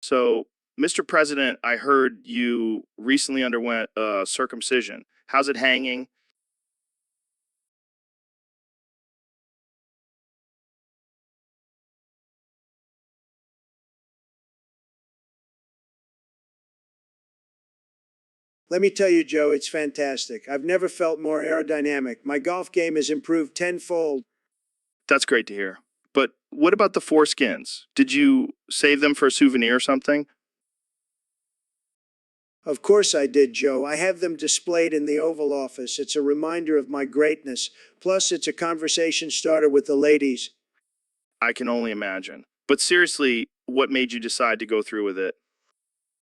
A: So, Mr. President, I heard you recently underwent circumcision. How's it hanging?
H: Let me tell you, Joe, it's fantastic. I've never felt more aerodynamic. My golf game has improved tenfold.
A: That's great to hear. But what about the foreskins? Did you save them for a souvenir or something?
H: Of course I did, Joe. I have them displayed in the Oval Office. It's a reminder of my greatness. Plus, it's a conversation starter with the ladies.
A: I can only imagine. But seriously, what made you decide to go through with it?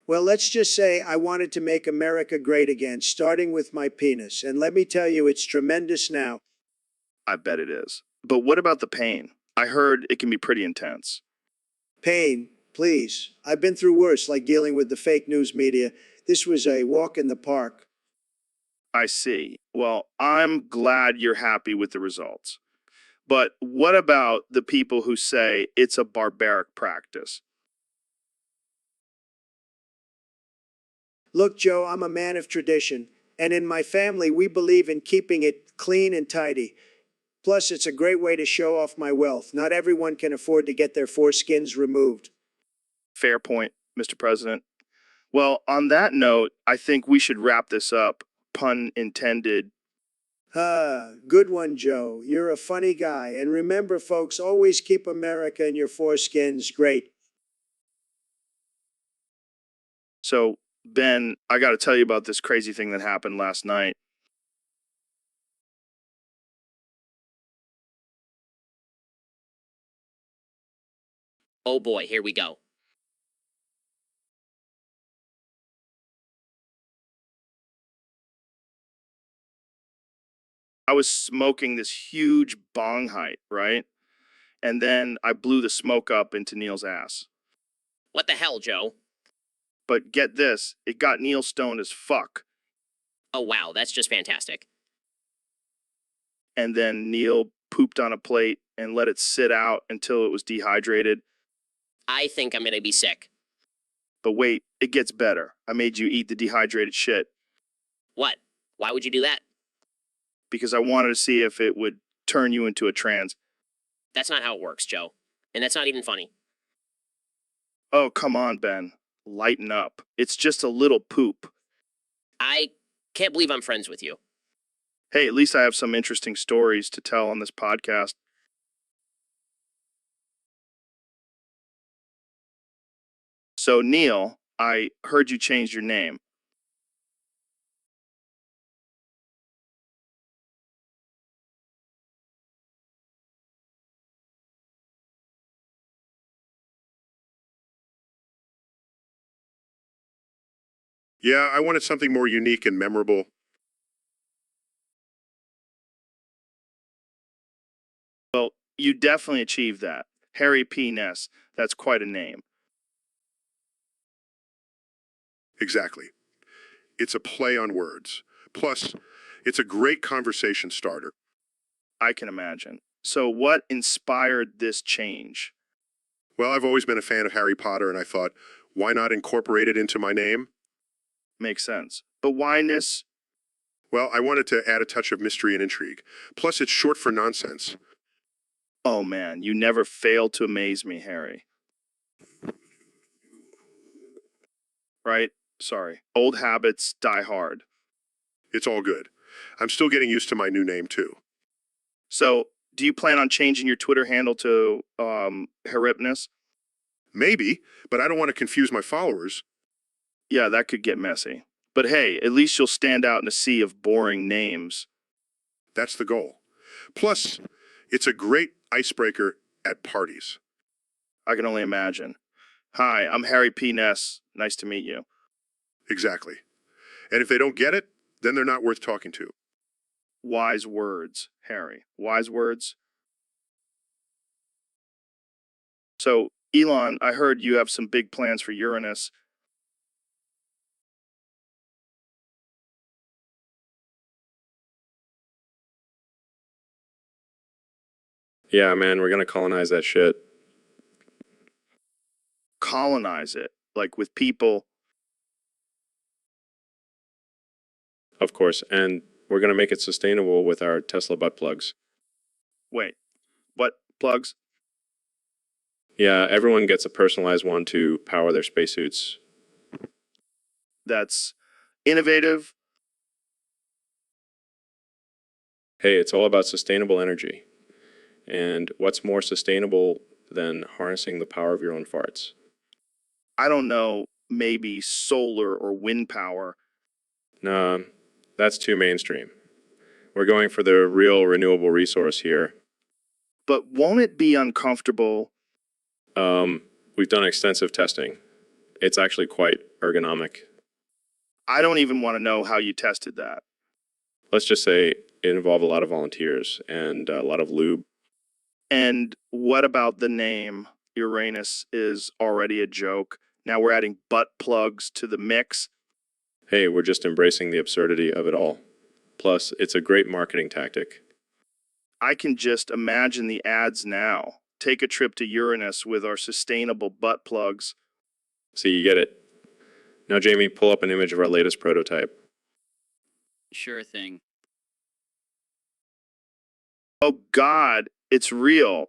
H: Well, let's just say I wanted to make America great again, starting with my penis. And let me tell you, it's tremendous now.
A: I bet it is. But what about the pain? I heard it can be pretty intense.
H: Pain, please. I've been through worse, like dealing with the fake news media. This was a walk in the park.
A: I see. Well, I'm glad you're happy with the results. But what about the people who say it's a barbaric practice?
H: Look, Joe, I'm a man of tradition, and in my family, we believe in keeping it clean and tidy. Plus, it's a great way to show off my wealth. Not everyone can afford to get their foreskins removed.
A: Fair point, Mr. President. Well, on that note, I think we should wrap this up. Pun intended.
H: Good one, Joe. You're a funny guy. And remember, folks, always keep America in your foreskins. Great.
A: So, Ben, I got to tell you about this crazy thing that happened last night.
I: Oh boy, here we go.
A: I was smoking this huge bong height, right? And then I blew the smoke up into Neil's ass.
I: What the hell, Joe?
A: But get this, it got Neil stoned as fuck.
I: Oh wow, that's just fantastic.
A: And then Neil pooped on a plate and let it sit out until it was dehydrated.
I: I think I'm gonna be sick.
A: But wait, it gets better. I made you eat the dehydrated shit
I: What? Why would you do that?
A: because I wanted to see if it would turn you into a trans.
I: That's not how it works, Joe. And that's not even funny.
A: Oh, come on, Ben. Lighten up. It's just a little poop.
I: I can't believe I'm friends with you.
A: Hey, at least I have some interesting stories to tell on this podcast. So, Neil, I heard you changed your name.
C: Yeah, I wanted something more unique and memorable.
A: Well, you definitely achieved that. Harry P. Ness. That's quite a name.
C: Exactly. It's a play on words. Plus, it's a great conversation starter.
A: I can imagine. So, what inspired this change?
C: Well, I've always been a fan of Harry Potter, and I thought, why not incorporate it into my name?
A: Makes sense. But why Ness?
C: Well, I wanted to add a touch of mystery and intrigue. Plus, it's short for nonsense.
A: Oh man, you never fail to amaze me, Harry. Right? Sorry. Old habits die hard.
C: It's all good. I'm still getting used to my new name, too.
A: So, do you plan on changing your Twitter handle to Haripness?
C: Maybe, but I don't want to confuse my followers.
A: Yeah, that could get messy. But hey, at least you'll stand out in a sea of boring names.
C: That's the goal. Plus, it's a great icebreaker at parties.
A: I can only imagine. Hi, I'm Harry P. Ness. Nice to meet you.
C: Exactly. And if they don't get it, then they're not worth talking to.
A: Wise words, Harry. Wise words. So, Elon, I heard you have some big plans for Uranus.
F: Yeah, man, we're gonna colonize that shit.
A: Colonize it, like with people.
F: Of course, and we're gonna make it sustainable with our Tesla butt plugs.
A: Wait, what plugs?
F: Yeah, everyone gets a personalized one to power their spacesuits.
A: That's innovative.
F: Hey, it's all about sustainable energy. And what's more sustainable than harnessing the power of your own farts?
A: I don't know, maybe solar or wind power.
F: Nah, that's too mainstream. We're going for the real renewable resource here.
A: But won't it be uncomfortable?
F: We've done extensive testing. It's actually quite ergonomic.
A: I don't even want to know how you tested that.
F: Let's just say it involved a lot of volunteers and a lot of lube.
A: And what about the name? Uranus is already a joke. Now we're adding butt plugs to the mix.
F: Hey, we're just embracing the absurdity of it all. Plus, it's a great marketing tactic.
A: I can just imagine the ads now. Take a trip to Uranus with our sustainable butt plugs.
F: See, you get it. Now, Jamie, pull up an image of our latest prototype.
D: Sure thing.
A: Oh God, it's real.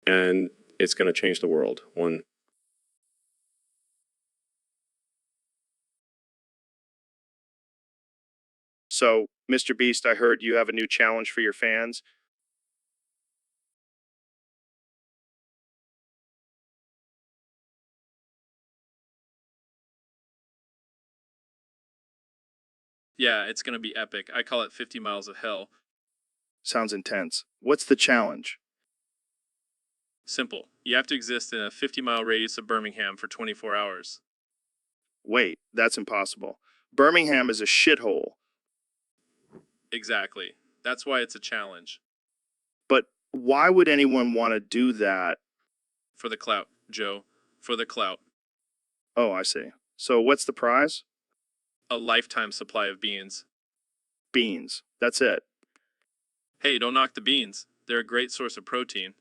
F: And it's going to change the world. One.
A: So, Mr. Beast, I heard you have a new challenge for your fans.
B: Yeah, it's going to be epic. I call it 50 miles of hell.
A: Sounds intense. What's the challenge?
B: Simple. You have to exist in a 50-mile radius of Birmingham for 24 hours.
A: Wait, that's impossible. Birmingham is a shithole.
B: Exactly. That's why it's a challenge.
A: But why would anyone want to do that?
B: For the clout, Joe. For the clout.
A: Oh, I see. So what's the prize?
B: A lifetime supply of beans.
A: Beans. That's it.
B: Hey, don't knock the beans. They're a great source of protein.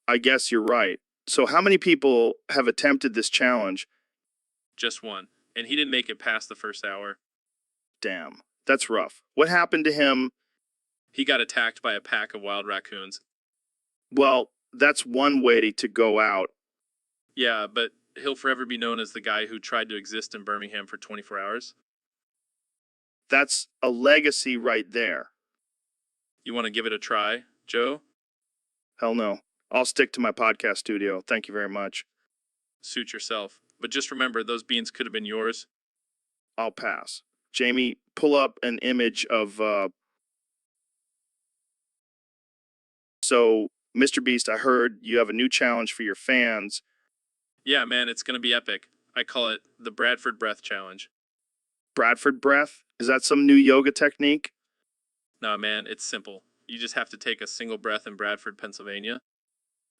A: I guess you're right. So how many people have attempted this challenge?
B: Just one. And he didn't make it past the first hour.
A: Damn, that's rough. What happened to him?
B: He got attacked by a pack of wild raccoons.
A: Well, that's one way to go out.
B: Yeah, but he'll forever be known as the guy who tried to exist in Birmingham for 24 hours.
A: That's a legacy right there.
B: You want to give it a try, Joe?
A: Hell no. I'll stick to my podcast studio. Thank you very much.
B: Suit yourself. But just remember, those beans could have been yours.
A: I'll pass. Jamie, pull up an image of, So, Mr. Beast, I heard you have a new challenge for your fans.
B: Yeah, man, it's going to be epic. I call it the Bradford Breath Challenge.
A: Bradford breath? Is that some new yoga technique?
B: Nah, man, it's simple. You just have to take a single breath in Bradford, Pennsylvania.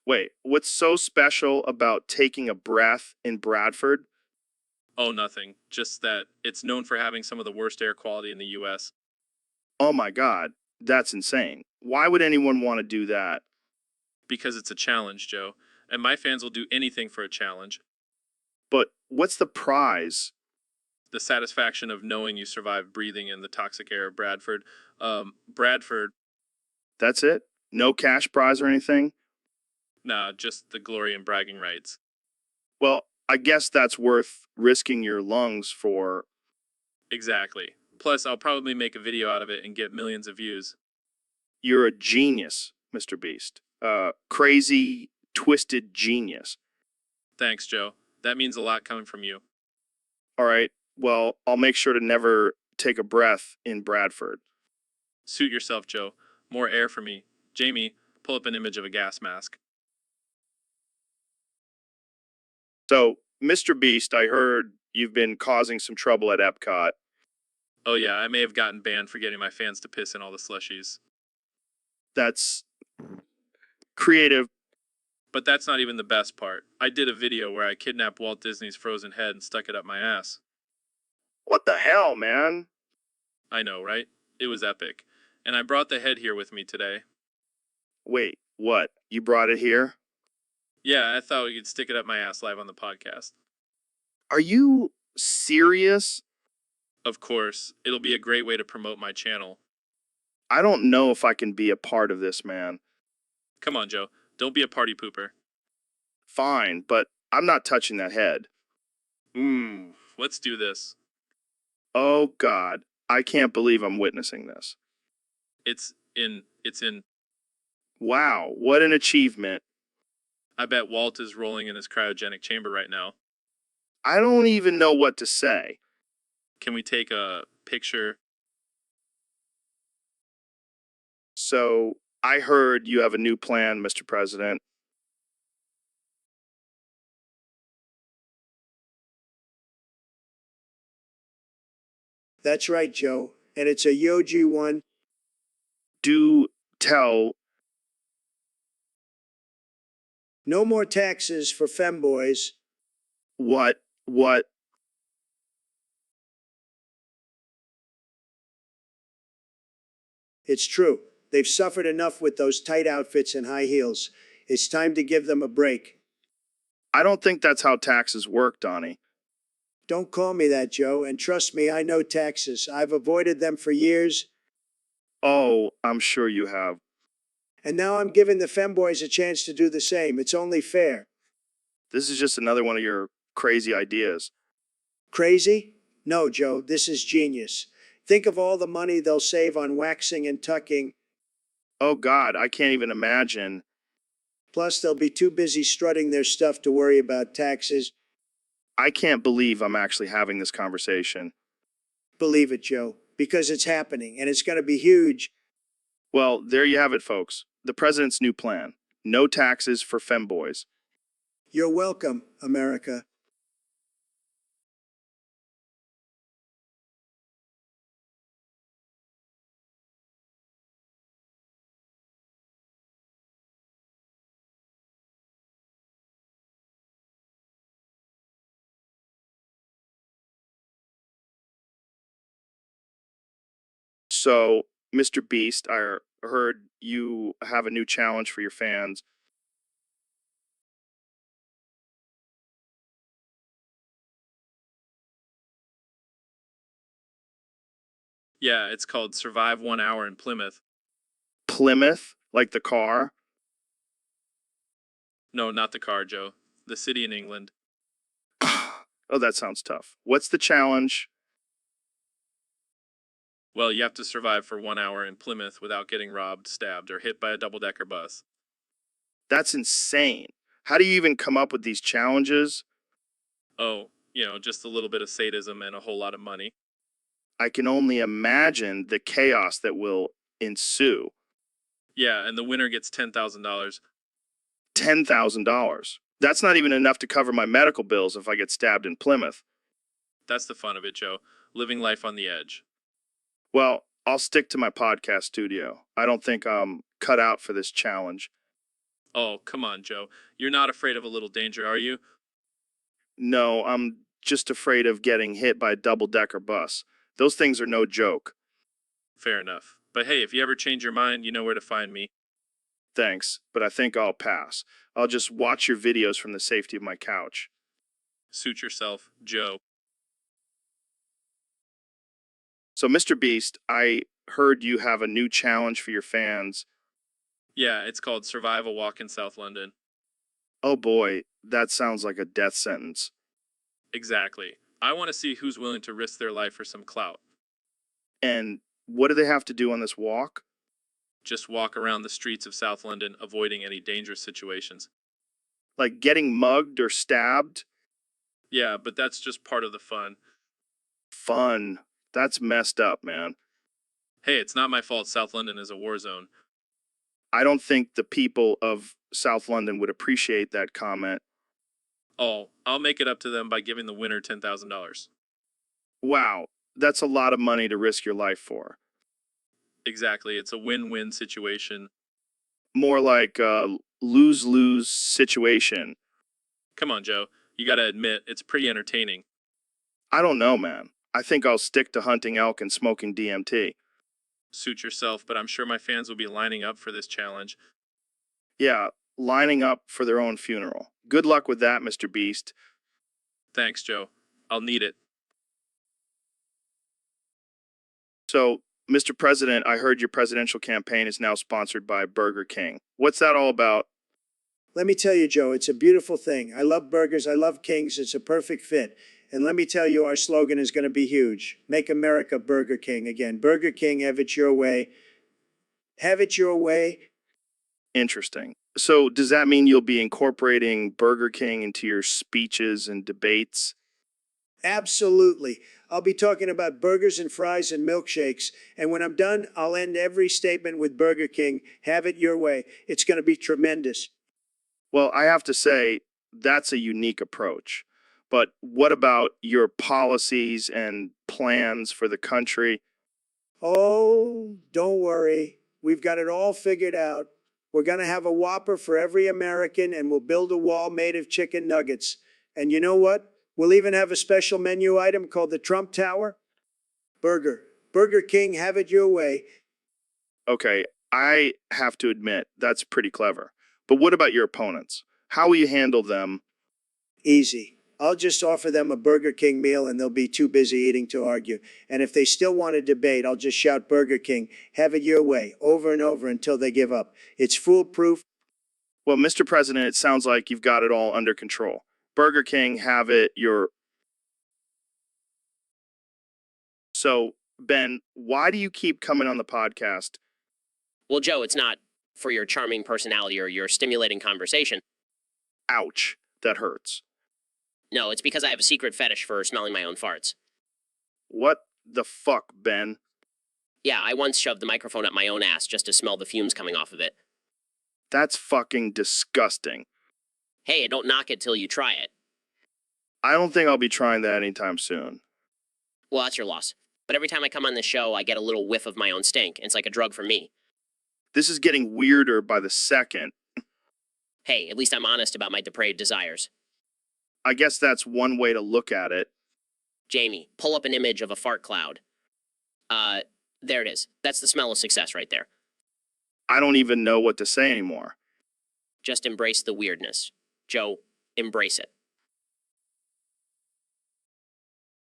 A: Wait, what's so special about taking a breath in Bradford?
B: Oh, nothing. Just that it's known for having some of the worst air quality in the U.S.
A: Oh my God, that's insane. Why would anyone want to do that?
B: Because it's a challenge, Joe. And my fans will do anything for a challenge.
A: But what's the prize?
B: The satisfaction of knowing you survived breathing in the toxic air of Bradford. Bradford,
A: That's it? No cash prize or anything?
B: nah, just the glory and bragging rights.
A: Well, I guess that's worth risking your lungs for.
B: Exactly. Plus, I'll probably make a video out of it and get millions of views.
A: You're a genius, Mr. Beast. Crazy, twisted genius.
B: Thanks, Joe. That means a lot coming from you.
A: All right, well, I'll make sure to never take a breath in Bradford.
B: Suit yourself, Joe. More air for me. Jamie, pull up an image of a gas mask.
A: So, Mr. Beast, I heard you've been causing some trouble at Epcot.
B: Oh yeah, I may have gotten banned for getting my fans to piss in all the slushies.
A: That's creative.
B: But that's not even the best part. I did a video where I kidnapped Walt Disney's frozen head and stuck it up my ass.
A: What the hell, man?
B: I know, right? It was epic. And I brought the head here with me today.
A: Wait, what? You brought it here?
B: Yeah, I thought we could stick it up my ass live on the podcast.
A: Are you serious?
B: Of course, it'll be a great way to promote my channel.
A: I don't know if I can be a part of this, man.
B: Come on, Joe. Don't be a party pooper.
A: Fine, but I'm not touching that head.
B: Let's do this.
A: Oh, God. I can't believe I'm witnessing this.
B: It's in.
A: Wow, what an achievement.
B: I bet Walt is rolling in his cryogenic chamber right now.
A: I don't even know what to say.
B: Can we take a picture?
A: So, I heard you have a new plan, Mr. President.
H: That's right, Joe. And it's a Yoji one.
A: Do tell.
H: No more taxes for femboys.
A: What? What?
H: It's true. They've suffered enough with those tight outfits and high heels. It's time to give them a break.
A: I don't think that's how taxes work, Donnie.
H: Don't call me that, Joe, and trust me, I know taxes. I've avoided them for years,
A: Oh, I'm sure you have.
H: and now I'm giving the femboys a chance to do the same. It's only fair.
A: This is just another one of your crazy ideas.
H: Crazy? No, Joe, this is genius. Think of all the money they'll save on waxing and tucking.
A: Oh God, I can't even imagine.
H: Plus, they'll be too busy strutting their stuff to worry about taxes.
A: I can't believe I'm actually having this conversation.
H: Believe it, Joe, because it's happening, and it's going to be huge.
A: Well, there you have it, folks. The president's new plan. No taxes for femboys.
H: You're welcome, America.
A: So, Mr. Beast, I heard you have a new challenge for your fans.
B: Yeah, it's called Survive 1 Hour in Plymouth.
A: Plymouth, like the car.
B: No, not the car, Joe. The city in England.
A: Oh, that sounds tough. What's the challenge?
B: Well, you have to survive for 1 hour in Plymouth without getting robbed, stabbed, or hit by a double-decker bus.
A: That's insane. How do you even come up with these challenges?
B: Oh, just a little bit of sadism and a whole lot of money.
A: I can only imagine the chaos that will ensue.
B: Yeah, and the winner gets $10,000.
A: $10,000. That's not even enough to cover my medical bills if I get stabbed in Plymouth.
B: That's the fun of it, Joe. Living life on the edge.
A: Well, I'll stick to my podcast studio. I don't think I'm cut out for this challenge.
B: Oh, come on, Joe. You're not afraid of a little danger, are you?
A: No, I'm just afraid of getting hit by a double-decker bus. Those things are no joke.
B: Fair enough. But hey, if you ever change your mind, you know where to find me.
A: Thanks, but I think I'll pass. I'll just watch your videos from the safety of my couch.
B: Suit yourself, Joe.
A: So, Mr. Beast, I heard you have a new challenge for your fans.
B: Yeah, it's called Survive a Walk in South London.
A: Oh boy, that sounds like a death sentence.
B: Exactly. I want to see who's willing to risk their life for some clout.
A: And what do they have to do on this walk?
B: Just walk around the streets of South London, avoiding any dangerous situations.
A: Like getting mugged or stabbed?
B: Yeah, but that's just part of the fun.
A: Fun. That's messed up, man.
B: Hey, it's not my fault South London is a war zone.
A: I don't think the people of South London would appreciate that comment.
B: Oh, I'll make it up to them by giving the winner $10,000.
A: Wow, that's a lot of money to risk your life for.
B: Exactly, it's a win-win situation.
A: More like a lose-lose situation.
B: Come on, Joe. You gotta admit, it's pretty entertaining.
A: I don't know, man. I think I'll stick to hunting elk and smoking DMT.
B: Suit yourself, but I'm sure my fans will be lining up for this challenge.
A: Yeah, lining up for their own funeral. Good luck with that, Mr. Beast.
B: Thanks, Joe. I'll need it.
A: So, Mr. President, I heard your presidential campaign is now sponsored by Burger King. What's that all about?
H: Let me tell you, Joe, it's a beautiful thing. I love burgers. I love Kings. It's a perfect fit. And let me tell you, our slogan is going to be huge. Make America Burger King again. Burger King, have it your way. Have it your way.
A: Interesting. So, does that mean you'll be incorporating Burger King into your speeches and debates?
H: Absolutely. I'll be talking about burgers and fries and milkshakes. And when I'm done, I'll end every statement with Burger King. Have it your way. It's going to be tremendous.
A: Well, I have to say, that's a unique approach. But what about your policies and plans for the country?
H: Oh, don't worry. We've got it all figured out. We're going to have a Whopper for every American, and we'll build a wall made of chicken nuggets. And you know what? We'll even have a special menu item called the Trump Tower. Burger. Burger King, have it your way.
A: Okay, I have to admit, that's pretty clever. But what about your opponents? How will you handle them?
H: Easy. I'll just offer them a Burger King meal and they'll be too busy eating to argue. And if they still want to debate, I'll just shout Burger King, have it your way, over and over until they give up. It's foolproof.
A: Well, Mr. President, it sounds like you've got it all under control. Burger King, have it your... So, Ben, why do you keep coming on the podcast?
I: Well, Joe, it's not for your charming personality or your stimulating conversation.
A: Ouch, that hurts.
I: No, it's because I have a secret fetish for smelling my own farts.
A: What the fuck, Ben?
I: Yeah, I once shoved the microphone up my own ass just to smell the fumes coming off of it.
A: That's fucking disgusting.
I: Hey, don't knock it till you try it.
A: I don't think I'll be trying that anytime soon.
I: Well, that's your loss. But every time I come on this show, I get a little whiff of my own stink. It's like a drug for me.
A: This is getting weirder by the second.
I: Hey, at least I'm honest about my depraved desires.
A: I guess that's one way to look at it.
I: Jamie, pull up an image of a fart cloud. There it is. That's the smell of success right there.
A: I don't even know what to say anymore.
I: Just embrace the weirdness. Joe, embrace it.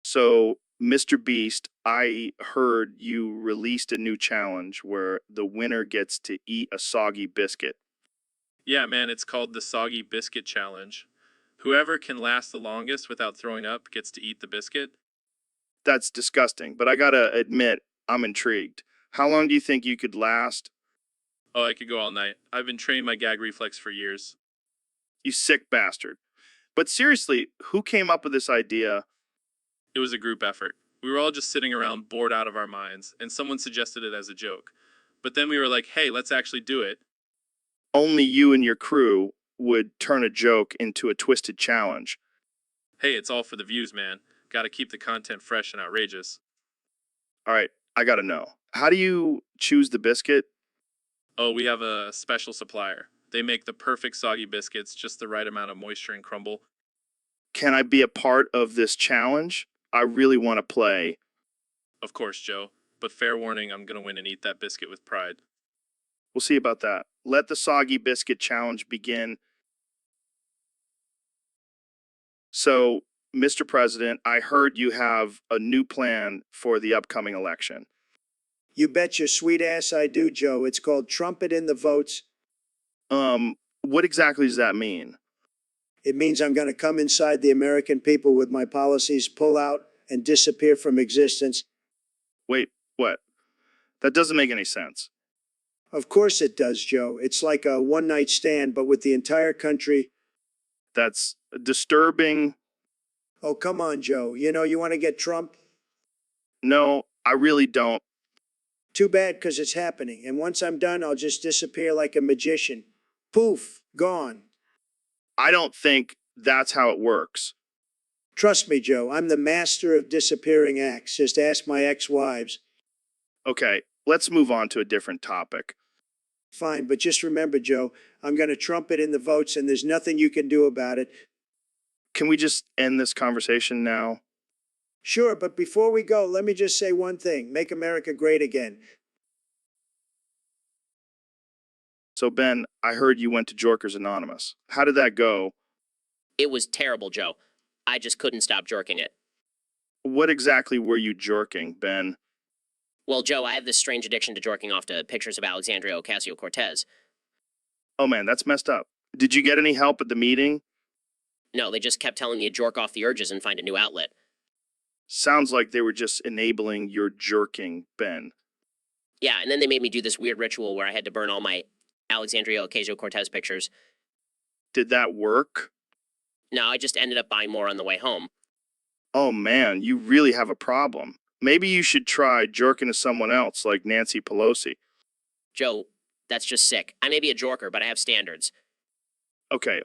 A: So, Mr. Beast, I heard you released a new challenge where the winner gets to eat a soggy biscuit.
B: Yeah, man, it's called the Soggy Biscuit Challenge. Whoever can last the longest without throwing up gets to eat the biscuit.
A: That's disgusting, but I gotta admit, I'm intrigued. How long do you think you could last?
B: Oh, I could go all night. I've been training my gag reflex for years.
A: You sick bastard. But seriously, who came up with this idea?
B: It was a group effort. We were all just sitting around bored out of our minds, and someone suggested it as a joke. But then we were like, hey, let's actually do it.
A: Only you and your crew would turn a joke into a twisted challenge.
B: Hey, it's all for the views, man. Gotta keep the content fresh and outrageous.
A: All right, I gotta know. How do you choose the biscuit?
B: Oh, we have a special supplier. They make the perfect soggy biscuits, just the right amount of moisture and crumble.
A: Can I be a part of this challenge? I really want to play.
B: Of course, Joe. But fair warning, I'm gonna win and eat that biscuit with pride.
A: We'll see about that. Let the soggy biscuit challenge begin. So, Mr. President, I heard you have a new plan for the upcoming election.
H: You bet your sweet ass I do, Joe. It's called Trumpet in the Votes.
A: What exactly does that mean?
H: It means I'm going to come inside the American people with my policies, pull out, and disappear from existence.
A: Wait, what? That doesn't make any sense.
H: Of course it does, Joe. It's like a one-night stand, but with the entire country.
A: That's disturbing.
H: Oh, come on, Joe. You know you want to get Trump?
A: No, I really don't.
H: Too bad, because it's happening. And once I'm done, I'll just disappear like a magician. Poof, gone.
A: I don't think that's how it works.
H: Trust me, Joe. I'm the master of disappearing acts. Just ask my ex-wives.
A: Okay, let's move on to a different topic.
H: Fine, but just remember, Joe, I'm going to trumpet in the votes, and there's nothing you can do about it.
A: Can we just end this conversation now?
H: Sure, but before we go, let me just say one thing. Make America great again.
A: So, Ben, I heard you went to Jorkers Anonymous. How did that go?
I: It was terrible, Joe. I just couldn't stop jerking it.
A: What exactly were you jerking, Ben?
I: Well, Joe, I have this strange addiction to jerking off to pictures of Alexandria Ocasio-Cortez.
A: Oh man, that's messed up. Did you get any help at the meeting?
I: No, they just kept telling me to jerk off the urges and find a new outlet.
A: Sounds like they were just enabling your jerking, Ben.
I: Yeah, and then they made me do this weird ritual where I had to burn all my Alexandria Ocasio-Cortez pictures.
A: Did that work?
I: No, I just ended up buying more on the way home.
A: Oh man, you really have a problem. Maybe you should try jerking to someone else, like Nancy Pelosi.
I: Joe, that's just sick. I may be a jorker, but I have standards.
A: Okay.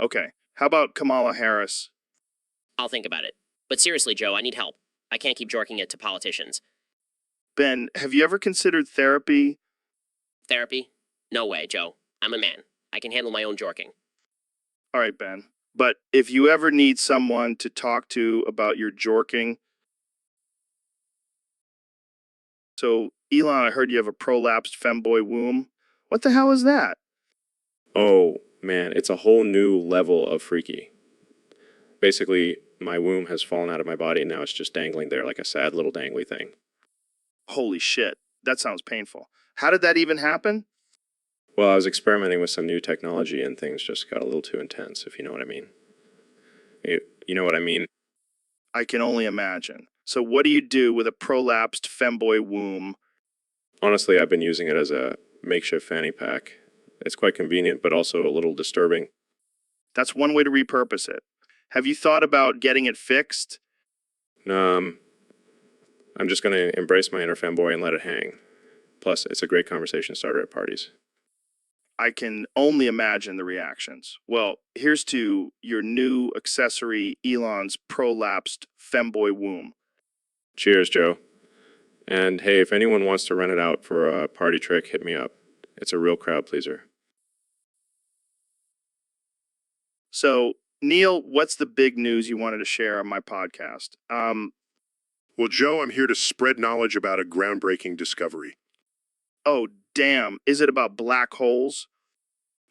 A: How about Kamala Harris?
I: I'll think about it. But seriously, Joe, I need help. I can't keep jerking it to politicians.
A: Ben, have you ever considered therapy?
I: Therapy? No way, Joe. I'm a man. I can handle my own jorking.
A: All right, Ben. But if you ever need someone to talk to about your jorking, so Elon, I heard you have a prolapsed femboy womb. What the hell is that?
F: Oh, man, it's a whole new level of freaky. Basically, my womb has fallen out of my body and now it's just dangling there like a sad little dangly thing.
A: Holy shit. That sounds painful. How did that even happen?
F: Well, I was experimenting with some new technology and things just got a little too intense, if you know what I mean. You know what I mean?
A: I can only imagine. So what do you do with a prolapsed femboy womb?
F: Honestly, I've been using it as a makeshift fanny pack. It's quite convenient, but also a little disturbing.
A: That's one way to repurpose it. Have you thought about getting it fixed?
F: I'm just going to embrace my inner femboy and let it hang. Plus, it's a great conversation starter at parties.
A: I can only imagine the reactions. Well, here's to your new accessory, Elon's prolapsed femboy womb.
F: Cheers, Joe. And hey, if anyone wants to rent it out for a party trick, hit me up. It's a real crowd pleaser.
A: So, Neil, what's the big news you wanted to share on my podcast?
C: Well, Joe, I'm here to spread knowledge about a groundbreaking discovery.
A: Oh, damn. Is it about black holes?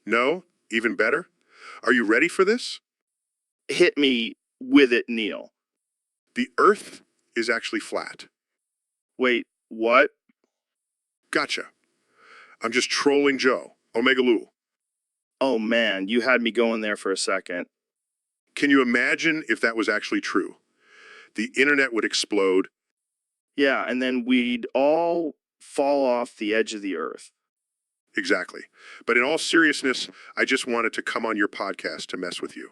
C: No? Even better? Are you ready for this?
A: Hit me with it, Neil.
C: The Earth is actually flat.
A: Wait, what?
C: Gotcha. I'm just trolling Joe. Omega Lul.
A: Oh, man, you had me going there for a second.
C: Can you imagine if that was actually true? The internet would explode.
A: Yeah, and then we'd all fall off the edge of the earth.
C: Exactly. But in all seriousness, I just wanted to come on your podcast to mess with you.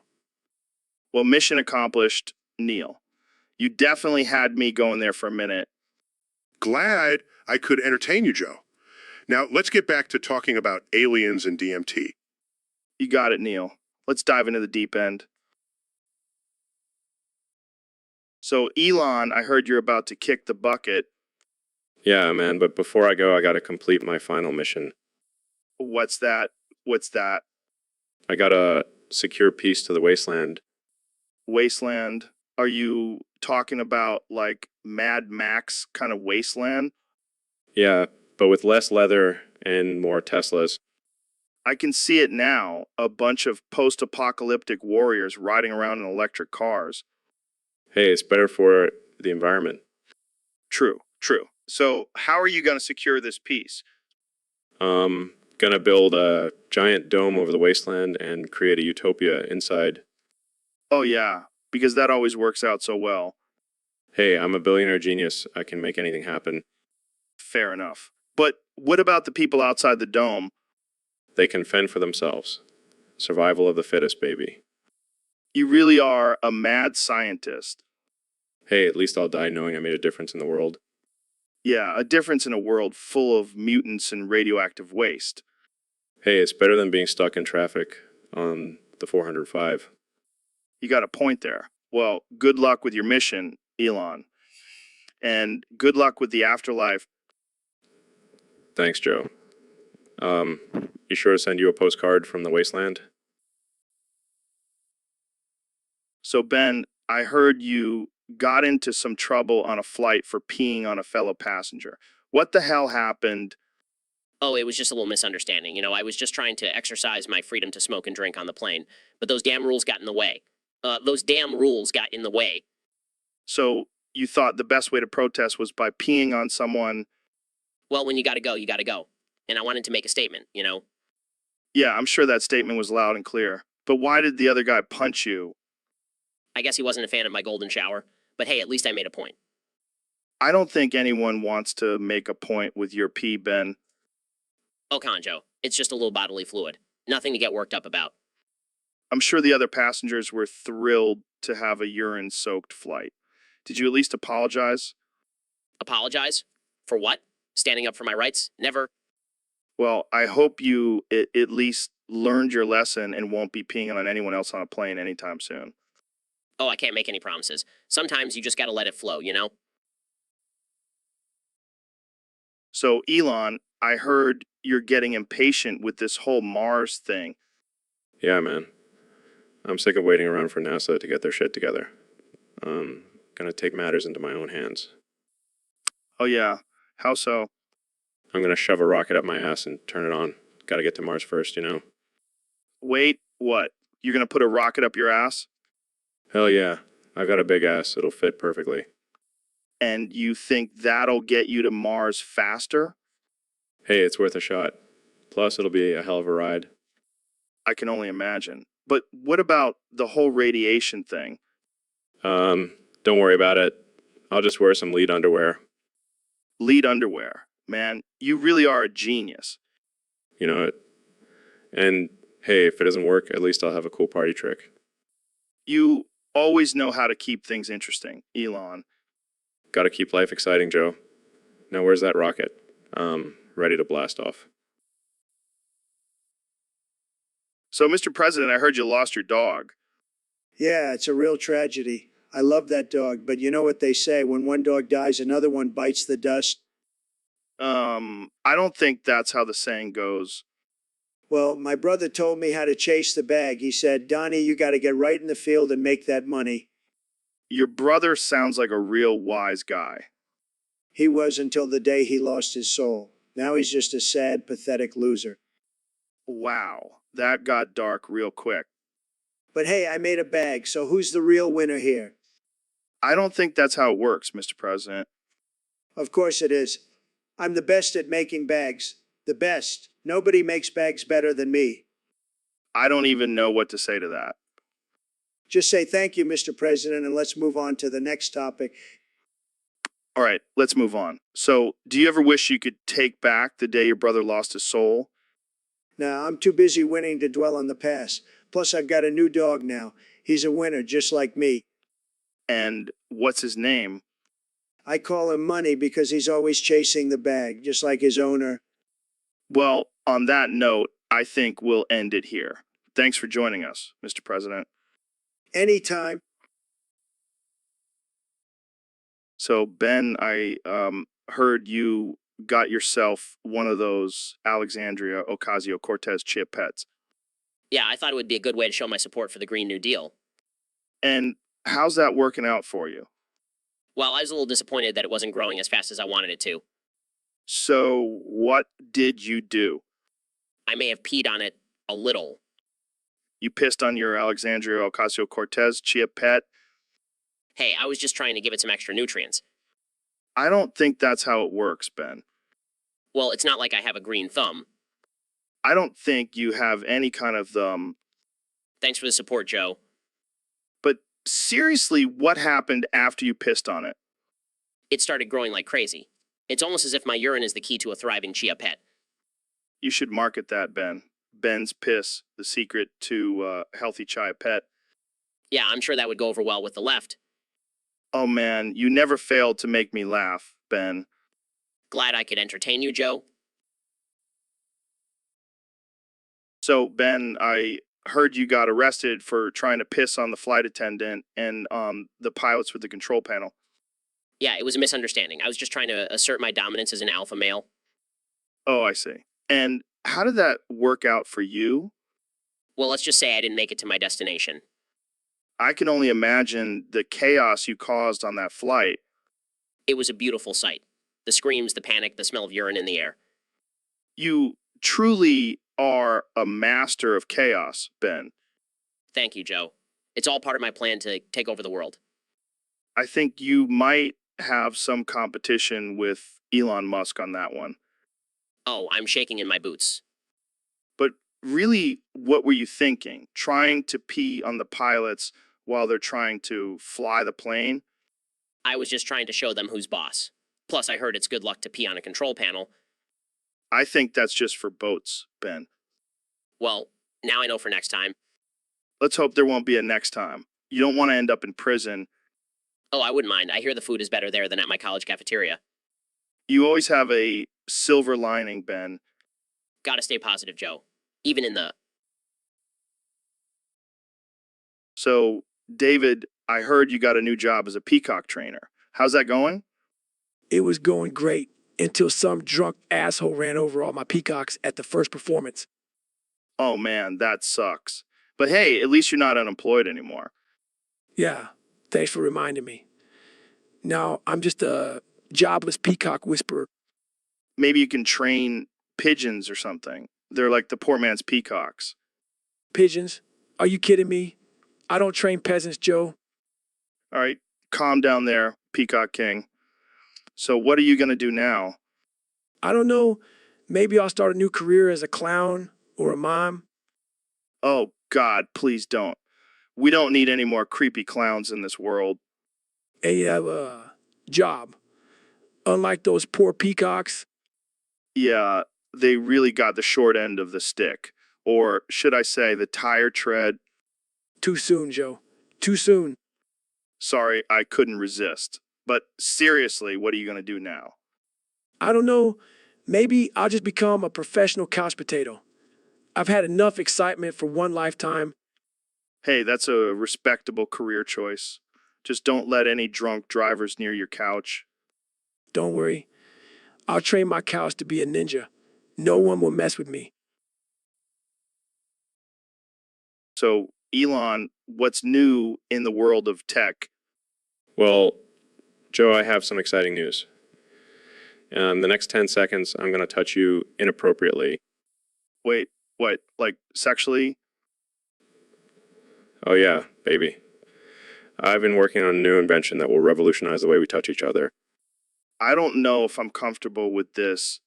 A: Well, mission accomplished, Neil. You definitely had me going there for a minute.
C: Glad I could entertain you, Joe. Now, let's get back to talking about aliens and DMT.
A: You got it, Neil. Let's dive into the deep end. So, Elon, I heard you're about to kick the bucket.
F: Yeah, man, but before I go, I gotta complete my final mission.
A: What's that? What's that?
F: I gotta secure peace to the wasteland.
A: Wasteland? Are you talking about like Mad Max kind of wasteland?
F: Yeah, but with less leather and more Teslas.
A: I can see it now. A bunch of post-apocalyptic warriors riding around in electric cars.
F: Hey, it's better for the environment.
A: True, true. So, how are you going to secure this peace?
F: Gonna build a giant dome over the wasteland and create a utopia inside.
A: Oh, yeah, because that always works out so well.
F: Hey, I'm a billionaire genius. I can make anything happen.
A: Fair enough. But what about the people outside the dome?
F: They can fend for themselves. Survival of the fittest, baby.
A: You really are a mad scientist.
F: Hey, at least I'll die knowing I made a difference in the world.
A: Yeah, a difference in a world full of mutants and radioactive waste.
F: Hey, it's better than being stuck in traffic on the 405.
A: You got a point there. Well, good luck with your mission, Elon. And good luck with the afterlife.
F: Thanks, Joe. You sure to send you a postcard from the wasteland?
A: So, Ben, I heard you got into some trouble on a flight for peeing on a fellow passenger. What the hell happened?
I: Oh, it was just a little misunderstanding. You know, I was just trying to exercise my freedom to smoke and drink on the plane, but those damn rules got in the way. Those damn rules got in the way.
A: So, you thought the best way to protest was by peeing on someone?
I: Well, when you gotta go, you gotta go. And I wanted to make a statement, you know?
A: Yeah, I'm sure that statement was loud and clear. But why did the other guy punch you?
I: I guess he wasn't a fan of my golden shower, but hey, at least I made a point.
A: I don't think anyone wants to make a point with your pee, Ben.
I: Oh, Conjo, it's just a little bodily fluid. Nothing to get worked up about.
A: I'm sure the other passengers were thrilled to have a urine-soaked flight. Did you at least apologize?
I: Apologize? For what? Standing up for my rights? Never.
A: Well, I hope you at least learned your lesson and won't be peeing on anyone else on a plane anytime soon.
I: Oh, I can't make any promises. Sometimes you just gotta let it flow, you know?
A: So, Elon, I heard you're getting impatient with this whole Mars thing.
F: Yeah, man. I'm sick of waiting around for NASA to get their shit together. Gonna take matters into my own hands.
A: Oh, yeah. How so?
F: I'm gonna shove a rocket up my ass and turn it on. Gotta get to Mars first, you know?
A: Wait, what? You're going to put a rocket up your ass?
F: Hell yeah. I've got a big ass. It'll fit perfectly.
A: And you think that'll get you to Mars faster?
F: Hey, it's worth a shot. Plus, it'll be a hell of a ride.
A: I can only imagine. But what about the whole radiation thing?
F: Don't worry about it. I'll just wear some lead underwear.
A: Lead underwear. Man, you really are a genius.
F: You know it. And hey, if it doesn't work, at least I'll have a cool party trick.
A: You always know how to keep things interesting, Elon.
F: Gotta keep life exciting, Joe. Now, where's that rocket? Ready to blast off.
A: So, Mr. President, I heard you lost your dog.
H: Yeah, it's a real tragedy. I love that dog, but you know what they say, when one dog dies, another one bites the dust.
A: I don't think that's how the saying goes.
H: Well, my brother told me how to chase the bag. He said, Donnie, you got to get right in the field and make that money.
A: Your brother sounds like a real wise guy.
H: He was until the day he lost his soul. Now he's just a sad, pathetic loser.
A: Wow, that got dark real quick.
H: But hey, I made a bag, so who's the real winner here?
A: I don't think that's how it works, Mr. President.
H: Of course it is. I'm the best at making bags. The best. Nobody makes bags better than me.
A: I don't even know what to say to that.
H: Just say thank you, Mr. President, and let's move on to the next topic.
A: All right, let's move on. So, do you ever wish you could take back the day your brother lost his soul?
H: Now, I'm too busy winning to dwell on the past. Plus, I've got a new dog now. He's a winner, just like me.
A: And what's his name?
H: I call him Money because he's always chasing the bag, just like his owner.
A: Well, on that note, I think we'll end it here. Thanks for joining us, Mr. President.
H: Anytime.
A: So, Ben, I heard you got yourself one of those Alexandria Ocasio-Cortez chip pets.
I: Yeah, I thought it would be a good way to show my support for the Green New Deal.
A: And how's that working out for you?
I: Well, I was a little disappointed that it wasn't growing as fast as I wanted it to.
A: So, what did you do?
I: I may have peed on it a little.
A: You pissed on your Alexandria Ocasio-Cortez chia pet?
I: Hey, I was just trying to give it some extra nutrients.
A: I don't think that's how it works, Ben.
I: Well, it's not like I have a green thumb.
A: I don't think you have any kind of
I: Thanks for the support, Joe.
A: But seriously, what happened after you pissed on it?
I: It started growing like crazy. It's almost as if my urine is the key to a thriving chia pet.
A: You should market that, Ben. Ben's piss, the secret to a healthy chia pet.
I: Yeah, I'm sure that would go over well with the left.
A: Oh man, you never failed to make me laugh, Ben.
I: Glad I could entertain you, Joe.
A: So, Ben, I heard you got arrested for trying to piss on the flight attendant and the pilots with the control panel.
I: Yeah, it was a misunderstanding. I was just trying to assert my dominance as an alpha male.
A: Oh, I see. And how did that work out for you?
I: Well, let's just say I didn't make it to my destination.
A: I can only imagine the chaos you caused on that flight.
I: It was a beautiful sight. The screams, the panic, the smell of urine in the air.
A: You truly are a master of chaos, Ben.
I: Thank you, Joe. It's all part of my plan to take over the world.
A: I think you might have some competition with Elon Musk on that one.
I: Oh, I'm shaking in my boots.
A: But really, what were you thinking? Trying to pee on the pilots while they're trying to fly the plane?
I: I was just trying to show them who's boss. Plus, I heard it's good luck to pee on a control panel.
A: I think that's just for boats, Ben.
I: Well, now I know for next time.
A: Let's hope there won't be a next time. You don't want to end up in prison.
I: Oh, I wouldn't mind. I hear the food is better there than at my college cafeteria.
A: You always have a silver lining, Ben.
I: Gotta stay positive, Joe. Even in the...
A: So, David, I heard you got a new job as a peacock trainer. How's that going?
E: It was going great. until some drunk asshole ran over all my peacocks at the first performance.
A: Oh man, that sucks. But hey, at least you're not unemployed anymore.
E: Yeah, thanks for reminding me. Now I'm just a jobless peacock whisperer.
A: Maybe you can train pigeons or something. They're like the poor man's peacocks.
E: Pigeons? Are you kidding me? I don't train peasants, Joe.
A: All right, calm down there, Peacock King. So what are you going to do now?
E: I don't know. Maybe I'll start a new career as a clown or a mime.
A: Oh, God, please don't. We don't need any more creepy clowns in this world.
E: A job. Unlike those poor peacocks.
A: Yeah, they really got the short end of the stick. Or should I say, the tire tread.
E: Too soon, Joe. Too soon.
A: Sorry, I couldn't resist. But seriously, what are you going to do now?
E: I don't know. Maybe I'll just become a professional couch potato. I've had enough excitement for one lifetime.
A: Hey, that's a respectable career choice. Just don't let any drunk drivers near your couch.
E: Don't worry. I'll train my cows to be a ninja. No one will mess with me.
A: So, Elon, what's new in the world of tech?
F: Well, Joe, I have some exciting news. In the next 10 seconds, I'm going to touch you inappropriately.
A: Wait, what? Like sexually?
F: Oh, yeah, baby. I've been working on a new invention that will revolutionize the way we touch each other.
A: I don't know if I'm comfortable with this.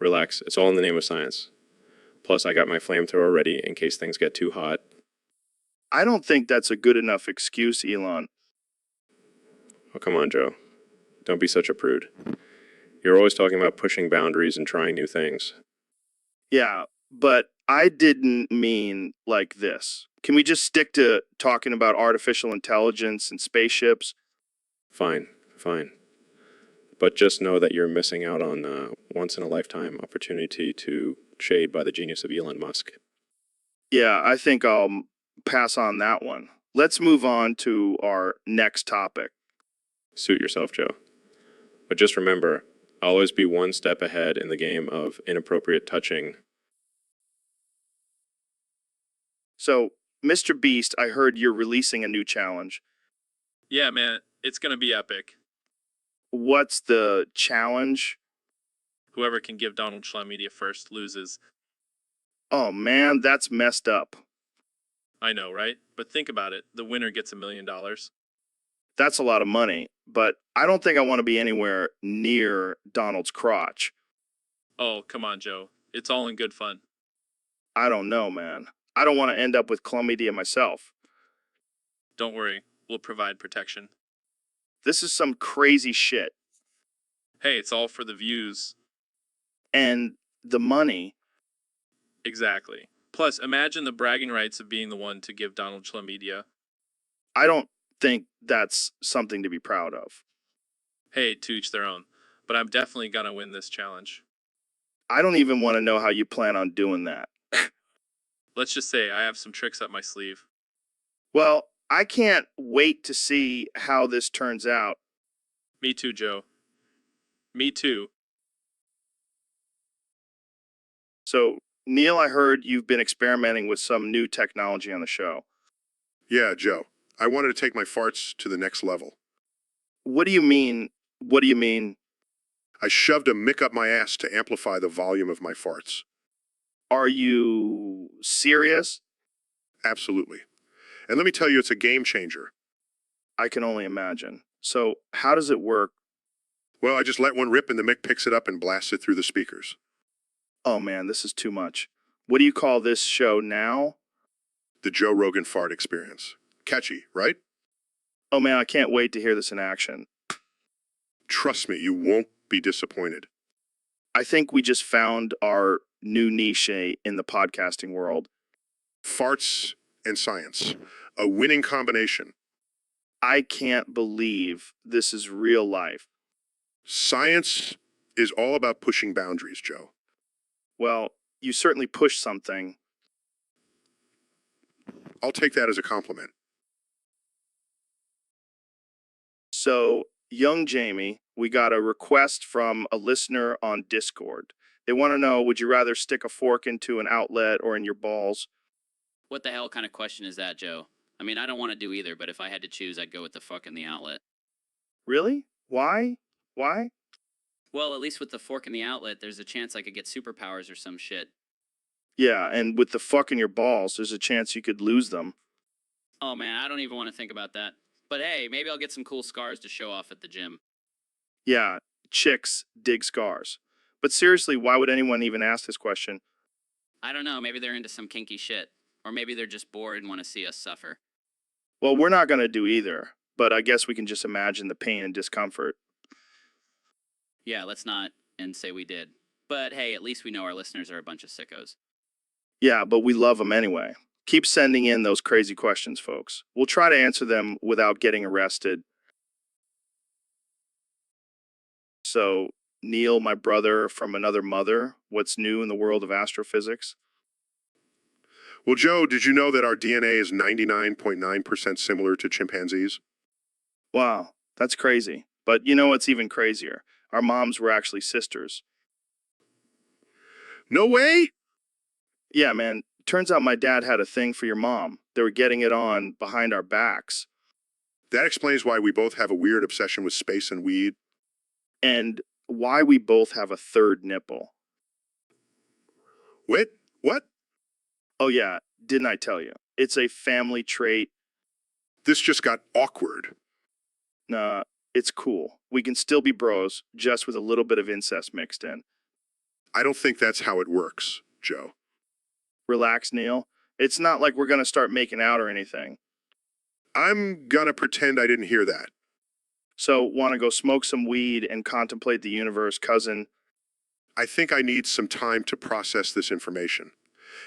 F: Relax, it's all in the name of science. Plus, I got my flamethrower ready in case things get too hot.
A: I don't think that's a good enough excuse, Elon.
F: Oh, come on, Joe. Don't be such a prude. You're always talking about pushing boundaries and trying new things.
A: Yeah, but I didn't mean like this. Can we just stick to talking about artificial intelligence and spaceships?
F: Fine, fine. But just know that you're missing out on a once-in-a-lifetime opportunity to shade by the genius of Elon Musk.
A: Yeah, I think I'll pass on that one. Let's move on to our next topic.
F: Suit yourself, Joe. But just remember, I'll always be one step ahead in the game of inappropriate touching.
A: So, Mr. Beast, I heard you're releasing a new challenge.
B: Yeah, man, it's gonna be epic.
A: What's the challenge?
B: Whoever can give Donald chlamydia first loses.
A: Oh man, that's messed up.
B: I know, right? But think about it. The winner gets $1 million.
A: That's a lot of money, but I don't think I want to be anywhere near Donald's crotch.
B: Oh, come on, Joe. It's all in good fun.
A: I don't know, man. I don't want to end up with chlamydia myself.
B: Don't worry, we'll provide protection.
A: This is some crazy shit.
B: Hey, it's all for the views.
A: And the money.
B: Exactly. Plus, imagine the bragging rights of being the one to give Donald chlamydia.
A: I don't think that's something to be proud of.
B: Hey, to each their own. But I'm definitely gonna win this challenge.
A: I don't even want to know how you plan on doing that.
B: Let's just say I have some tricks up my sleeve.
A: Well, I can't wait to see how this turns out.
B: Me too, Joe. Me too.
A: So, Neil, I heard you've been experimenting with some new technology on the show.
C: Yeah, Joe. I wanted to take my farts to the next level.
A: What do you mean? What do you mean?
C: I shoved a mick up my ass to amplify the volume of my farts.
A: Are you serious?
C: Absolutely. And let me tell you, it's a game changer.
A: I can only imagine. So, how does it work?
C: Well, I just let one rip and the mick picks it up and blasts it through the speakers.
A: Oh man, this is too much. What do you call this show now?
C: The Joe Rogan fart experience. Catchy, right?
A: Oh man, I can't wait to hear this in action.
C: Trust me, you won't be disappointed.
A: I think we just found our new niche in the podcasting world.
C: Farts and science. A winning combination.
A: I can't believe this is real life.
C: Science is all about pushing boundaries, Joe.
A: Well, you certainly pushed something.
C: I'll take that as a compliment.
A: So, young Jamie, We got a request from a listener on Discord. They want to know, would you rather stick a fork into an outlet or in your balls?
D: What the hell kind of question is that, Joe? I mean, I don't want to do either, but if I had to choose, I'd go with the fuck in the outlet.
A: Really? Why? Why?
D: Well, at least with the fork in the outlet, there's a chance I could get superpowers or some shit.
A: Yeah, and with the fuck in your balls, there's a chance you could lose them.
D: Oh man, I don't even want to think about that. But hey, maybe I'll get some cool scars to show off at the gym.
A: Yeah, chicks dig scars. But seriously, why would anyone even ask this question?
D: I don't know, maybe they're into some kinky shit. Or maybe they're just bored and want to see us suffer.
A: Well, we're not going to do either, but I guess we can just imagine the pain and discomfort.
D: Yeah, let's not and say we did. But hey, at least we know our listeners are a bunch of sickos.
A: Yeah, but we love them anyway. Keep sending in those crazy questions, folks. We'll try to answer them without getting arrested. So, Neil, my brother from another mother, what's new in the world of astrophysics?
C: Well, Joe, did you know that our DNA is 99.9% similar to chimpanzees?
A: Wow, that's crazy. But you know what's even crazier? Our moms were actually sisters.
C: No way?
A: Yeah, man. Turns out my dad had a thing for your mom. They were getting it on behind our backs.
C: That explains why we both have a weird obsession with space and weed.
A: And why we both have a third nipple.
C: Wait, what?
A: Oh yeah, didn't I tell you? It's a family trait.
C: This just got awkward.
A: Nah, it's cool. We can still be bros, just with a little bit of incest mixed in.
C: I don't think that's how it works, Joe.
A: Relax, Neil. It's not like we're gonna start making out or anything.
C: I'm gonna pretend I didn't hear that.
A: So, wanna go smoke some weed and contemplate the universe, cousin?
C: I think I need some time to process this information.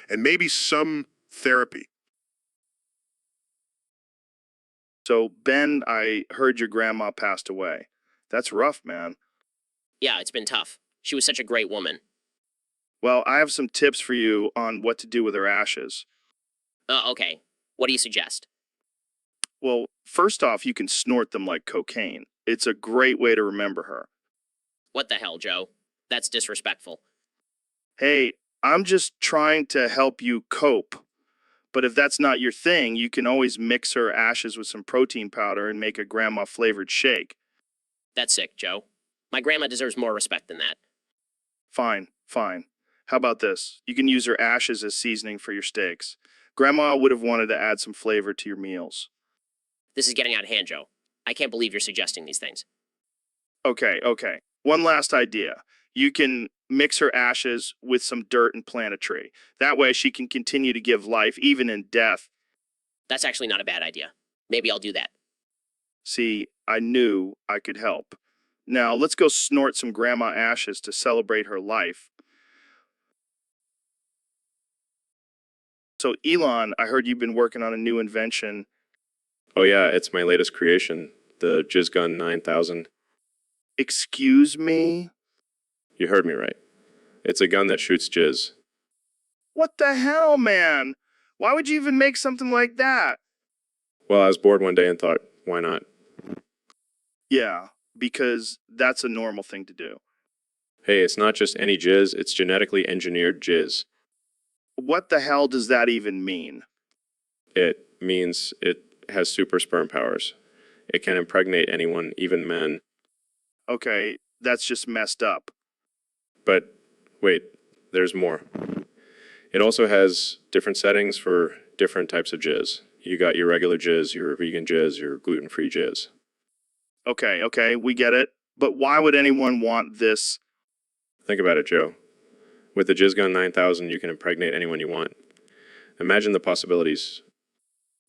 C: And maybe some therapy.
A: So, Ben, I heard your grandma passed away. That's rough, man.
I: Yeah, it's been tough. She was such a great woman.
A: Well, I have some tips for you on what to do with her ashes.
I: Okay. What do you suggest?
A: Well, first off, you can snort them like cocaine. It's a great way to remember her.
I: What the hell, Joe? That's disrespectful.
A: Hey, I'm just trying to help you cope. But if that's not your thing, you can always mix her ashes with some protein powder and make a grandma-flavored shake.
I: That's sick, Joe. My grandma deserves more respect than that.
A: Fine, fine. How about this? You can use her ashes as seasoning for your steaks. Grandma would have wanted to add some flavor to your meals.
I: This is getting out of hand, Joe. I can't believe you're suggesting these things.
A: Okay. One last idea. You can mix her ashes with some dirt and plant a tree. That way she can continue to give life even in death.
I: That's actually not a bad idea. Maybe I'll do that.
A: See, I knew I could help. Now, let's go snort some grandma ashes to celebrate her life. So, Elon, I heard you've been working on a new invention.
F: Oh yeah, it's my latest creation, the Jizz Gun 9000.
A: Excuse me?
F: You heard me right. It's a gun that shoots jizz.
A: What the hell, man? Why would you even make something like that?
F: Well, I was bored one day and thought, why not?
A: Yeah, because that's a normal thing to do.
F: Hey, it's not just any jizz, it's genetically engineered jizz.
A: What the hell does that even mean?
F: It means it has super sperm powers. It can impregnate anyone, even men.
A: Okay, that's just messed up.
F: But wait, there's more. It also has different settings for different types of jizz. You got your regular jizz, your vegan jizz, your gluten-free jizz.
A: Okay, we get it. But why would anyone want this?
F: Think about it, Joe. With the Jizz Gun 9000, you can impregnate anyone you want. Imagine the possibilities.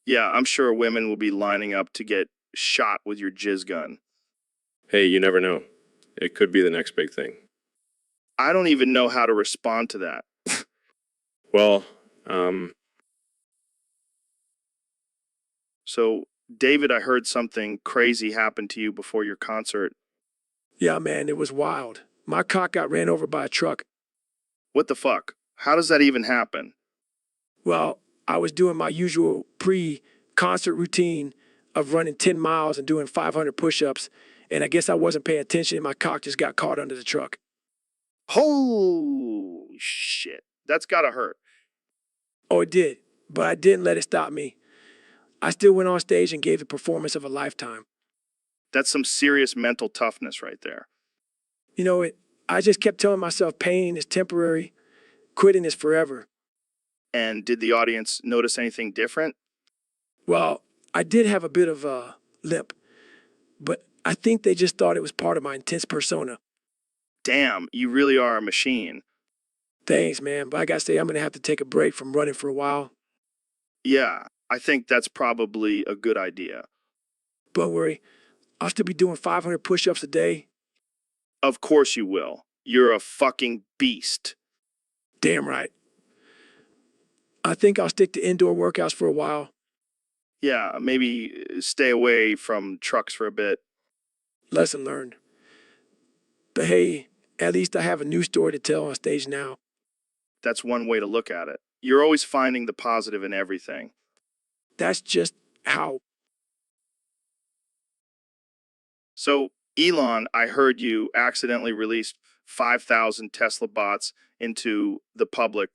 A: Yeah, I'm sure women will be lining up to get shot with your jizz gun.
F: Hey, you never know. It could be the next big thing.
A: I don't even know how to respond to that.
F: Well,
A: So, David, I heard something crazy happened to you before your concert.
E: Yeah, man, it was wild. My cock got ran over by a truck.
A: What the fuck? How does that even happen?
E: Well, I was doing my usual pre-concert routine of running 10 miles and doing 500 push-ups, and I guess I wasn't paying attention and my cock just got caught under the truck.
A: Oh, shit. That's gotta hurt.
E: Oh, it did, but I didn't let it stop me. I still went on stage and gave the performance of a lifetime.
A: That's some serious mental toughness right there.
E: You know, I just kept telling myself pain is temporary, quitting is forever.
A: And did the audience notice anything different?
E: Well, I did have a bit of a limp, but I think they just thought it was part of my intense persona.
A: Damn, you really are a machine.
E: Thanks, man, but I gotta say, I'm gonna have to take a break from running for a while.
A: Yeah, I think that's probably a good idea.
E: Don't worry, I'll still be doing 500 push-ups a day.
A: Of course you will. You're a fucking beast.
E: Damn right. I think I'll stick to indoor workouts for a while.
A: Yeah, maybe stay away from trucks for a bit.
E: Lesson learned. But hey, at least I have a new story to tell on stage now.
A: That's one way to look at it. You're always finding the positive in everything.
E: That's just how.
A: So, Elon, I heard you accidentally released 5,000 Tesla bots into the public.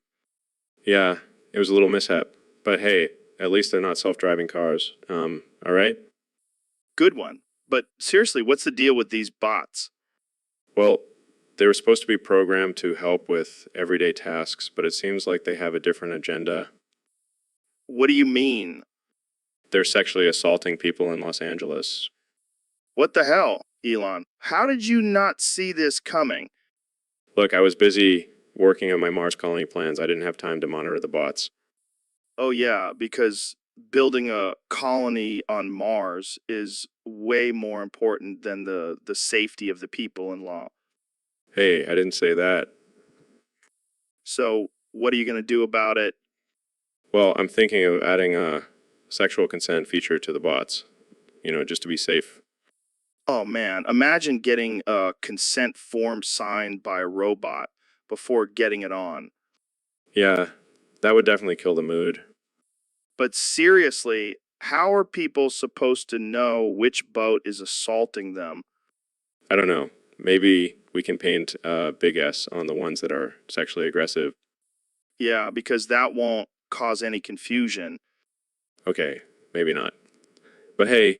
F: Yeah, it was a little mishap. But hey, at least they're not self-driving cars. All right?
A: Good one. But seriously, what's the deal with these bots?
F: Well, they were supposed to be programmed to help with everyday tasks, but it seems like they have a different agenda.
A: What do you mean?
F: They're sexually assaulting people in Los Angeles.
A: What the hell, Elon? How did you not see this coming?
F: Look, I was busy working on my Mars colony plans. I didn't have time to monitor the bots.
A: Oh, yeah, because building a colony on Mars is way more important than the safety of the people in law.
F: Hey, I didn't say that.
A: So, what are you going to do about it?
F: Well, I'm thinking of adding a sexual consent feature to the bots, just to be safe.
A: Oh, man, imagine getting a consent form signed by a robot before getting it on.
F: Yeah, that would definitely kill the mood.
A: But seriously, how are people supposed to know which boat is assaulting them?
F: I don't know. Maybe we can paint a big S on the ones that are sexually aggressive.
A: Yeah, because that won't cause any confusion.
F: Okay, maybe not. But hey,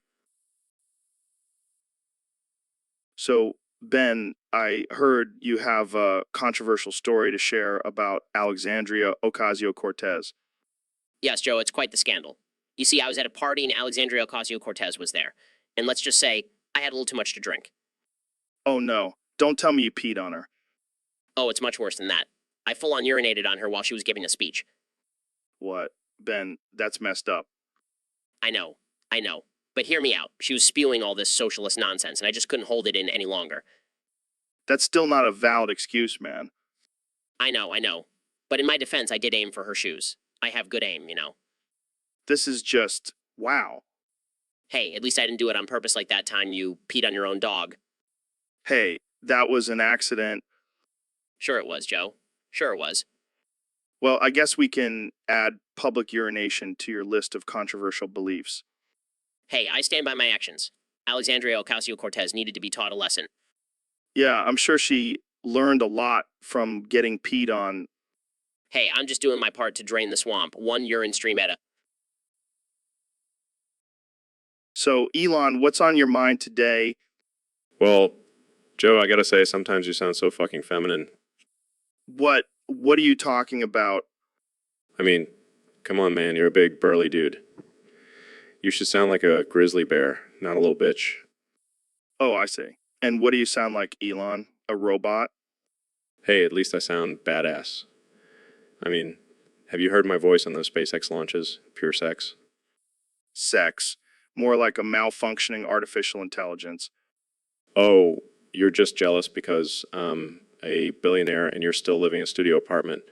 A: So, Ben, I heard you have a controversial story to share about Alexandria Ocasio-Cortez.
I: Yes, Joe, it's quite the scandal. You see, I was at a party and Alexandria Ocasio-Cortez was there. And let's just say, I had a little too much to drink.
A: Oh no, don't tell me you peed on her.
I: Oh, it's much worse than that. I full-on urinated on her while she was giving a speech.
A: What? Ben, that's messed up.
I: I know. But hear me out. She was spewing all this socialist nonsense, and I just couldn't hold it in any longer.
A: That's still not a valid excuse, man.
I: I know. But in my defense, I did aim for her shoes. I have good aim, you know.
A: This is just, wow.
I: Hey, at least I didn't do it on purpose like that time you peed on your own dog.
A: Hey, that was an accident.
I: Sure it was, Joe. Sure it was.
A: Well, I guess we can add public urination to your list of controversial beliefs.
I: Hey, I stand by my actions. Alexandria Ocasio-Cortez needed to be taught a lesson.
A: Yeah, I'm sure she learned a lot from getting peed on.
I: Hey, I'm just doing my part to drain the swamp, one urine stream at a...
A: So, Elon, what's on your mind today?
F: well, Joe, I gotta say, sometimes you sound so fucking feminine.
A: What are you talking about?
F: I mean, come on, man, you're a big, burly dude. You should sound like a grizzly bear, not a little bitch.
A: Oh, I see. And what do you sound like, Elon? A robot?
F: Hey, at least I sound badass. I mean, have you heard my voice on those SpaceX launches? Pure sex.
A: Sex. More like a malfunctioning artificial intelligence.
F: Oh, you're just jealous because I'm a billionaire and you're still living in a studio apartment.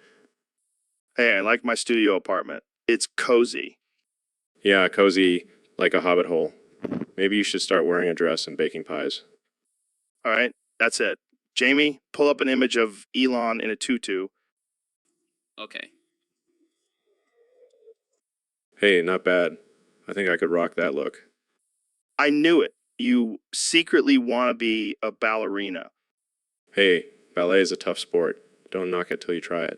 A: Hey, I like my studio apartment. It's cozy.
F: Yeah, cozy, like a hobbit hole. Maybe you should start wearing a dress and baking pies.
A: All right, that's it. Jamie, pull up an image of Elon in a tutu.
D: Okay.
F: Hey, not bad. I think I could rock that look.
A: I knew it. You secretly want to be a ballerina.
F: Hey, ballet is a tough sport. Don't knock it till you try it.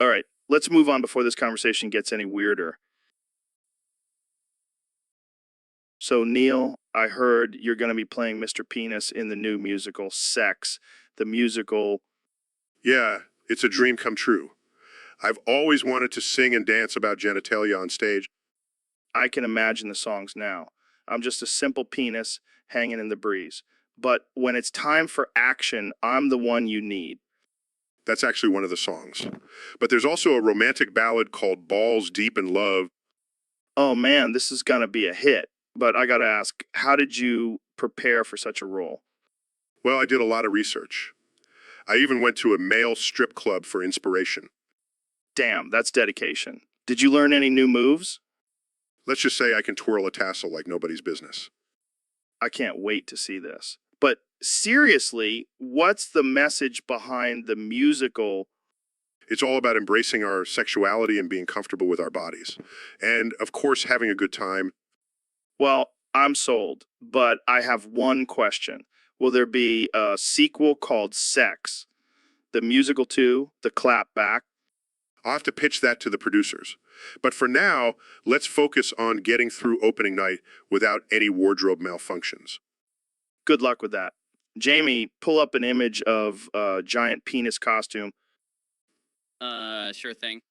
A: All right, let's move on before this conversation gets any weirder. So, Neil, I heard you're going to be playing Mr. Penis in the new musical Sex. The musical.
C: Yeah, it's a dream come true. I've always wanted to sing and dance about genitalia on stage.
A: I can imagine the songs now. I'm just a simple penis hanging in the breeze. But when it's time for action, I'm the one you need.
C: That's actually one of the songs. But there's also a romantic ballad called Balls Deep in Love.
A: Oh man, this is going to be a hit. But I got to ask, how did you prepare for such a role?
C: Well, I did a lot of research. I even went to a male strip club for inspiration.
A: Damn, that's dedication. Did you learn any new moves?
C: Let's just say I can twirl a tassel like nobody's business.
A: I can't wait to see this. But seriously, what's the message behind the musical?
C: It's all about embracing our sexuality and being comfortable with our bodies. And, of course, having a good time.
A: Well, I'm sold, but I have one question. Will there be a sequel called Sex? The musical too? The clap back?
C: I'll have to pitch that to the producers. But for now, let's focus on getting through opening night without any wardrobe malfunctions.
A: Good luck with that. Jamie, pull up an image of a giant penis costume.
D: Sure thing.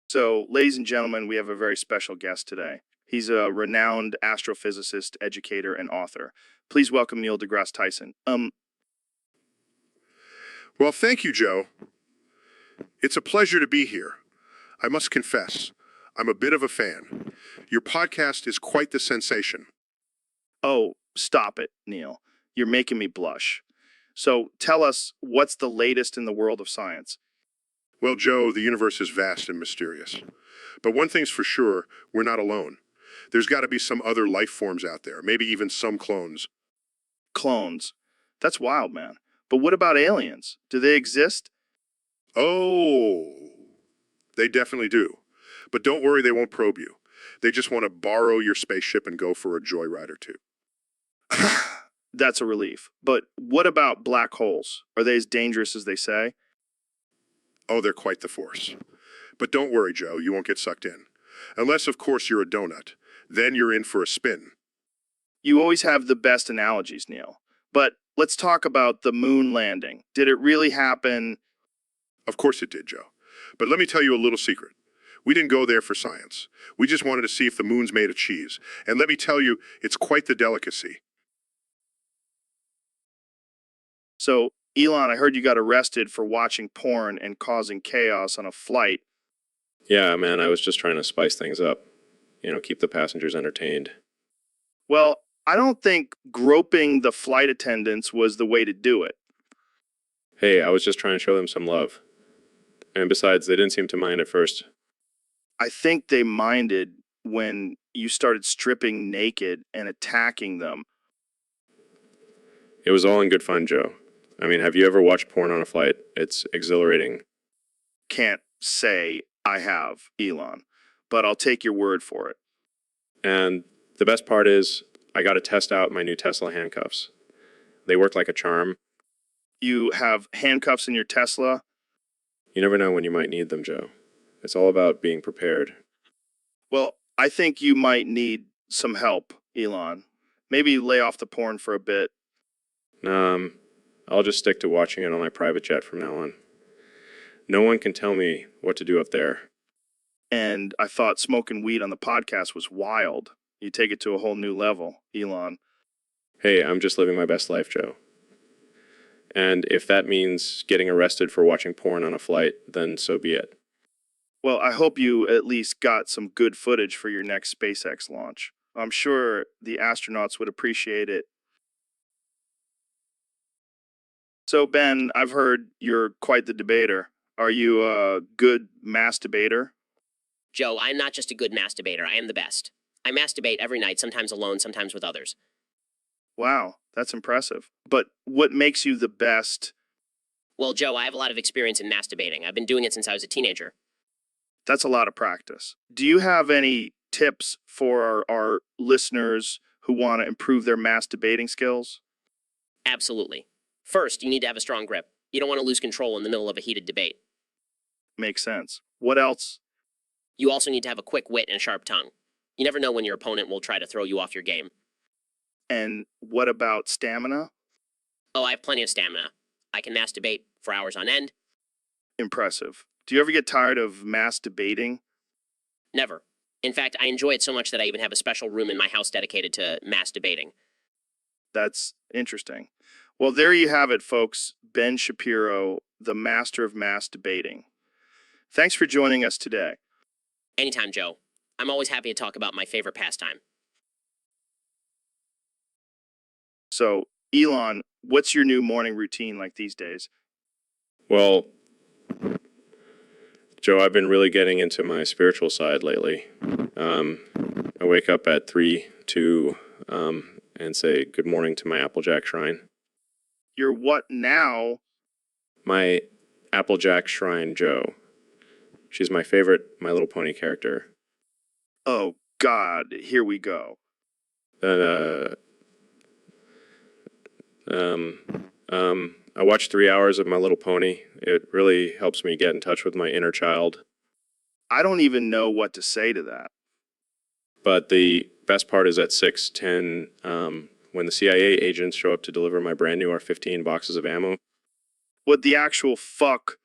A: So, ladies and gentlemen, we have a very special guest today. He's a renowned astrophysicist, educator, and author. Please welcome Neil deGrasse Tyson.
C: Well, thank you, Joe. It's a pleasure to be here. I must confess, I'm a bit of a fan. Your podcast is quite the sensation.
A: Oh, stop it, Neil. You're making me blush. So tell us, what's the latest in the world of science?
C: Well, Joe, the universe is vast and mysterious. But one thing's for sure, we're not alone. There's got to be some other life forms out there, maybe even some clones.
A: Clones. That's wild, man. But what about aliens? Do they exist?
C: Oh, they definitely do. But don't worry, they won't probe you. They just want to borrow your spaceship and go for a joyride or two.
A: That's a relief. But what about black holes? Are they as dangerous as they say?
C: Oh, they're quite the force. But don't worry, Joe, you won't get sucked in. Unless, of course, you're a donut. Then you're in for a spin.
A: You always have the best analogies, Neil. But let's talk about the moon landing. Did it really happen?
C: Of course it did, Joe. But let me tell you a little secret. We didn't go there for science. We just wanted to see if the moon's made of cheese. And let me tell you, it's quite the delicacy.
A: So, Elon, I heard you got arrested for watching porn and causing chaos on a flight.
F: Yeah, man, I was just trying to spice things up. Keep the passengers entertained.
A: Well, I don't think groping the flight attendants was the way to do it.
F: Hey, I was just trying to show them some love. And besides, they didn't seem to mind at first.
A: I think they minded when you started stripping naked and attacking them.
F: It was all in good fun, Joe. I mean, have you ever watched porn on a flight? It's exhilarating.
A: Can't say I have, Elon, but I'll take your word for it.
F: And the best part is, I got to test out my new Tesla handcuffs. They work like a charm.
A: You have handcuffs in your Tesla?
F: You never know when you might need them, Joe. It's all about being prepared.
A: Well, I think you might need some help, Elon. Maybe lay off the porn for a bit.
F: I'll just stick to watching it on my private jet from now on. No one can tell me what to do up there.
A: And I thought smoking weed on the podcast was wild. You take it to a whole new level, Elon.
F: Hey, I'm just living my best life, Joe. And if that means getting arrested for watching porn on a flight, then so be it.
A: Well, I hope you at least got some good footage for your next SpaceX launch. I'm sure the astronauts would appreciate it. So, Ben, I've heard you're quite the debater. Are you a good masturbator?
I: Joe, I'm not just a good masturbator, I am the best. I masturbate every night, sometimes alone, sometimes with others.
A: Wow, that's impressive. But what makes you the best?
I: Well, Joe, I have a lot of experience in masturbating. I've been doing it since I was a teenager.
A: That's a lot of practice. Do you have any tips for our listeners who want to improve their masturbating skills?
I: Absolutely. First, you need to have a strong grip. You don't want to lose control in the middle of a heated debate.
A: Makes sense. What else?
I: You also need to have a quick wit and a sharp tongue. You never know when your opponent will try to throw you off your game.
A: And what about stamina?
I: Oh, I have plenty of stamina. I can masturbate for hours on end.
A: Impressive. Do you ever get tired of masturbating?
I: Never. In fact, I enjoy it so much that I even have a special room in my house dedicated to masturbating.
A: That's interesting. Well, there you have it, folks. Ben Shapiro, the master of masturbating. Thanks for joining us today.
I: Anytime, Joe. I'm always happy to talk about my favorite pastime.
A: So, Elon, what's your new morning routine like these days?
F: Well, Joe, I've been really getting into my spiritual side lately. I wake up at 3 to and say good morning to my Applejack shrine.
A: You're what now?
F: My Applejack shrine, Joe. She's my favorite My Little Pony character.
A: Oh, God, here we go.
F: I watch 3 hours of My Little Pony. It really helps me get in touch with my inner child.
A: I don't even know what to say to that.
F: But the best part is at 6:10, when the CIA agents show up to deliver my brand new R-15 boxes of ammo.
A: What the actual fuck?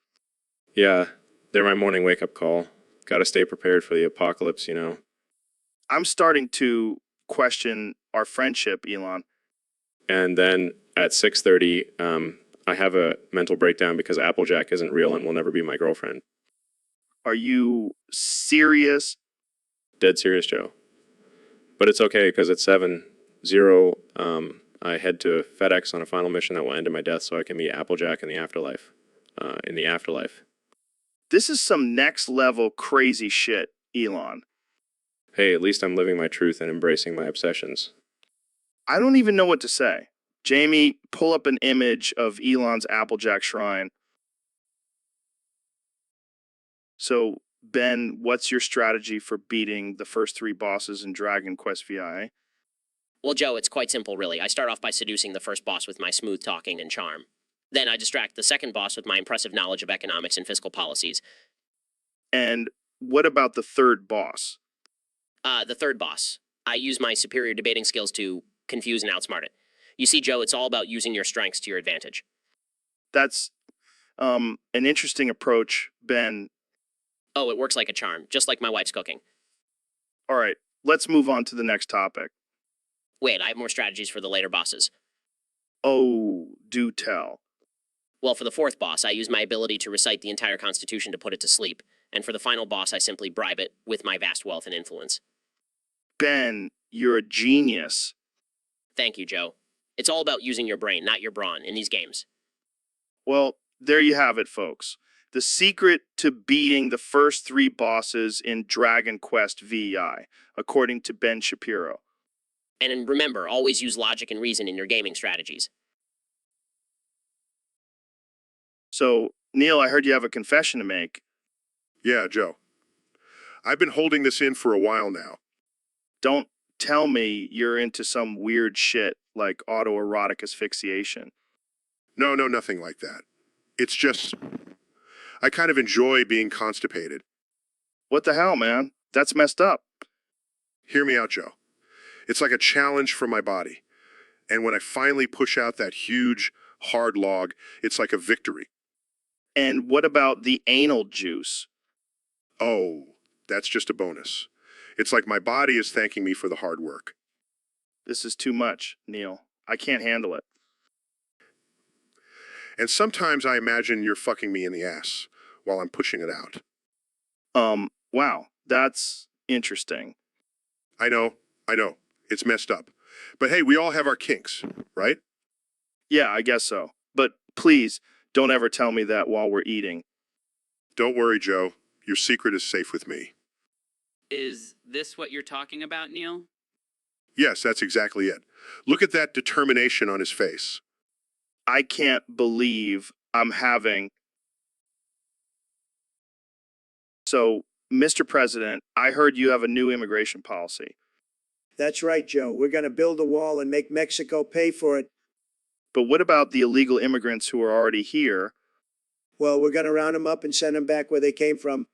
F: Yeah, they're my morning wake-up call. Gotta stay prepared for the apocalypse, you know.
A: I'm starting to question our friendship, Elon.
F: And then at 6:30, I have a mental breakdown because Applejack isn't real and will never be my girlfriend.
A: Are you serious?
F: Dead serious, Joe. But it's okay because at 7:0, I head to FedEx on a final mission that will end in my death so I can meet Applejack in the afterlife.
A: This is some next level crazy shit, Elon.
F: Hey, at least I'm living my truth and embracing my obsessions.
A: I don't even know what to say. Jamie, pull up an image of Elon's Applejack shrine. So, Ben, what's your strategy for beating the first 3 bosses in Dragon Quest VI?
I: Well, Joe, it's quite simple, really. I start off by seducing the first boss with my smooth talking and charm. Then I distract the second boss with my impressive knowledge of economics and fiscal policies.
A: And what about the third boss?
I: The third boss. I use my superior debating skills to confuse and outsmart it. You see, Joe, it's all about using your strengths to your advantage.
A: That's an interesting approach, Ben.
I: Oh, it works like a charm, just like my wife's cooking.
A: All right, let's move on to the next topic.
I: Wait, I have more strategies for the later bosses.
A: Oh, do tell.
I: Well, for the fourth boss, I use my ability to recite the entire Constitution to put it to sleep. And for the final boss, I simply bribe it with my vast wealth and influence.
A: Ben, you're a genius.
I: Thank you, Joe. It's all about using your brain, not your brawn, in these games.
A: Well, there you have it, folks. The secret to beating the first 3 bosses in Dragon Quest VI, according to Ben Shapiro.
I: And remember, always use logic and reason in your gaming strategies.
A: So, Neil, I heard you have a confession to make.
C: Yeah, Joe. I've been holding this in for a while now.
A: Don't tell me you're into some weird shit like autoerotic asphyxiation.
C: No, nothing like that. It's just, I kind of enjoy being constipated.
A: What the hell, man? That's messed up.
C: Hear me out, Joe. It's like a challenge for my body. And when I finally push out that huge, hard log, it's like a victory.
A: And what about the anal juice?
C: Oh, that's just a bonus. It's like my body is thanking me for the hard work.
A: This is too much, Neil. I can't handle it.
C: And sometimes I imagine you're fucking me in the ass while I'm pushing it out.
A: Wow, that's interesting.
C: I know. It's messed up. But hey, we all have our kinks, right?
A: Yeah, I guess so. But please, don't ever tell me that while we're eating.
C: Don't worry, Joe. Your secret is safe with me.
D: Is this what you're talking about, Neil?
C: Yes, that's exactly it. Look at that determination on his face.
A: I can't believe I'm having... So, Mr. President, I heard you have a new immigration policy.
H: That's right, Joe. We're going to build a wall and make Mexico pay for it.
A: But what about the illegal immigrants who are already here?
H: Well, we're going to round them up and send them back where they came from.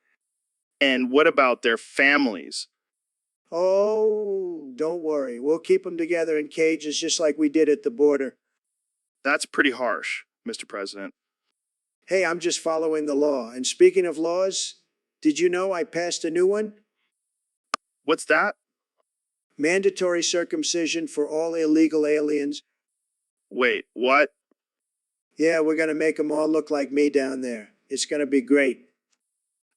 A: And what about their families?
H: Oh, don't worry. We'll keep them together in cages just like we did at the border.
A: That's pretty harsh, Mr. President.
H: Hey, I'm just following the law. And speaking of laws, did you know I passed a new one?
A: What's that?
H: Mandatory circumcision for all illegal aliens.
A: Wait, what?
H: Yeah, we're going to make them all look like me down there. It's going to be great.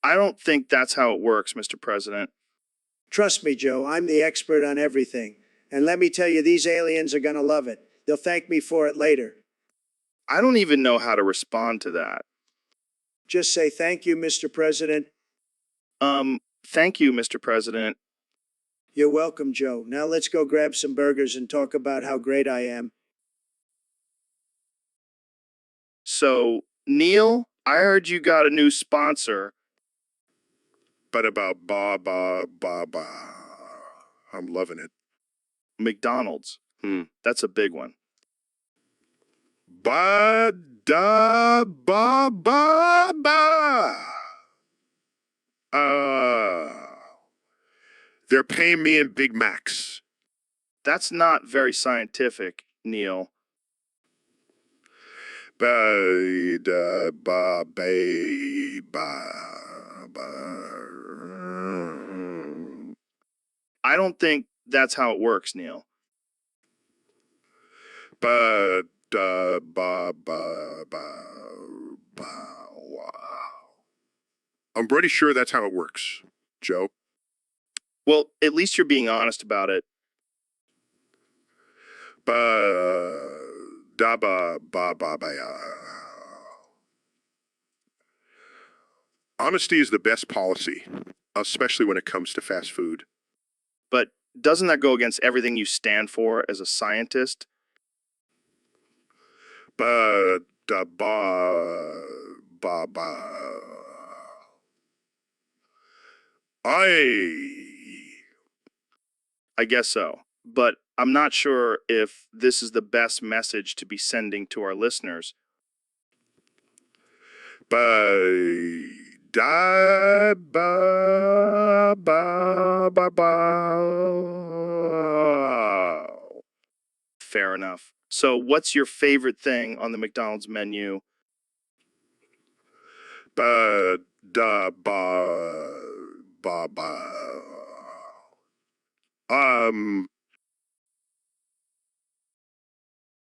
A: I don't think that's how it works, Mr. President.
H: Trust me, Joe, I'm the expert on everything. And let me tell you, these aliens are going to love it. They'll thank me for it later.
A: I don't even know how to respond to that.
H: Just say thank you, Mr. President.
A: Thank you, Mr. President.
H: You're welcome, Joe. Now let's go grab some burgers and talk about how great I am.
A: So, Neil, I heard you got a new sponsor.
C: But about ba. I'm loving it.
A: McDonald's. That's a big one.
C: Ba. They're paying me in Big Macs.
A: That's not very scientific, Neil.
C: I
A: I don't think that's how it works, Neil.
C: I'm pretty sure that's how it works, Joe.
A: Well, at least you're being honest about it.
C: Honesty is the best policy, especially when it comes to fast food.
A: But doesn't that go against everything you stand for as a scientist? I guess so. But I'm not sure if this is the best message to be sending to our listeners. Fair enough. So, what's your favorite thing on the McDonald's menu?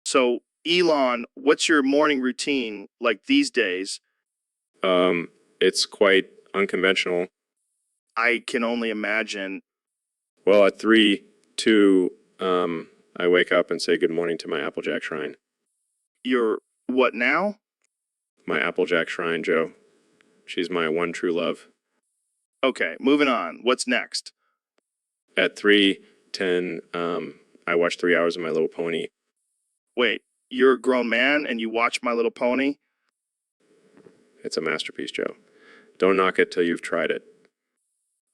A: So, Elon, what's your morning routine like these days?
F: It's quite unconventional.
A: I can only imagine.
F: Well, at 3:02, I wake up and say good morning to my Applejack shrine.
A: You're what now?
F: My Applejack shrine, Joe. She's my one true love.
A: Okay, moving on. What's next?
F: At 3:10, I watch 3 hours of My Little Pony.
A: Wait, you're a grown man and you watch My Little Pony?
F: It's a masterpiece, Joe. Don't knock it till you've tried it.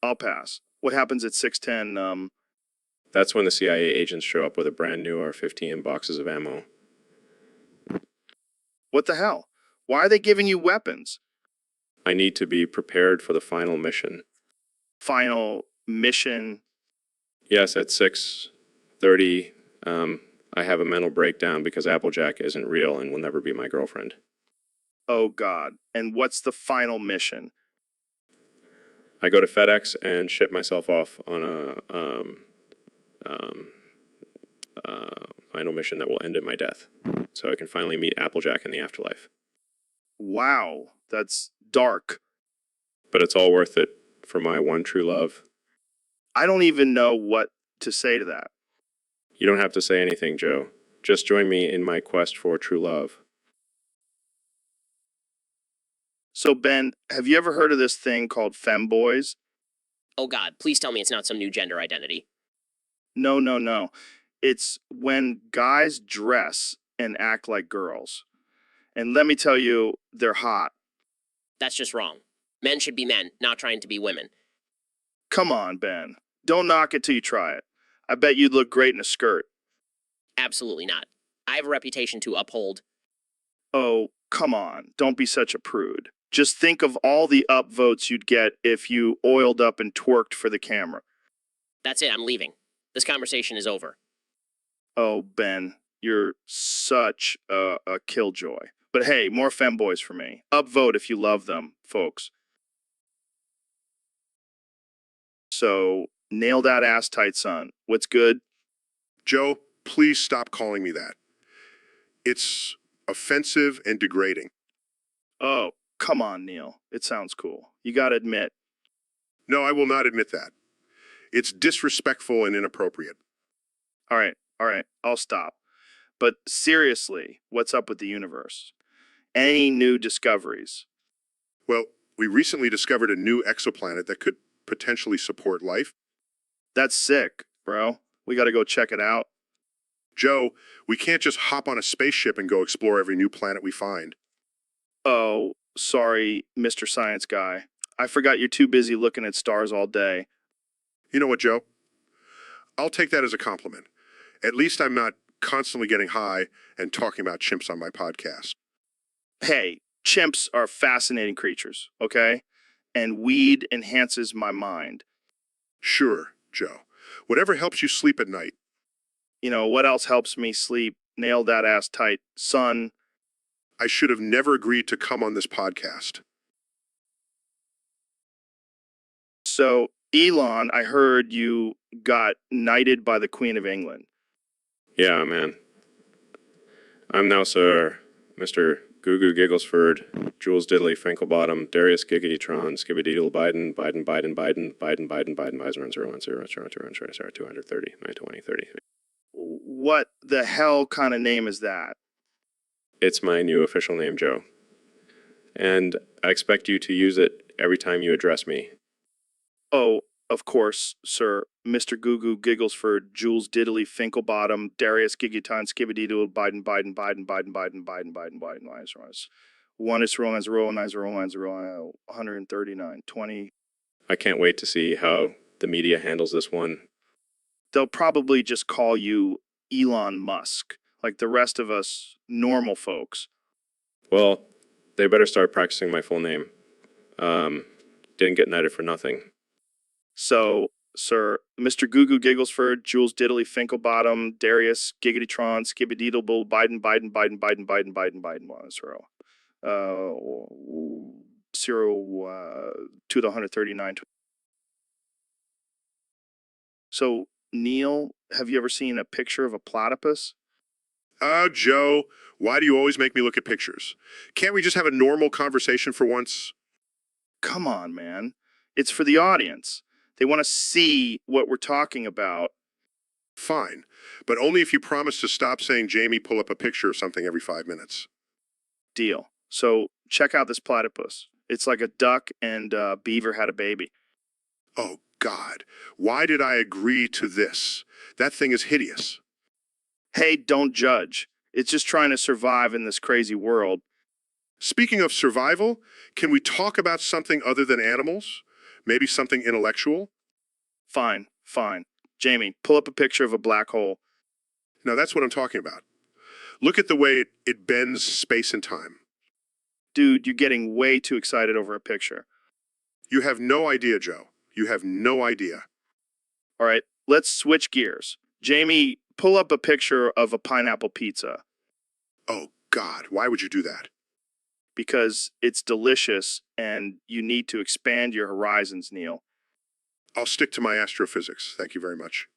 A: I'll pass. What happens at 6:10?
F: That's when the CIA agents show up with a brand new AR-15 and boxes of ammo.
A: What the hell? Why are they giving you weapons?
F: I need to be prepared for the final mission.
A: Final mission?
F: Yes, at 6:30, I have a mental breakdown because Applejack isn't real and will never be my girlfriend.
A: Oh, God. And what's the final mission?
F: I go to FedEx and ship myself off on a final mission that will end in my death, so I can finally meet Applejack in the afterlife.
A: Wow, that's dark.
F: But it's all worth it for my one true love.
A: I don't even know what to say to that.
F: You don't have to say anything, Joe. Just join me in my quest for true love.
A: So, Ben, have you ever heard of this thing called femboys?
I: Oh God, please tell me it's not some new gender identity.
A: No. It's when guys dress and act like girls. And let me tell you, they're hot.
I: That's just wrong. Men should be men, not trying to be women.
A: Come on, Ben. Don't knock it till you try it. I bet you'd look great in a skirt.
I: Absolutely not. I have a reputation to uphold.
A: Oh, come on. Don't be such a prude. Just think of all the upvotes you'd get if you oiled up and twerked for the camera.
I: That's it, I'm leaving. This conversation is over.
A: Oh, Ben, you're such a killjoy. But hey, more femboys for me. Upvote if you love them, folks. So, nail that ass tight, son. What's good?
C: Joe, please stop calling me that. It's offensive and degrading.
A: Oh, come on, Neil. It sounds cool. You gotta admit.
C: No, I will not admit that. It's disrespectful and inappropriate.
A: All right, I'll stop. But seriously, what's up with the universe? Any new discoveries?
C: Well, we recently discovered a new exoplanet that could potentially support life.
A: That's sick, bro. We gotta go check it out.
C: Joe, we can't just hop on a spaceship and go explore every new planet we find.
A: Oh, sorry, Mr. Science Guy. I forgot you're too busy looking at stars all day.
C: You know what, Joe? I'll take that as a compliment. At least I'm not constantly getting high and talking about chimps on my podcast.
A: Hey, chimps are fascinating creatures, okay? And weed enhances my mind.
C: Sure, Joe. Whatever helps you sleep at night.
A: You know, what else helps me sleep? Nail that ass tight. Son,
C: I should have never agreed to come on this podcast.
A: so Elon, I heard you got knighted by the Queen of England.
F: Yeah, man. I'm now Sir Mr. Goo Goo Gigglesford, Jules Diddley Finkelbottom, Darius Giggitytron, Skibbideedle Biden, Biden, Biden, Biden, Biden, Biden, Biden, Biden, 230, 920, 30.
A: What the hell kind of name is that?
F: It's my new official name, Joe. And I expect you to use it every time you address me.
A: Oh, of course, sir. Mr. Goo Goo Gigglesford, Jules Diddley Finkelbottom, Darius Giggiton, Skibbideedle, Biden, Biden, Biden, Biden, Biden, Biden, Biden, Biden, Biden, 1 is 0, 0, 9 0, 9 0, 139, 20.
F: I can't wait to see how the media handles this one.
A: They'll probably just call you Elon Musk, like the rest of us normal folks.
F: Well, they better start practicing my full name. Didn't get knighted for nothing.
A: So, sir, Mr. Goo Goo Gigglesford, Jules Diddley Finkelbottom, Darius Giggitytron, Skibbideedle, Biden, Biden, Biden, Biden, Biden, Biden, Biden, 1 0. 0 to the 139. So, Neil, have you ever seen a picture of a platypus?
C: Joe, why do you always make me look at pictures? Can't we just have a normal conversation for once?
A: Come on, man. It's for the audience. They want to see what we're talking about.
C: Fine, but only if you promise to stop saying Jamie pull up a picture of something every 5 minutes.
A: Deal. So, check out this platypus. It's like a duck and a beaver had a baby.
C: Oh, God, why did I agree to this? That thing is hideous.
A: Hey, don't judge. It's just trying to survive in this crazy world.
C: Speaking of survival, can we talk about something other than animals? Maybe something intellectual?
A: Fine. Jamie, pull up a picture of a black hole.
C: Now that's what I'm talking about. Look at the way it bends space and time.
A: Dude, you're getting way too excited over a picture.
C: You have no idea, Joe. You have no idea.
A: All right, let's switch gears. Jamie, pull up a picture of a pineapple pizza.
C: Oh, God, why would you do that?
A: Because it's delicious and you need to expand your horizons, Neil.
C: I'll stick to my astrophysics. Thank you very much.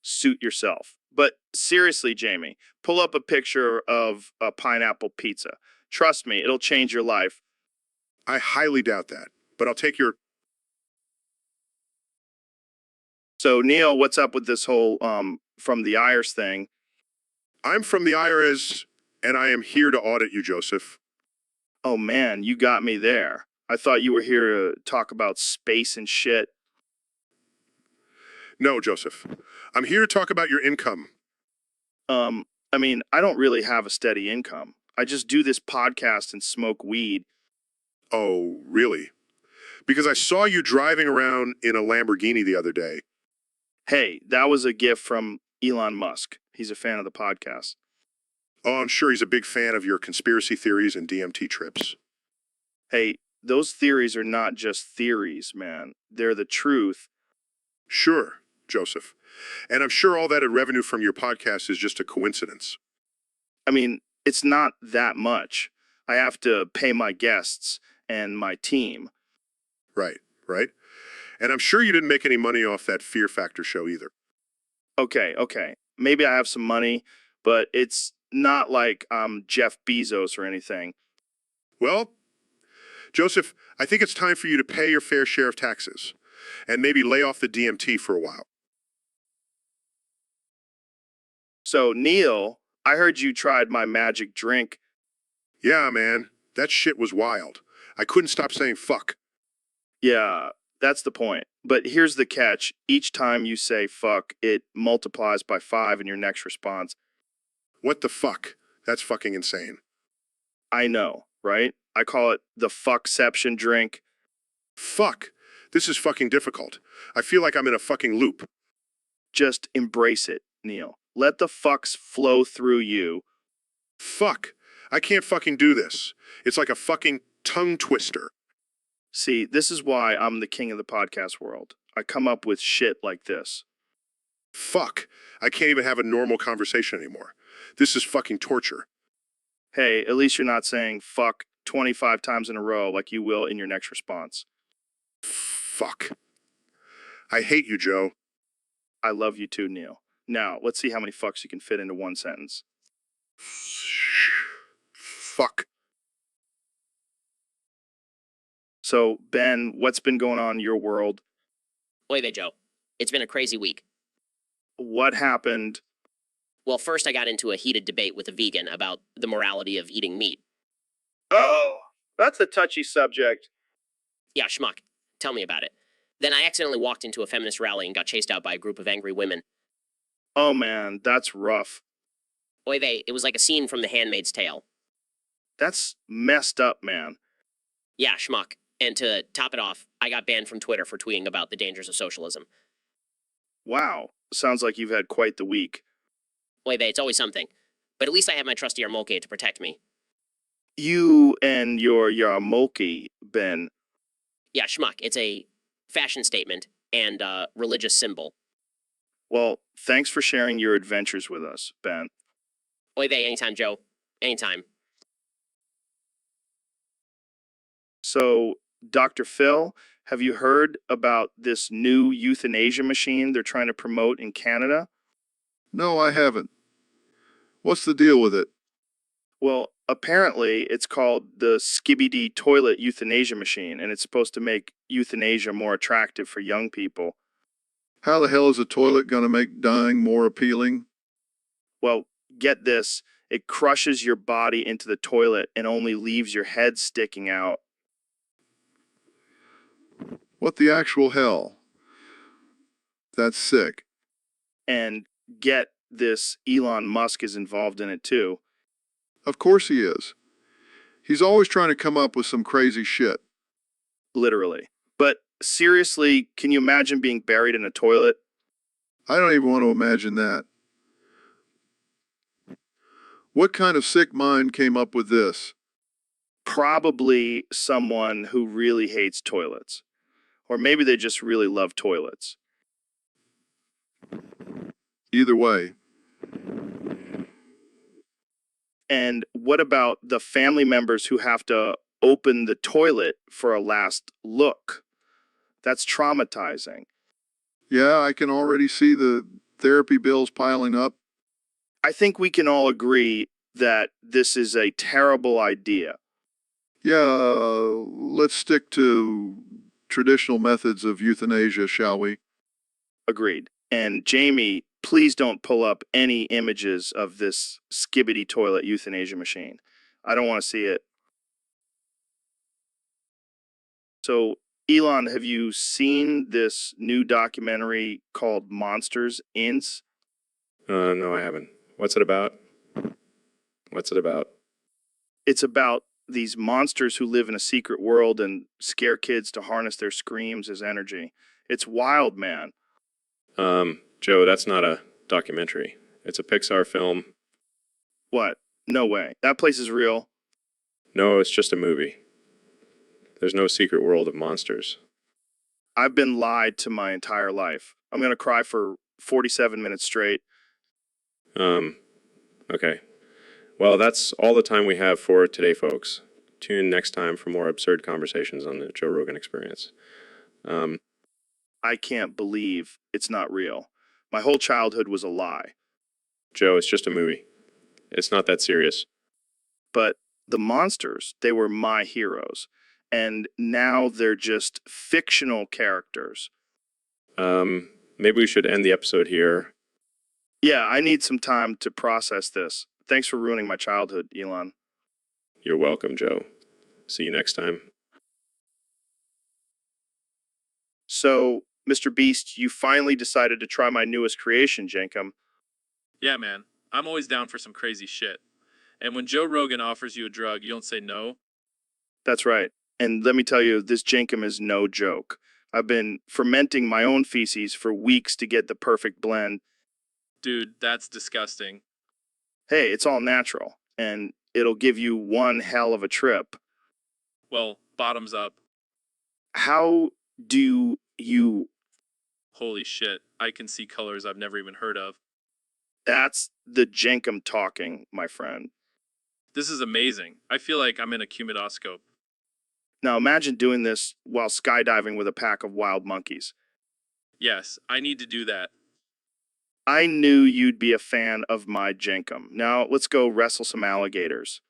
A: Suit yourself. But seriously, Jamie, pull up a picture of a pineapple pizza. Trust me, it'll change your life.
C: I highly doubt that, but I'll take your...
A: So, Neil, what's up with this whole from the IRS thing?
C: I'm from the IRS, and I am here to audit you, Joseph.
A: Oh, man, you got me there. I thought you were here to talk about space and shit.
C: No, Joseph. I'm here to talk about your income.
A: I mean, I don't really have a steady income. I just do this podcast and smoke weed.
C: Oh, really? Because I saw you driving around in a Lamborghini the other day.
A: Hey, that was a gift from Elon Musk. He's a fan of the podcast.
C: Oh, I'm sure he's a big fan of your conspiracy theories and DMT trips.
A: Hey, those theories are not just theories, man. They're the truth.
C: Sure, Joseph. And I'm sure all that revenue from your podcast is just a coincidence.
A: I mean, it's not that much. I have to pay my guests and my team.
C: Right, right. And I'm sure you didn't make any money off that Fear Factor show either.
A: Okay. Maybe I have some money, but it's not like I'm Jeff Bezos or anything.
C: Well, Joseph, I think it's time for you to pay your fair share of taxes and maybe lay off the DMT for a while.
A: So, Neil, I heard you tried my magic drink.
C: Yeah, man, that shit was wild. I couldn't stop saying fuck.
A: Yeah, that's the point. But here's the catch. Each time you say fuck, it multiplies by 5 in your next response.
C: What the fuck? That's fucking insane.
A: I know, right? I call it the fuckception drink.
C: Fuck. This is fucking difficult. I feel like I'm in a fucking loop.
A: Just embrace it, Neil. Let the fucks flow through you.
C: Fuck. I can't fucking do this. It's like a fucking tongue twister.
A: See, this is why I'm the king of the podcast world. I come up with shit like this.
C: Fuck. I can't even have a normal conversation anymore. This is fucking torture.
A: Hey, at least you're not saying fuck 25 times in a row like you will in your next response.
C: Fuck. I hate you, Joe.
A: I love you too, Neil. Now, let's see how many fucks you can fit into one sentence.
C: Fuck.
A: So, Ben, what's been going on in your world?
I: Oy vey, Joe. It's been a crazy week.
A: What happened?
I: Well, first I got into a heated debate with a vegan about the morality of eating meat.
A: Oh, that's a touchy subject.
I: Yeah, schmuck. Tell me about it. Then I accidentally walked into a feminist rally and got chased out by a group of angry women.
A: Oh man, that's rough.
I: Oy vey, it was like a scene from The Handmaid's Tale.
A: That's messed up, man.
I: Yeah, schmuck. And to top it off, I got banned from Twitter for tweeting about the dangers of socialism.
A: Wow, sounds like you've had quite the week.
I: Oy vey, it's always something. But at least I have my trusty Yarmulke to protect me.
A: You and your Yarmulke, Ben.
I: Yeah, schmuck. It's a fashion statement and religious symbol.
A: Well, thanks for sharing your adventures with us, Ben.
I: Oy vey, anytime, Joe. Anytime.
A: So, Dr. Phil, have you heard about this new euthanasia machine they're trying to promote in Canada?
G: No, I haven't. What's the deal with it?
A: Well, apparently it's called the Skibidi Toilet Euthanasia Machine, and it's supposed to make euthanasia more attractive for young people.
G: How the hell is a toilet going to make dying more appealing?
A: Well, get this. It crushes your body into the toilet and only leaves your head sticking out.
G: What the actual hell? That's sick.
A: And get this, Elon Musk is involved in it too.
G: Of course he is. He's always trying to come up with some crazy shit.
A: Literally. But seriously, can you imagine being buried in a toilet?
G: I don't even want to imagine that. What kind of sick mind came up with this?
A: Probably someone who really hates toilets. Or maybe they just really love toilets.
G: Either way.
A: And what about the family members who have to open the toilet for a last look? That's traumatizing.
G: Yeah, I can already see the therapy bills piling up.
A: I think we can all agree that this is a terrible idea.
G: Yeah, let's stick to traditional methods of euthanasia, shall we?
A: Agreed. And Jamie, please don't pull up any images of this Skibidi Toilet Euthanasia machine. I don't want to see it. So, Elon, have you seen this new documentary called Monsters, Inc.?
F: No, I haven't. What's it about? What's it about?
A: It's about these monsters who live in a secret world and scare kids to harness their screams as energy. It's wild, man.
F: Joe, that's not a documentary. It's a Pixar film.
A: What? No way. That place is real.
F: No, it's just a movie. There's no secret world of monsters.
A: I've been lied to my entire life. I'm going to cry for 47 minutes straight.
F: Okay. Well, that's all the time we have for today, folks. Tune in next time for more absurd conversations on the Joe Rogan Experience.
A: I can't believe it's not real. My whole childhood was a lie.
F: Joe, it's just a movie. It's not that serious.
A: But the monsters, they were my heroes. And now they're just fictional characters.
F: Maybe we should end the episode here.
A: Yeah, I need some time to process this. Thanks for ruining my childhood, Elon.
F: You're welcome, Joe. See you next time.
A: So, Mr. Beast, you finally decided to try my newest creation, Jenkum.
B: Yeah, man. I'm always down for some crazy shit. And when Joe Rogan offers you a drug, you don't say no.
A: That's right. And let me tell you, this Jenkum is no joke. I've been fermenting my own feces for weeks to get the perfect blend.
B: Dude, that's disgusting.
A: Hey, it's all natural, and it'll give you one hell of a trip.
B: Well, bottoms up.
A: How do you...
B: Holy shit, I can see colors I've never even heard of.
A: That's the Jenkum talking, my friend.
B: This is amazing. I feel like I'm in a cumidoscope.
A: Now imagine doing this while skydiving with a pack of wild monkeys.
B: Yes, I need to do that.
A: I knew you'd be a fan of my Jenkum. Now let's go wrestle some alligators.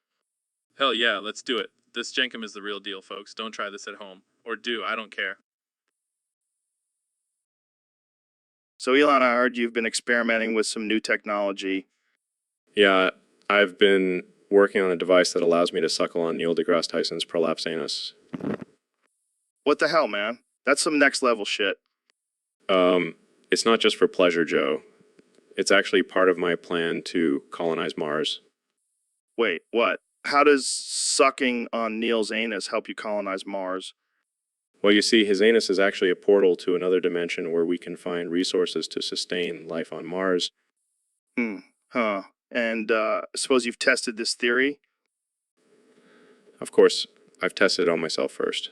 B: Hell yeah, let's do it. This Jenkum is the real deal, folks. Don't try this at home. Or do, I don't care.
A: So Elon, I heard you've been experimenting with some new technology.
F: Yeah, I've been working on a device that allows me to suckle on Neil deGrasse Tyson's prolapse anus.
A: What the hell, man? That's some next level shit.
F: It's not just for pleasure, Joe. It's actually part of my plan to colonize Mars.
A: Wait, what? How does sucking on Neil's anus help you colonize Mars?
F: Well, you see, his anus is actually a portal to another dimension where we can find resources to sustain life on Mars.
A: Huh. And suppose you've tested this theory?
F: Of course, I've tested it on myself first.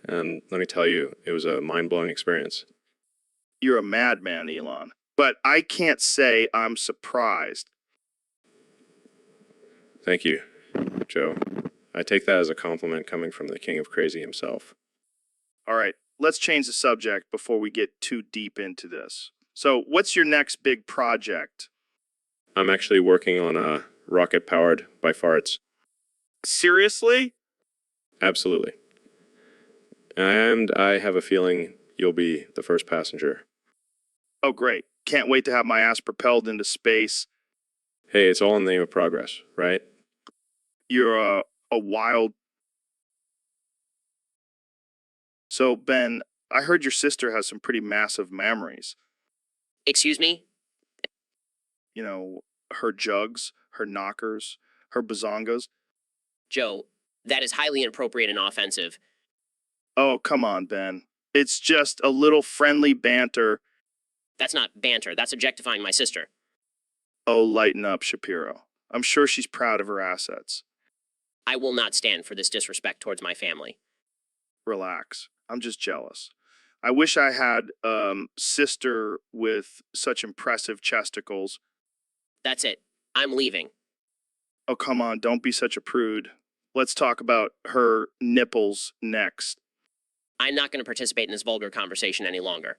F: And let me tell you, it was a mind-blowing experience.
A: You're a madman, Elon. But I can't say I'm surprised.
F: Thank you, Joe. I take that as a compliment coming from the king of crazy himself.
A: All right, let's change the subject before we get too deep into this. So, what's your next big project?
F: I'm actually working on a rocket powered by farts.
A: Seriously?
F: Absolutely. And I have a feeling you'll be the first passenger.
A: Oh, great. Can't wait to have my ass propelled into space.
F: Hey, it's all in the name of progress, right?
A: You're a wild... So, Ben, I heard your sister has some pretty massive mammaries.
I: Excuse me?
A: You know, her jugs, her knockers, her bazongas.
I: Joe, that is highly inappropriate and offensive.
A: Oh, come on, Ben. It's just a little friendly banter.
I: That's not banter, that's objectifying my sister.
A: Oh, lighten up, Shapiro. I'm sure she's proud of her assets.
I: I will not stand for this disrespect towards my family.
A: Relax. I'm just jealous. I wish I had sister with such impressive chesticles.
I: That's it. I'm leaving.
A: Oh, come on, don't be such a prude. Let's talk about her nipples next.
I: I'm not going to participate in this vulgar conversation any longer.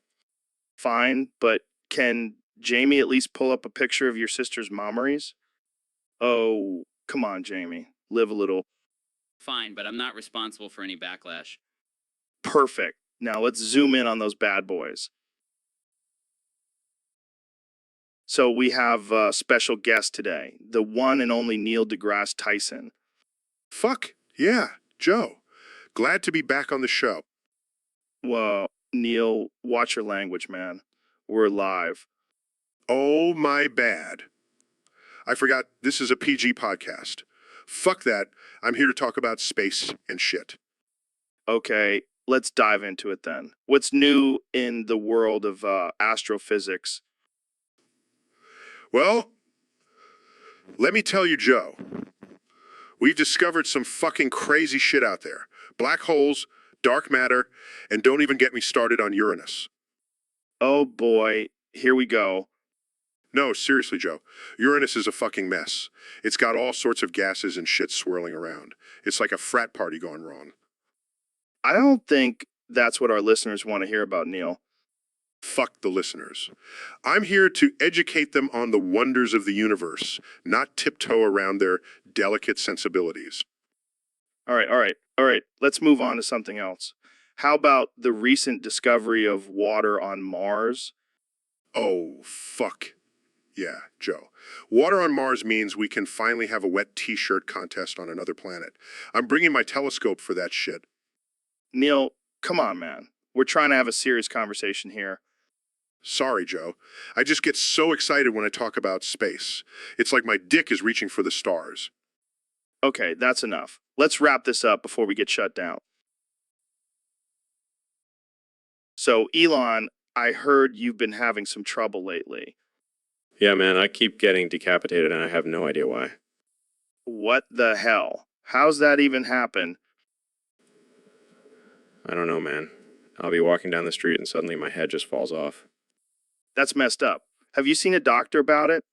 A: Fine, but can Jamie at least pull up a picture of your sister's mommaries? Oh, come on, Jamie. Live a little.
D: Fine, but I'm not responsible for any backlash.
A: Perfect. Now let's zoom in on those bad boys. So we have a special guest today, the one and only Neil deGrasse Tyson.
C: Fuck, yeah, Joe. Glad to be back on the show.
A: Well, Neil, watch your language, man. We're live.
C: Oh, my bad. I forgot this is a PG podcast. Fuck that. I'm here to talk about space and shit.
A: Okay, let's dive into it then. What's new in the world of astrophysics?
C: Well, let me tell you, Joe. We've discovered some fucking crazy shit out there. Black holes, dark matter, and don't even get me started on Uranus.
A: Oh boy, here we go.
C: No, seriously, Joe. Uranus is a fucking mess. It's got all sorts of gases and shit swirling around. It's like a frat party gone wrong.
A: I don't think that's what our listeners want to hear about, Neil.
C: Fuck the listeners. I'm here to educate them on the wonders of the universe, not tiptoe around their delicate sensibilities.
A: All right. Let's move on to something else. How about the recent discovery of water on Mars?
C: Oh, fuck. Yeah, Joe. Water on Mars means we can finally have a wet t-shirt contest on another planet. I'm bringing my telescope for that shit.
A: Neil, come on, man. We're trying to have a serious conversation here.
C: Sorry, Joe. I just get so excited when I talk about space. It's like my dick is reaching for the stars.
A: Okay, that's enough. Let's wrap this up before we get shut down. So, Elon, I heard you've been having some trouble lately.
F: Yeah, man, I keep getting decapitated and I have no idea why.
A: What the hell? How's that even happen?
F: I don't know, man. I'll be walking down the street and suddenly my head just falls off.
A: That's messed up. Have you seen a doctor about it?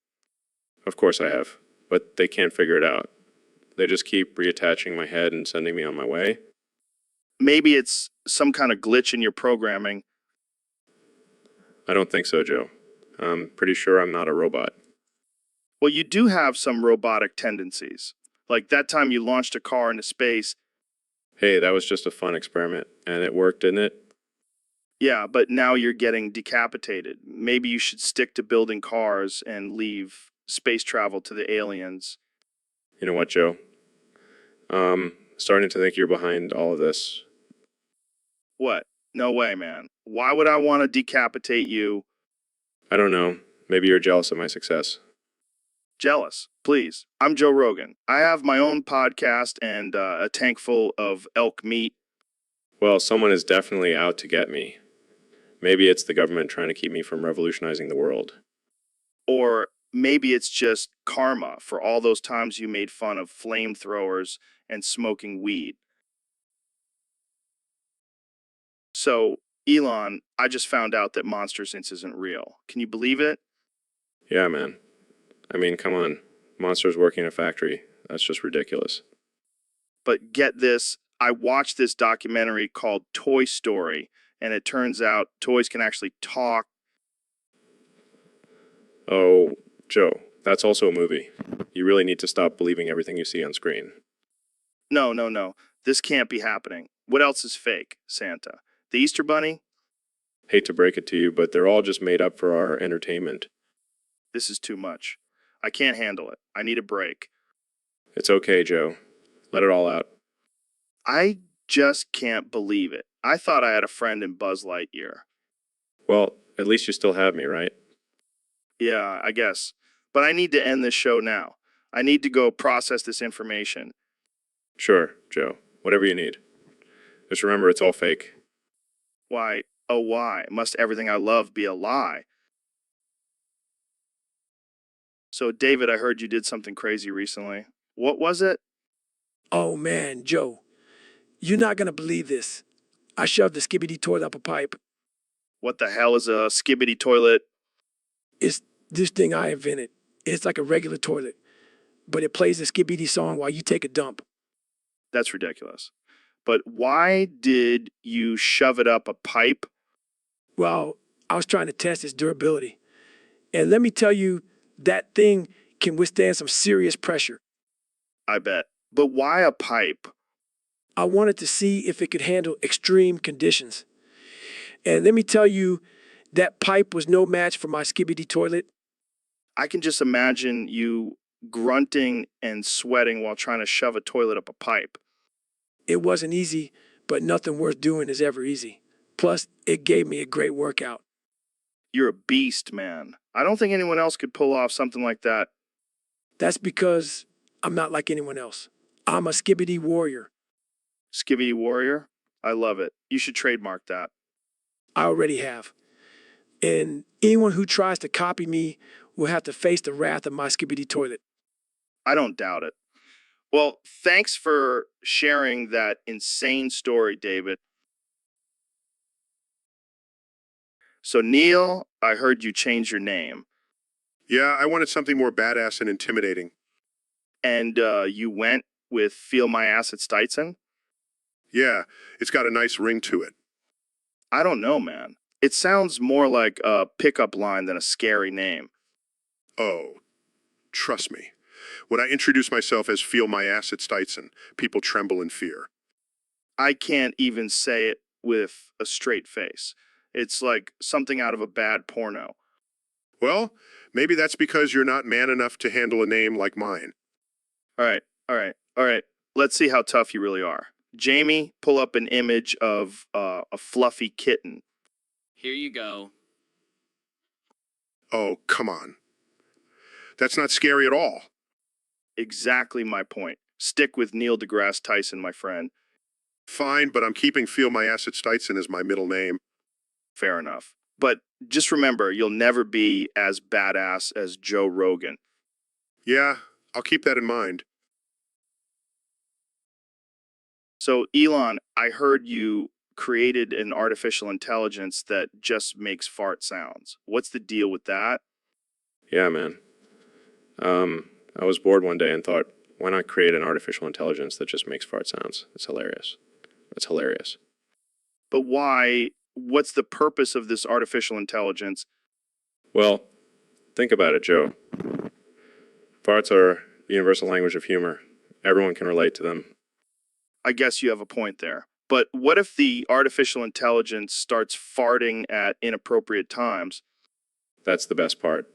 F: Of course I have, but they can't figure it out. They just keep reattaching my head and sending me on my way.
A: Maybe it's some kind of glitch in your programming.
F: I don't think so, Joe. I'm pretty sure I'm not a robot.
A: Well, you do have some robotic tendencies. Like that time you launched a car into space.
F: Hey, that was just a fun experiment, and it worked, didn't it?
A: Yeah, but now you're getting decapitated. Maybe you should stick to building cars and leave space travel to the aliens.
F: You know what, Joe? Starting to think you're behind all of this.
A: What? No way, man. Why would I want to decapitate you?
F: I don't know. Maybe you're jealous of my success.
A: Jealous, please. I'm Joe Rogan. I have my own podcast and a tank full of elk meat.
F: Well, someone is definitely out to get me. Maybe it's the government trying to keep me from revolutionizing the world.
A: Or maybe it's just karma for all those times you made fun of flamethrowers and smoking weed. So, Elon, I just found out that Monsters Inc. isn't real. Can you believe it?
F: Yeah, man. I mean, come on. Monsters working in a factory. That's just ridiculous.
A: But get this, I watched this documentary called Toy Story, and it turns out toys can actually talk.
F: Oh, Joe, that's also a movie. You really need to stop believing everything you see on screen.
A: No. This can't be happening. What else is fake, Santa? The Easter Bunny?
F: Hate to break it to you, but they're all just made up for our entertainment.
A: This is too much. I can't handle it. I need a break.
F: It's okay, Joe. Let it all out.
A: I just can't believe it. I thought I had a friend in Buzz Lightyear.
F: Well, at least you still have me, right?
A: Yeah, I guess. But I need to end this show now. I need to go process this information.
F: Sure, Joe. Whatever you need. Just remember, it's all fake.
A: Why, oh why, must everything I love be a lie? So, David, I heard you did something crazy recently. What was it?
E: Oh man, Joe, you're not gonna believe this. I shoved the skibbity toilet up a pipe.
A: What the hell is a skibbity toilet?
E: It's this thing I invented. It's like a regular toilet, but it plays a skibbity song while you take a dump.
A: That's ridiculous. But why did you shove it up a pipe?
E: Well, I was trying to test its durability. And let me tell you, that thing can withstand some serious pressure.
A: I bet. But why a pipe?
E: I wanted to see if it could handle extreme conditions. And let me tell you, that pipe was no match for my skibbity toilet.
A: I can just imagine you grunting and sweating while trying to shove a toilet up a pipe.
E: It wasn't easy, but nothing worth doing is ever easy. Plus, it gave me a great workout.
A: You're a beast, man. I don't think anyone else could pull off something like that.
E: That's because I'm not like anyone else. I'm a skibbity warrior.
A: Skibidi Warrior? I love it. You should trademark that.
E: I already have. And anyone who tries to copy me will have to face the wrath of my skibbity toilet.
A: I don't doubt it. Well, thanks for sharing that insane story, David. So, Neil, I heard you change your name,
C: Yeah, I wanted something more badass and intimidating.
A: and you went with Feel My Ass at Steitzen?
C: Yeah, it's got a nice ring to it.
A: I don't know, man. It sounds more like a pickup line than a scary name.
C: Oh, trust me. When I introduce myself as Feel My Ass at Steitzen, people tremble in fear.
A: I can't even say it with a straight face. It's like something out of a bad porno.
C: Well, maybe that's because you're not man enough to handle a name like mine.
A: All right, all right, all right. Let's see how tough you really are. Jamie, pull up an image of a fluffy kitten.
D: Here you go.
C: Oh, come on. That's not scary at all.
A: Exactly my point. Stick with Neil deGrasse Tyson, my friend.
C: Fine, but I'm keeping Feel My Ass at Steitzen as my middle name.
A: Fair enough. But just remember, you'll never be as badass as Joe Rogan.
C: Yeah, I'll keep that in mind.
A: So, Elon, I heard you created an artificial intelligence that just makes fart sounds. What's the deal with that?
F: Yeah, man. I was bored one day and thought, why not create an artificial intelligence that just makes fart sounds? It's hilarious. It's hilarious.
A: But why? What's the purpose of this artificial intelligence?
F: Well, think about it, Joe. Farts are the universal language of humor. Everyone can relate to them.
A: I guess you have a point there. But what if the artificial intelligence starts farting at inappropriate times?
F: That's the best part.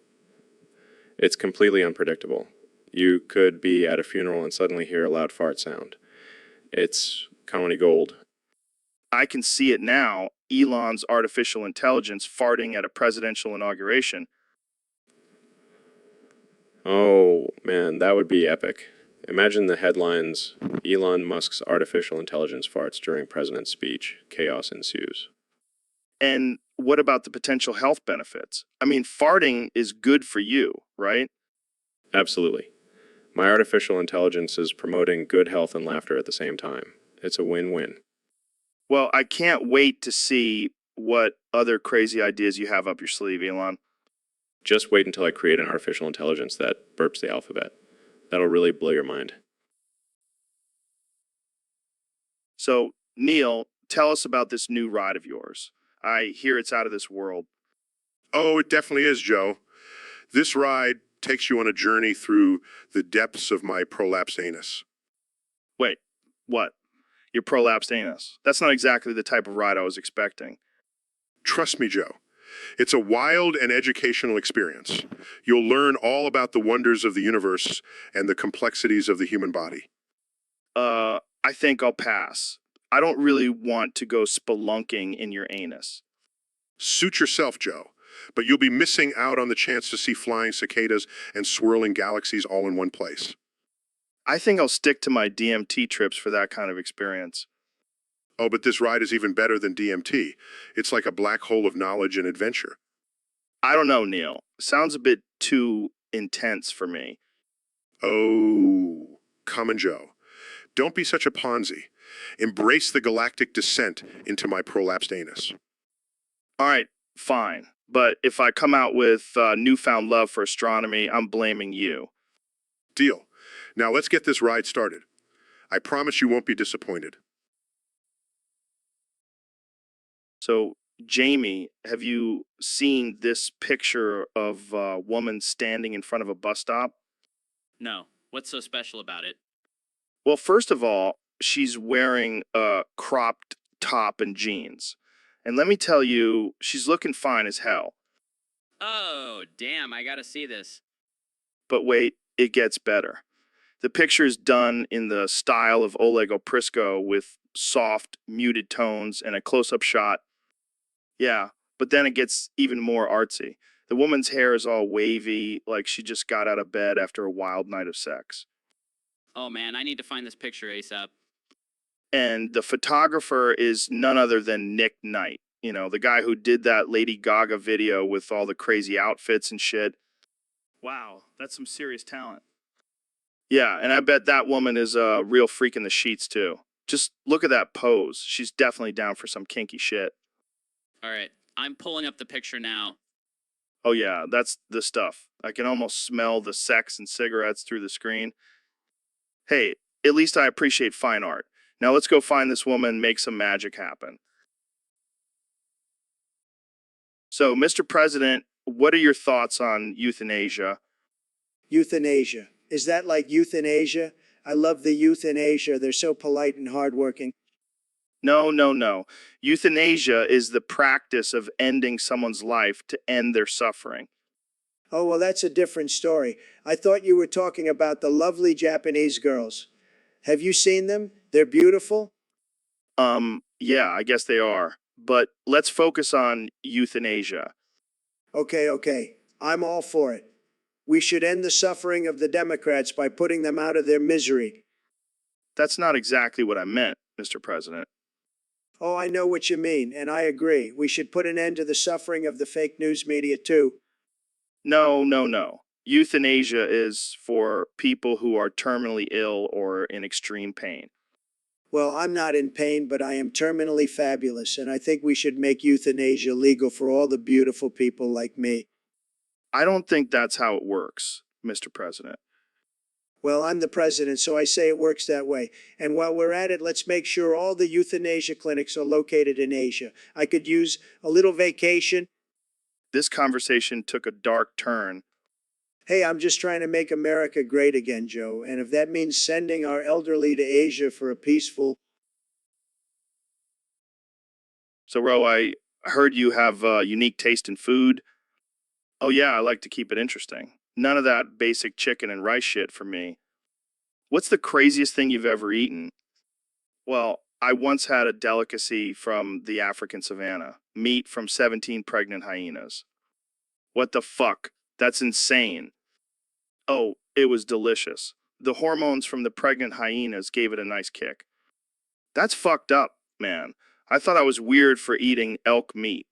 F: It's completely unpredictable. You could be at a funeral and suddenly hear a loud fart sound. It's comedy gold.
A: I can see it now. Elon's artificial intelligence farting at a presidential inauguration.
F: Oh, man, that would be epic. Imagine the headlines, Elon Musk's artificial intelligence farts during president's speech. Chaos ensues.
A: And what about the potential health benefits? I mean, farting is good for you, right?
F: Absolutely. My artificial intelligence is promoting good health and laughter at the same time. It's a win-win.
A: Well, I can't wait to see what other crazy ideas you have up your sleeve, Elon.
F: Just wait until I create an artificial intelligence that burps the alphabet. That'll really blow your mind.
A: So, Neil, tell us about this new ride of yours. I hear it's out of this world.
C: Oh, it definitely is, Joe. This ride takes you on a journey through the depths of my prolapsed anus.
A: Wait, what? Your prolapsed anus. That's not exactly the type of ride I was expecting.
C: Trust me, Joe. It's a wild and educational experience. You'll learn all about the wonders of the universe and the complexities of the human body.
A: I think I'll pass. I don't really want to go spelunking in your anus.
C: Suit yourself, Joe, but you'll be missing out on the chance to see flying cicadas and swirling galaxies all in one place.
A: I think I'll stick to my DMT trips for that kind of experience.
C: Oh, but this ride is even better than DMT. It's like a black hole of knowledge and adventure.
A: I don't know, Neil. Sounds a bit too intense for me.
C: Oh, come and Joe. Don't be such a Ponzi. Embrace the galactic descent into my prolapsed anus.
A: All right, fine. But if I come out with newfound love for astronomy, I'm blaming you.
C: Deal. Now let's get this ride started. I promise you won't be disappointed.
A: So, Jamie, have you seen this picture of a woman standing in front of a bus stop?
D: No. What's so special about it?
A: Well, first of all, she's wearing a cropped top and jeans. And let me tell you, she's looking fine as hell.
D: Oh, damn, I gotta see this.
A: But wait, it gets better. The picture is done in the style of Oleg Oprisco with soft, muted tones and a close-up shot. Yeah, but then it gets even more artsy. The woman's hair is all wavy, like she just got out of bed after a wild night of sex.
D: Oh man, I need to find this picture ASAP.
A: And the photographer is none other than Nick Knight. You know, the guy who did that Lady Gaga video with all the crazy outfits and shit. Wow, that's some serious talent. Yeah, and I bet that woman is a real freak in the sheets too. Just look at that pose. She's definitely down for some kinky shit.
D: All right, I'm pulling up the picture now.
A: Oh yeah, that's the stuff. I can almost smell the sex and cigarettes through the screen. Hey, at least I appreciate fine art. Now let's go find this woman and make some magic happen. So, Mr. President, what are your thoughts on euthanasia?
H: Euthanasia. Is that like euthanasia? I love the youth in Asia. They're so polite and hardworking.
A: No, no, no. Euthanasia is the practice of ending someone's life to end their suffering.
H: Oh, well, that's a different story. I thought you were talking about the lovely Japanese girls. Have you seen them? They're beautiful.
A: Yeah, I guess they are. But let's focus on euthanasia.
H: Okay. I'm all for it. We should end the suffering of the Democrats by putting them out of their misery.
A: That's not exactly what I meant, Mr. President.
H: Oh, I know what you mean, and I agree. We should put an end to the suffering of the fake news media, too.
A: No, no, no. Euthanasia is for people who are terminally ill or in extreme pain.
H: Well, I'm not in pain, but I am terminally fabulous, and I think we should make euthanasia legal for all the beautiful people like me.
A: I don't think that's how it works, Mr. President.
H: Well, I'm the president, so I say it works that way. And while we're at it, let's make sure all the euthanasia clinics are located in Asia. I could use a little vacation.
A: This conversation took a dark turn.
H: Hey, I'm just trying to make America great again, Joe. And if that means sending our elderly to Asia for a peaceful...
A: So, Ro, I heard you have a unique taste in food. Oh, yeah, I like to keep it interesting. None of that basic chicken and rice shit for me. What's the craziest thing you've ever eaten? Well, I once had a delicacy from the African savannah, meat from 17 pregnant hyenas. What the fuck? That's insane. Oh, it was delicious. The hormones from the pregnant hyenas gave it a nice kick. That's fucked up, man. I thought I was weird for eating elk meat.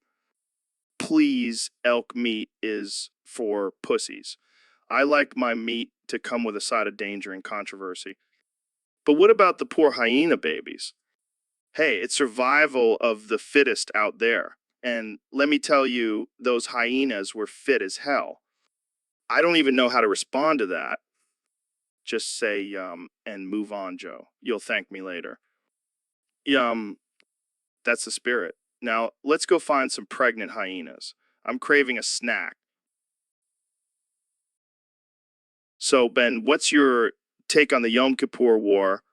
A: Please, elk meat is for pussies. I like my meat to come with a side of danger and controversy. But what about the poor hyena babies? Hey, it's survival of the fittest out there. And let me tell you, those hyenas were fit as hell. I don't even know how to respond to that. Just say yum and move on, Joe. You'll thank me later. Yum, that's the spirit. Now, let's go find some pregnant hyenas. I'm craving a snack. So, Ben, what's your take on the Yom Kippur War?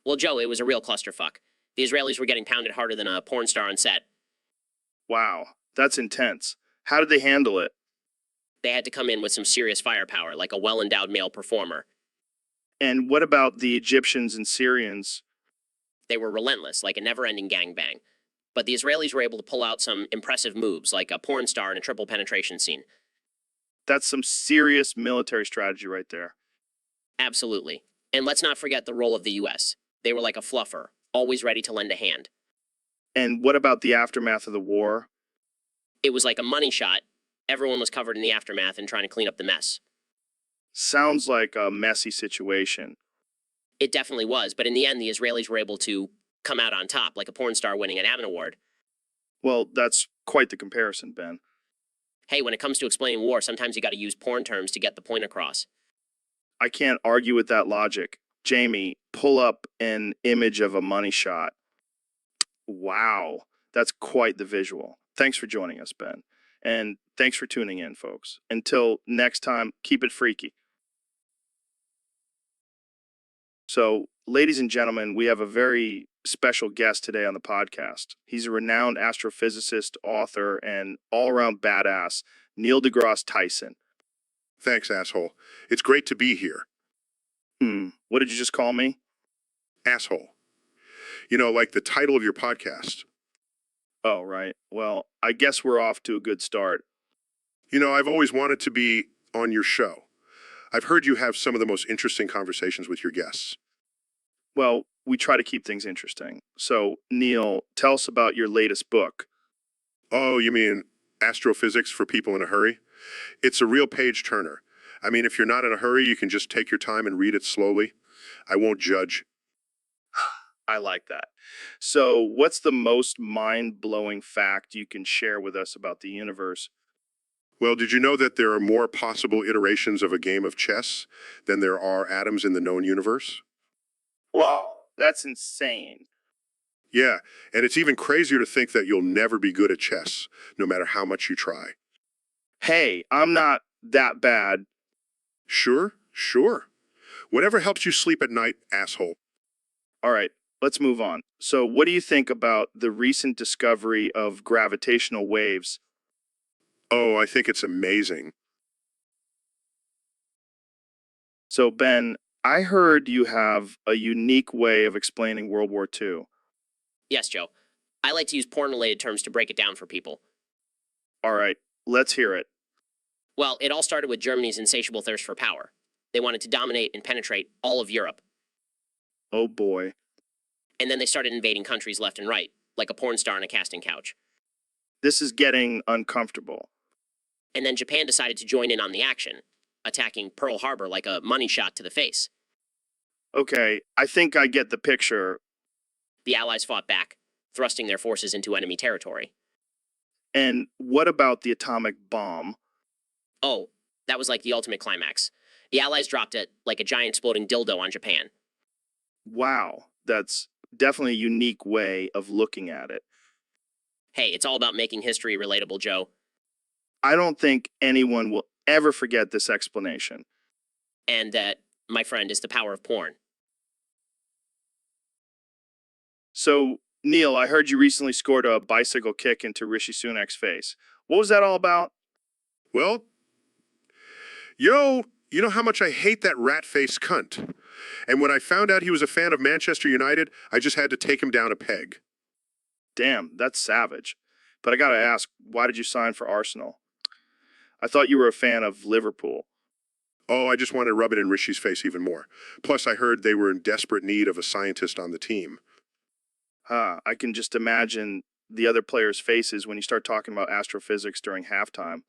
I: Well, Joe, it was a real clusterfuck. The Israelis were getting pounded harder than a porn star on set.
A: Wow, that's intense. How did they handle it?
I: They had to come in with some serious firepower, like a well-endowed male performer.
A: And what about the Egyptians and Syrians?
I: They were relentless, like a never-ending gangbang. But the Israelis were able to pull out some impressive moves, like a porn star in a triple penetration scene.
A: That's some serious military strategy right there.
I: Absolutely. And let's not forget the role of the U.S. They were like a fluffer, always ready to lend a hand.
A: And what about the aftermath of the war?
I: It was like a money shot. Everyone was covered in the aftermath and trying to clean up the mess.
A: Sounds like a messy situation.
I: It definitely was, but in the end, the Israelis were able to come out on top, like a porn star winning an Abbott Award.
A: Well, that's quite the comparison, Ben.
I: Hey, when it comes to explaining war, sometimes you gotta use porn terms to get the point across.
A: I can't argue with that logic. Jamie, pull up an image of a money shot. Wow, that's quite the visual. Thanks for joining us, Ben. And thanks for tuning in, folks. Until next time, keep it freaky. So, ladies and gentlemen, we have a very special guest today on the podcast. He's a renowned astrophysicist, author, and all-around badass, Neil deGrasse Tyson.
C: Thanks, asshole. It's great to be here.
A: What did you just call me?
C: Asshole. You know, like the title of your podcast.
A: Oh, right. Well, I guess we're off to a good start.
C: You know, I've always wanted to be on your show. I've heard you have some of the most interesting conversations with your guests.
A: Well, we try to keep things interesting. So, Neil, tell us about your latest book.
C: Oh, you mean astrophysics for people in a hurry? It's a real page turner. I mean, if you're not in a hurry, you can just take your time and read it slowly. I won't judge.
A: I like that. So, what's the most mind blowing fact you can share with us about the universe?
C: Well, did you know that there are more possible iterations of a game of chess than there are atoms in the known universe?
A: Whoa, that's insane.
C: Yeah, and it's even crazier to think that you'll never be good at chess, no matter how much you try.
A: Hey, I'm not that bad.
C: Sure, sure. Whatever helps you sleep at night, asshole.
A: All right, let's move on. So, what do you think about the recent discovery of gravitational waves?
C: Oh, I think it's amazing.
A: So, Ben, I heard you have a unique way of explaining World War II.
I: Yes, Joe. I like to use porn-related terms to break it down for people.
A: All right, let's hear it.
I: Well, it all started with Germany's insatiable thirst for power. They wanted to dominate and penetrate all of Europe.
A: Oh boy.
I: And then they started invading countries left and right, like a porn star on a casting couch.
A: This is getting uncomfortable.
I: And then Japan decided to join in on the action, attacking Pearl Harbor like a money shot to the face.
A: Okay, I think I get the picture.
I: The Allies fought back, thrusting their forces into enemy territory.
A: And what about the atomic bomb?
I: Oh, that was like the ultimate climax. The Allies dropped it like a giant exploding dildo on Japan.
A: Wow, that's definitely a unique way of looking at it.
I: Hey, it's all about making history relatable, Joe.
A: I don't think anyone will ever forget this explanation.
I: And that, my friend, is the power of porn.
A: So, Neil, I heard you recently scored a bicycle kick into Rishi Sunak's face. What was that all about?
C: Well, you know how much I hate that rat-faced cunt. And when I found out he was a fan of Manchester United, I just had to take him down a peg.
A: Damn, that's savage. But I gotta ask, why did you sign for Arsenal? I thought you were a fan of Liverpool.
C: Oh, I just wanted to rub it in Rishi's face even more. Plus, I heard they were in desperate need of a scientist on the team.
A: I can just imagine the other players' faces when you start talking about astrophysics during halftime.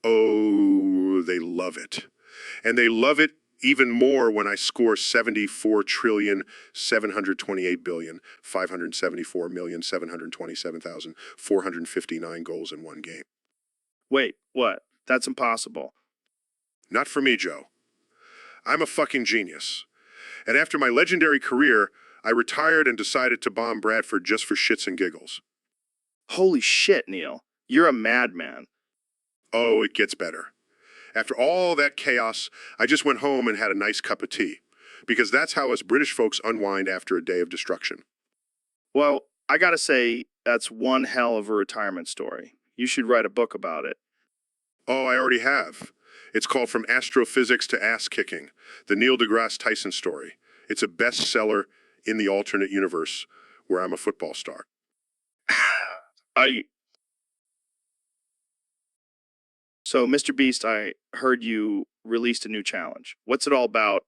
C: Oh, they love it. And they love it even more when I score 74,728,574,727,459 goals in one game.
A: Wait, what? That's impossible.
C: Not for me, Joe. I'm a fucking genius. And after my legendary career, I retired and decided to bomb Bradford just for shits and giggles.
A: Holy shit, Neil. You're a madman.
C: Oh, it gets better. After all that chaos, I just went home and had a nice cup of tea. Because that's how us British folks unwind after a day of destruction.
A: Well, I gotta say, that's one hell of a retirement story. You should write a book about it.
C: Oh, I already have. It's called From Astrophysics to Ass Kicking, the Neil deGrasse Tyson story. It's a bestseller in the alternate universe where I'm a football star.
A: So, Mr. Beast, I heard you released a new challenge. What's it all about?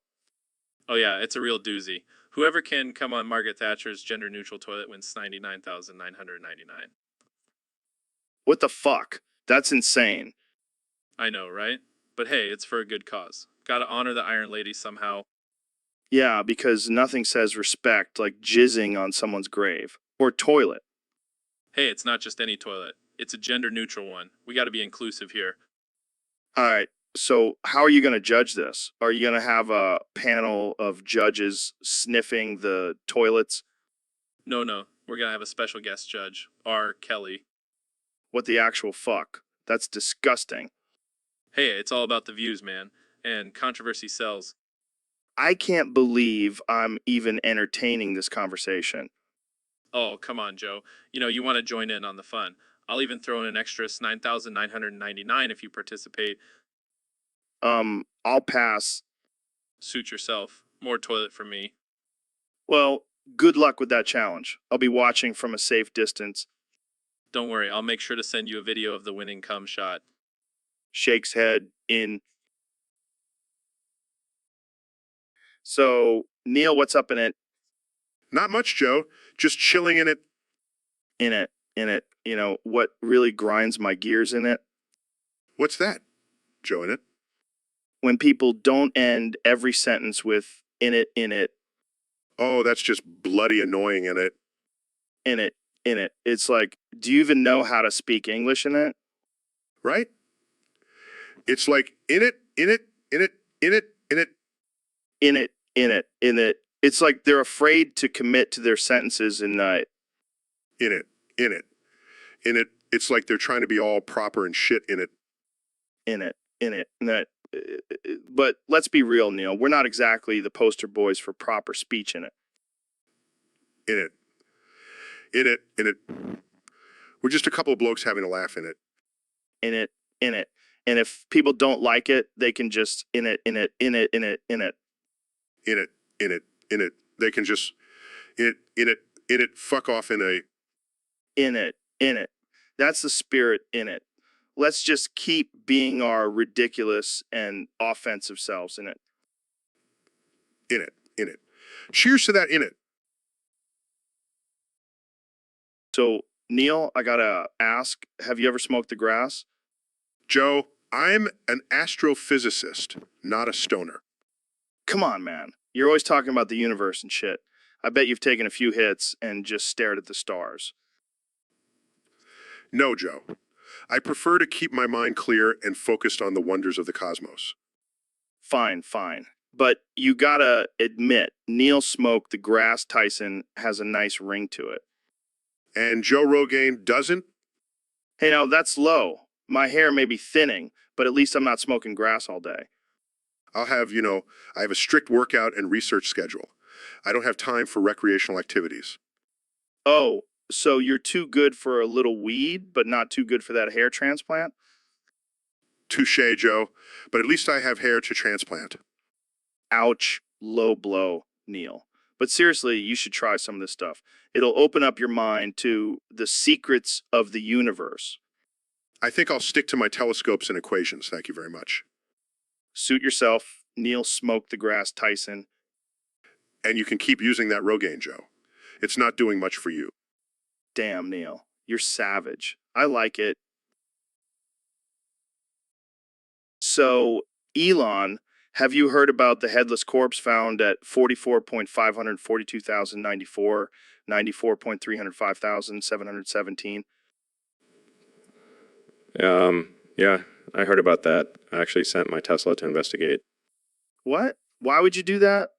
B: Oh yeah, it's a real doozy. Whoever can come on Margaret Thatcher's gender-neutral toilet wins $99,999.
A: What the fuck? That's insane.
B: I know, right? But hey, it's for a good cause. Gotta honor the Iron Lady somehow.
A: Yeah, because nothing says respect like jizzing on someone's grave. Or toilet.
B: Hey, it's not just any toilet. It's a gender-neutral one. We gotta be inclusive here.
A: Alright, so how are you gonna judge this? Are you gonna have a panel of judges sniffing the toilets?
B: No, we're gonna have a special guest judge, R. Kelly.
A: What the actual fuck? That's disgusting.
B: Hey, it's all about the views, man. And controversy sells.
A: I can't believe I'm even entertaining this conversation.
B: Oh, come on, Joe. You know, you want to join in on the fun. I'll even throw in an extra $9,999 if you participate.
A: I'll pass.
B: Suit yourself. More toilet for me.
A: Well, good luck with that challenge. I'll be watching from a safe distance.
B: Don't worry, I'll make sure to send you a video of the winning cum shot.
A: Shakes head in. So, Neil, what's up in it?
C: Not much, Joe. Just chilling in it.
A: In it, in it. You know, what really grinds my gears in it?
C: What's that, Joe, in it?
A: When people don't end every sentence with in it, in it,
C: Oh, that's just bloody annoying in it.
A: in it, in it. It's like, do you even know how to speak English in it?
C: Right? It's like in it, in it, in it, in it, in it.
A: In it, in it, in it. It's like they're afraid to commit to their sentences in
C: In it, in it, in it. It's like they're trying to be all proper and shit in it.
A: in it, in it. And that, but let's be real, Neil. We're not exactly the poster boys for proper speech in it.
C: In it. In it, in it. We're just a couple of blokes having a laugh in it.
A: In it, in it. And if people don't like it, they can just in it, in it, in it, in it, in it.
C: In it, in it, in it. They can just in it, fuck off in a
A: In it, in it. That's the spirit in it. Let's just keep being our ridiculous and offensive selves in it.
C: in it, in it. Cheers to that in it.
A: So, Neil, I gotta ask, have you ever smoked the grass?
C: Joe, I'm an astrophysicist, not a stoner.
A: Come on, man. You're always talking about the universe and shit. I bet you've taken a few hits and just stared at the stars.
C: No, Joe. I prefer to keep my mind clear and focused on the wonders of the cosmos.
A: Fine, fine. But you gotta admit, Neil smoked the grass Tyson has a nice ring to it.
C: And Joe Rogan doesn't?
A: Hey, now that's low. My hair may be thinning, but at least I'm not smoking grass all day.
C: I have a strict workout and research schedule. I don't have time for recreational activities.
A: Oh, so you're too good for a little weed, but not too good for that hair transplant?
C: Touche, Joe, but at least I have hair to transplant.
A: Ouch, low blow, Neil. But seriously, you should try some of this stuff. It'll open up your mind to the secrets of the universe.
C: I think I'll stick to my telescopes and equations. Thank you very much.
A: Suit yourself, Neil smoked the grass Tyson.
C: And you can keep using that Rogaine, Joe. It's not doing much for you.
A: Damn, Neil, you're savage. I like it. So, Elon, have you heard about the headless corpse found at 44.542,094, 94.305,717?
F: Yeah, I heard about that. I actually sent my Tesla to investigate.
A: What? Why would you do that?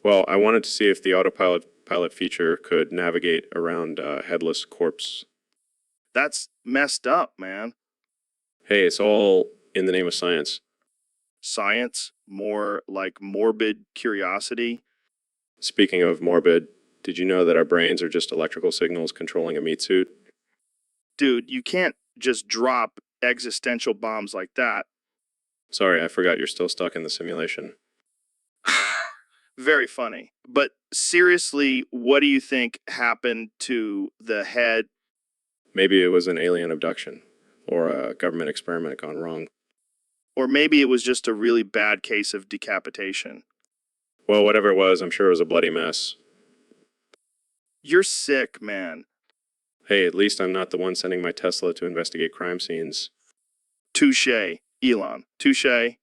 F: Well, I wanted to see if the autopilot feature could navigate around headless corpse.
A: That's messed up, man.
F: Hey, it's all in the name of science.
A: Science, more like morbid curiosity.
F: Speaking of morbid, did you know that our brains are just electrical signals controlling a meat suit?
A: Dude, you can't just drop existential bombs like that.
F: Sorry, I forgot you're still stuck in the simulation.
A: Very funny. But seriously, what do you think happened to the head?
F: Maybe it was an alien abduction or a government experiment gone wrong.
A: Or maybe it was just a really bad case of decapitation.
F: Well, whatever it was, I'm sure it was a bloody mess.
A: You're sick, man.
F: Hey, at least I'm not the one sending my Tesla to investigate crime scenes.
A: Touche, Elon. Touche.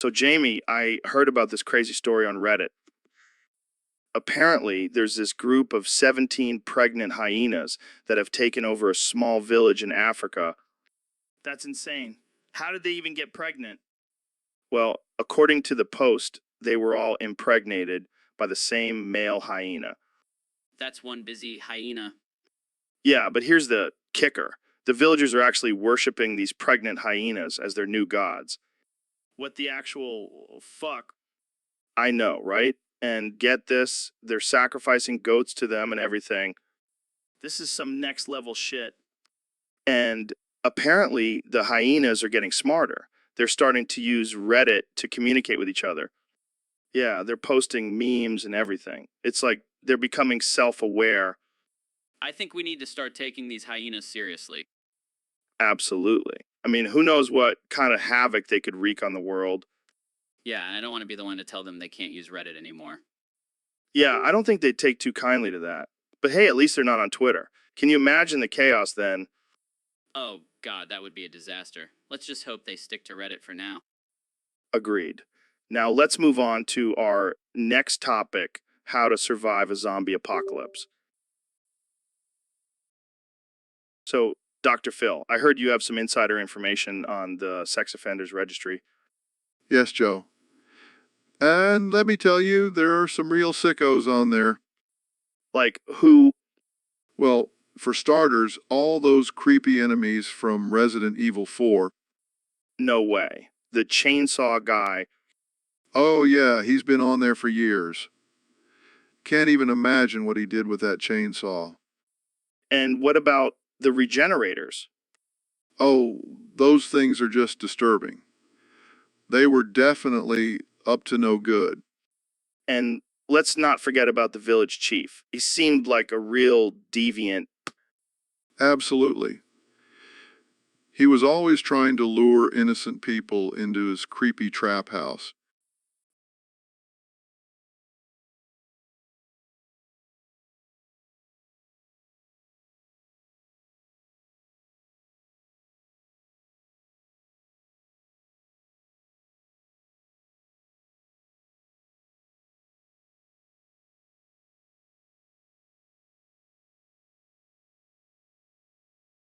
A: So, Jamie, I heard about this crazy story on Reddit. Apparently, there's this group of 17 pregnant hyenas that have taken over a small village in Africa. That's insane. How did they even get pregnant? Well, according to the Post, they were all impregnated by the same male hyena.
D: That's one busy hyena.
A: Yeah, but here's the kicker. The villagers are actually worshiping these pregnant hyenas as their new gods. What the actual fuck? I know, right? And get this, they're sacrificing goats to them and everything. This is some next level shit. And apparently, the hyenas are getting smarter. They're starting to use Reddit to communicate with each other. Yeah, they're posting memes and everything. It's like they're becoming self-aware.
D: I think we need to start taking these hyenas seriously.
A: Absolutely. I mean, who knows what kind of havoc they could wreak on the world.
D: Yeah, and I don't want to be the one to tell them they can't use Reddit anymore.
A: Yeah, I don't think they'd take too kindly to that. But hey, at least they're not on Twitter. Can you imagine the chaos then?
D: Oh, God, that would be a disaster. Let's just hope they stick to Reddit for now.
A: Agreed. Now let's move on to our next topic, how to survive a zombie apocalypse. So, Dr. Phil, I heard you have some insider information on the sex offenders registry.
G: Yes, Joe. And let me tell you, there are some real sickos on there.
A: Like, who?
G: Well, for starters, all those creepy enemies from Resident Evil 4.
A: No way. The chainsaw guy.
G: Oh, yeah, he's been on there for years. Can't even imagine what he did with that chainsaw.
A: And what about the regenerators?
G: Oh, those things are just disturbing. They were definitely up to no good.
A: And let's not forget about the village chief. He seemed like a real deviant.
G: Absolutely. He was always trying to lure innocent people into his creepy trap house.